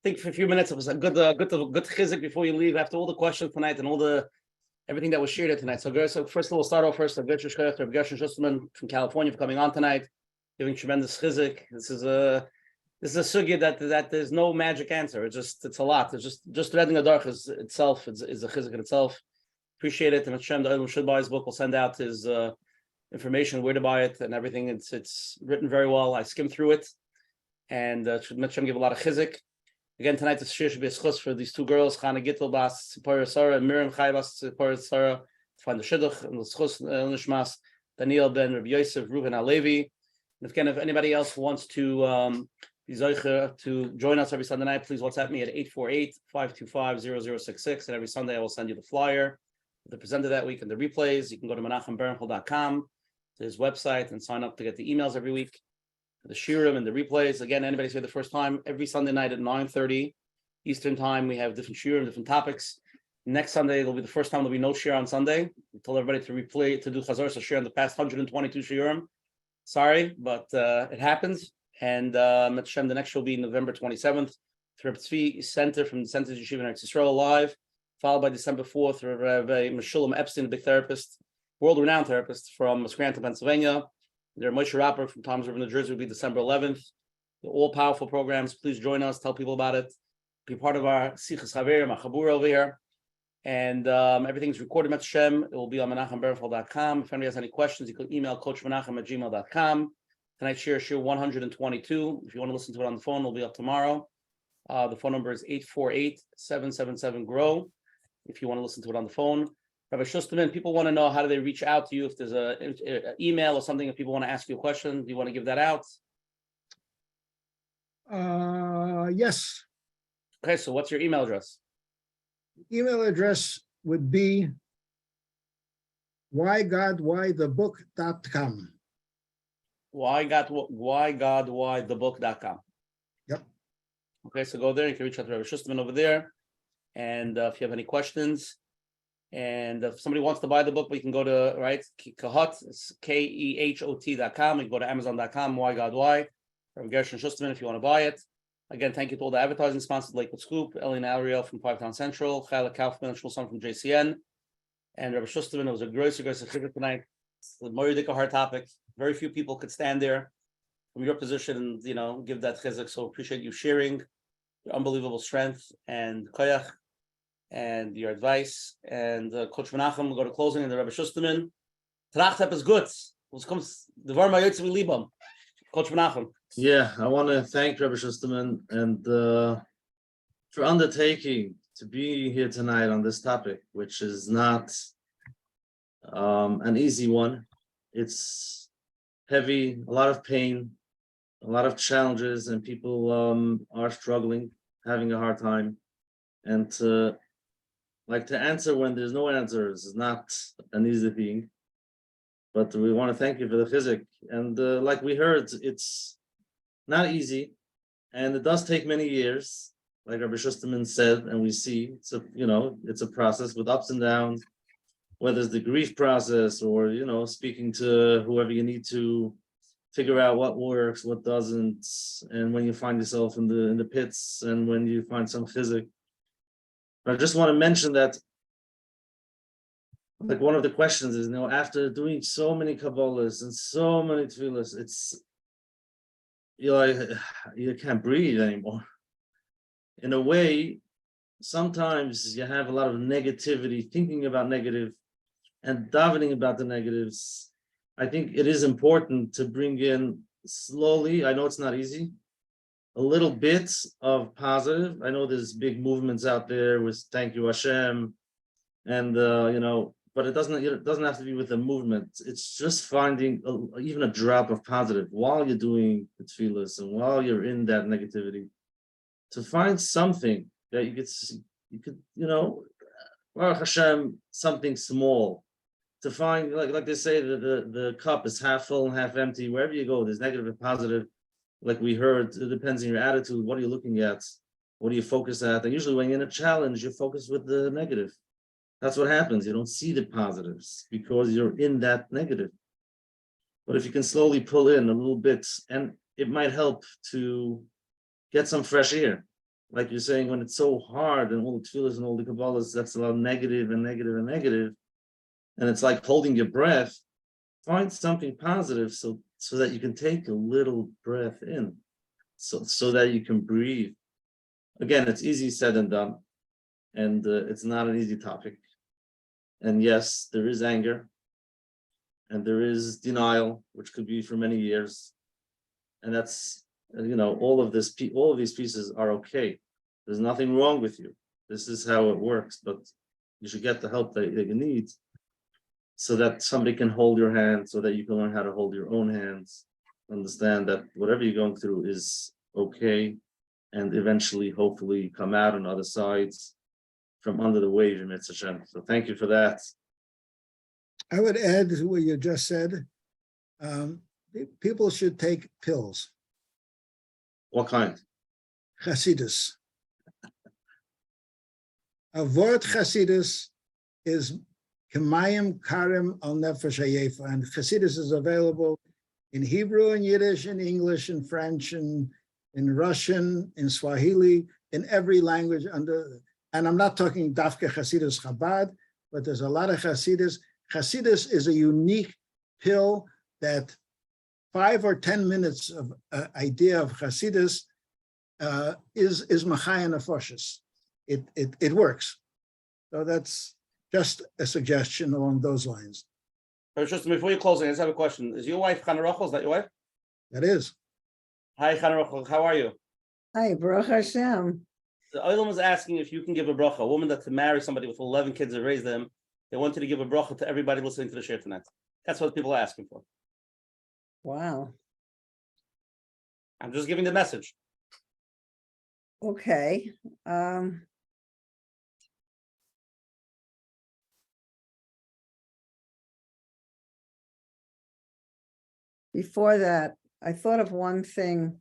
think for a few minutes it was a good chizik before you leave, after all the questions tonight and all everything that was shared tonight. So first of all, we'll start off first. Rabbi Gershon Schusterman from California for coming on tonight, giving tremendous chizik. This is a sugya that there's no magic answer. It's a lot. It's just reading a dark is a chizik in itself. Appreciate it. And Hashem, the Olam should buy his book. We'll send out his information, where to buy it, and everything. It's written very well. I skimmed through it, and should Hashem give a lot of chizik. Again, tonight the shir should be a schus for these two girls, Chana Gittel Bas Tzipora Sarah and Miriam Chai Bas Tzipora Sarah, to find the shidduch and the schus Nishmas Daniel Ben Rabbi Yosef Reuven Alevi. And if anybody else wants to be zoicher to join us every Sunday night, please WhatsApp me at 848-525-0066, and every Sunday I will send you the flyer, the presenter that week, and the replays. You can go to menachembernfeld.com, to his website, and sign up to get the emails every week, the shirim and the replays. Again, anybody's here the first time, every Sunday night at 9:30 Eastern time, we have different shirim, different topics. Next Sunday, it'll be the first time there'll be no shir on Sunday. We told everybody to do chazor, so shir on the past 122 shirim. Sorry, but it happens. And Menachem, the next show will be November 27th. Reb Tzvi Center from the Center Yeshiva in Eretz Yisrael live, followed by December 4th, Rabbi Meshulam Epstein, a big therapist, world-renowned therapist from Scranton, Pennsylvania. There, Moshe Rapper from Toms River, New Jersey, will be December 11th. They're all powerful programs. Please join us. Tell people about it. Be part of our Sichas Chaverim, our Chabur over here. And everything's recorded, Menachem. It will be on menachembernfeld.com. If anybody has any questions, you can email coachmenachem@gmail.com. Tonight's share 122. If you want to listen to it on the phone, it'll be up tomorrow. The phone number is 848-777-GROW. If you want to listen to it on the phone. Rabbi Schusterman, people want to know, how do they reach out to you? If there's an email or something, if people want to ask you a question, do you want to give that out? Yes, Okay, so what's your email address? email address would be whygodwhythebook.com. whygodwhythebook.com. Yep. Okay, so go there. You can reach out to Rabbi Schusterman over there. And if you have any questions, and if somebody wants to buy the book, we can go to, right, Kahot, it's KEHOT.com. You can go to Amazon.com, Why God Why. Rabbi Gershon Schusterman, if you want to buy it. Again, thank you to all the advertising sponsors, Lakewood Scoop, Ellie Ariel from 5 Town Central, Chayla Kaufman and Shulson from JCN, and Rabbi Schusterman. It was a great chizuk tonight. It's a Moridika hard topic. Very few people could stand there from your position and, you know, give that chizuk. So appreciate you sharing your unbelievable strength and koyach and your advice. And Coach Menachem will go to closing, and the Rabbi Schusterman. Trachtep is good. Was comes the Varma Yotzi Libam. Coach Menachem. Yeah, I want to thank Rabbi Schusterman and for undertaking to be here tonight on this topic, which is not an easy one. It's heavy, a lot of pain, a lot of challenges, and people are struggling, having a hard time. And to answer when there's no answers is not an easy thing. But we want to thank you for the chizuk. And like we heard, it's not easy, and it does take many years, like Rabbi Schusterman said, and we see it's a process with ups and downs, whether it's the grief process or speaking to whoever you need to figure out what works, what doesn't, and when you find yourself in the pits and when you find some chizuk. But I just want to mention that, like, one of the questions is, after doing so many Kabbalahs and so many tefillahs, you can't breathe anymore. In a way, sometimes you have a lot of negativity, thinking about negative and davening about the negatives. I think it is important to bring in slowly, I know it's not easy, a little bit of positive. I know there's big movements out there with thank you Hashem, and but it doesn't have to be with a movement. It's just finding even a drop of positive while you're doing the tefillahs and while you're in that negativity, to find something that you could Baruch Hashem, something small, to find, like they say, the cup is half full and half empty. Wherever you go, there's negative and positive. Like we heard, it depends on your attitude. What are you looking at? What do you focus at? And usually when you're in a challenge, you're focused with the negative. That's what happens. You don't see the positives because you're in that negative. But if you can slowly pull in a little bit, and it might help to get some fresh air. Like you're saying, when it's so hard and all the tefillahs and all the Kabbalahs, that's a lot of negative and negative and negative. And it's like holding your breath. Find something positive so that you can take a little breath in, so that you can breathe. Again, it's easy said than done, and it's not an easy topic. And yes, there is anger, and there is denial, which could be for many years. And that's, all of these pieces are okay. There's nothing wrong with you. This is how it works, but you should get the help that you need, so that somebody can hold your hand, so that you can learn how to hold your own hands. Understand that whatever you're going through is okay, and eventually, hopefully, come out on other sides from under the wave in Mitzvah. So thank you for that. I would add to what you just said. People should take pills. What kind? Chassidus. A word Chassidus is Kemayim Karim al Nefesh Hayefa, and Chassidus is available in Hebrew and Yiddish, in English, in French, in Russian, in Swahili, in every language and I'm not talking Dafke Chassidus Chabad, but there's a lot of Chassidus. Chassidus is a unique pill that 5 or 10 minutes of idea of Chassidus is Machaya Nefoshes. It works. So that's just a suggestion along those lines. Just before you close, I just have a question. Is your wife Chana Rochel? Is that your wife? That is. Hi, Chana Rochel. How are you? Hi, Baruch Hashem. The Olam was asking if you can give a bracha. A woman that to marry somebody with 11 kids and raise them, they wanted to give a bracha to everybody listening to the share tonight. That's what people are asking for. Wow. I'm just giving the message. Okay. Before that, I thought of one thing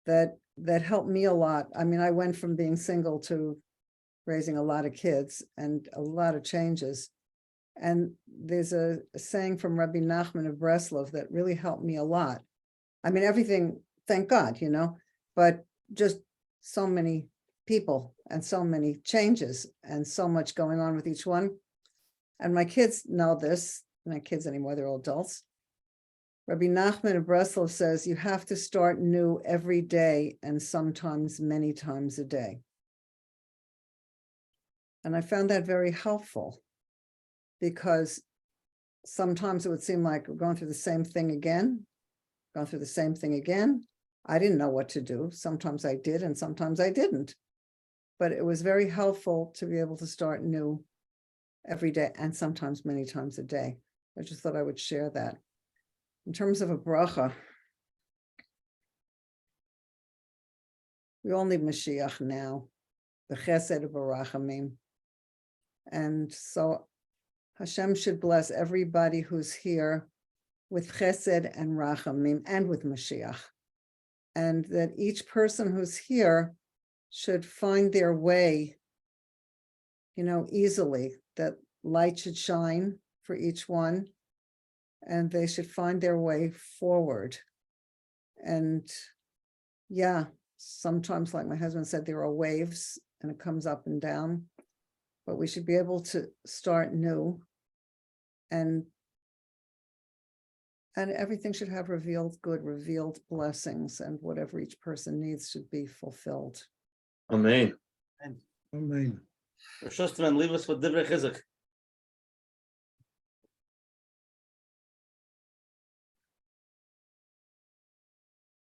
that helped me a lot. I mean, I went from being single to raising a lot of kids and a lot of changes. And there's a saying from Rabbi Nachman of Breslov that really helped me a lot. I mean, everything, thank God, but just so many people and so many changes and so much going on with each one. And my kids know this, not kids anymore, they're all adults. Rabbi Nachman of Breslov says you have to start new every day and sometimes many times a day. And I found that very helpful because sometimes it would seem like we're going through the same thing again, I didn't know what to do. Sometimes I did and sometimes I didn't. But it was very helpful to be able to start new every day and sometimes many times a day. I just thought I would share that. In terms of a bracha, we all need Mashiach now, the chesed barachamim. And so Hashem should bless everybody who's here with chesed and rachamim and with Mashiach. And that each person who's here should find their way, easily, that light should shine for each one. And they should find their way forward. And yeah, sometimes, like my husband said, there are waves and it comes up and down, but we should be able to start new and everything should have revealed good, revealed blessings, and whatever each person needs should be fulfilled. Amen. Amen. Schusterman, leave us with Divrei Chizuk.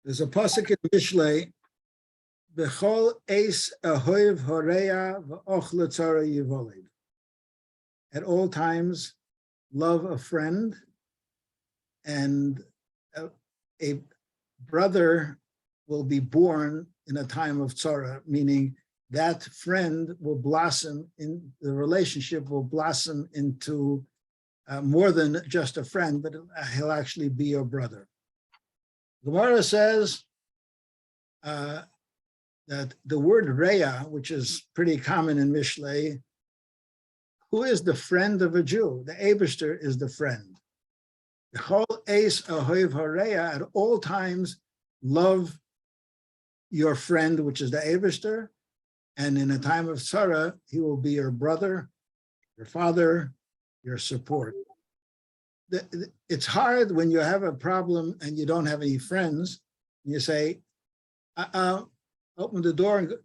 There's a pasuk in Mishlei, B'chol eis ahoiv horeya v'och letzara yivolid. At all times, love a friend, and a brother will be born in a time of tzara, meaning that friend will blossom the relationship will blossom into more than just a friend, but he'll actually be your brother. Gemara says that the word Reya, which is pretty common in Mishlei, who is the friend of a Jew? The Eibishter is the friend. At all times, love your friend, which is the Eibishter, and in a time of tzara, he will be your brother, your father, your support. It's hard when you have a problem and you don't have any friends. And you say, open the door and go,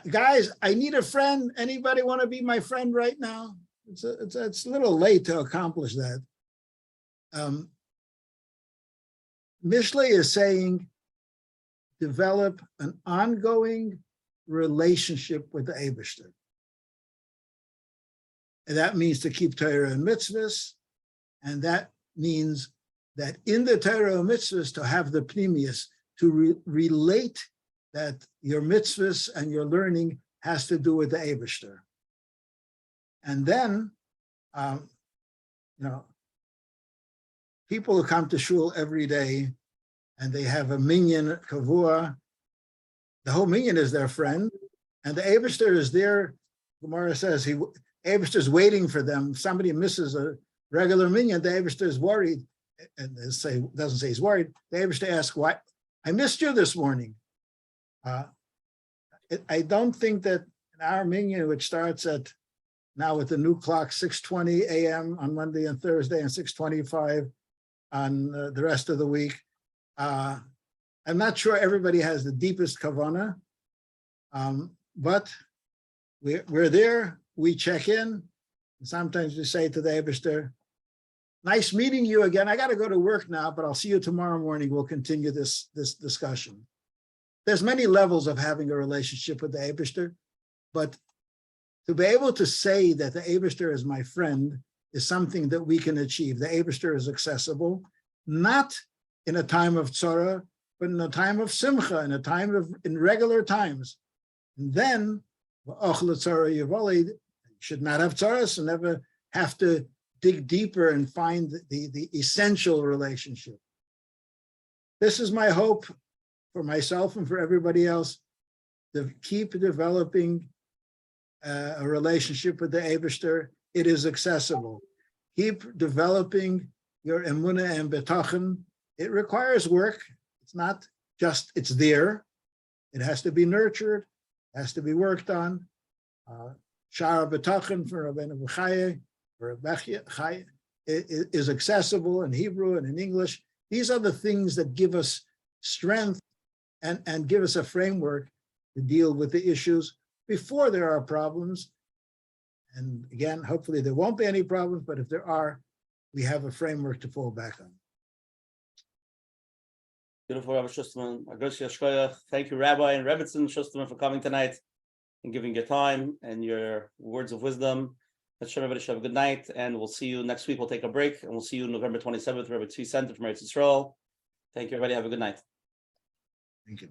guys, I need a friend. Anybody want to be my friend right now? It's a little late to accomplish that. Mishlei is saying, develop an ongoing relationship with the Eibishter. And that means to keep Torah and mitzvahs. And that means that in the Torah and mitzvahs to have the pnimius, to relate that your mitzvahs and your learning has to do with the Eibishter. And then, people who come to shul every day and they have a minyan kavua, the whole minyan is their friend, and the Eibishter is there. Gemara says Eibishter is waiting for them. If somebody misses a regular minyan, the Eibishter is worried, and doesn't say he's worried. The Eibishter asks, "Why? I missed you this morning." I don't think that in our minyan, which starts at now with the new clock, 6:20 a.m. on Monday and Thursday, and 6:25 on the rest of the week. I'm not sure everybody has the deepest kavana, but we're there. We check in. Sometimes we say to the Eibishter, nice meeting you again. I got to go to work now, but I'll see you tomorrow morning. We'll continue this discussion. There's many levels of having a relationship with the Eibishter, but to be able to say that the Eibishter is my friend is something that we can achieve. The Eibishter is accessible, not in a time of tzara, but in a time of simcha, in regular times. And then, should not have tzaras and never have to dig deeper and find the essential relationship. This is my hope for myself and for everybody else, to keep developing a relationship with the Eibishter. It is accessible. Keep developing your emunah and betachon. It requires work. It's not just, it's there. It has to be nurtured, has to be worked on. Shara betachon for Rabbeinu B'chaye, or Chaye, is accessible in Hebrew and in English. These are the things that give us strength and give us a framework to deal with the issues before there are problems. And again, hopefully there won't be any problems, but if there are, we have a framework to fall back on. Beautiful, Rabbi Schusterman. Thank you, Rabbi and Rebbitzin Schusterman, for coming tonight and giving your time and your words of wisdom. Let's show everybody have a good night, and we'll see you next week. We'll take a break, and we'll see you November 27th, Rabbi Tzvi Center from Eretz Yisrael. Thank you, everybody. Have a good night. Thank you.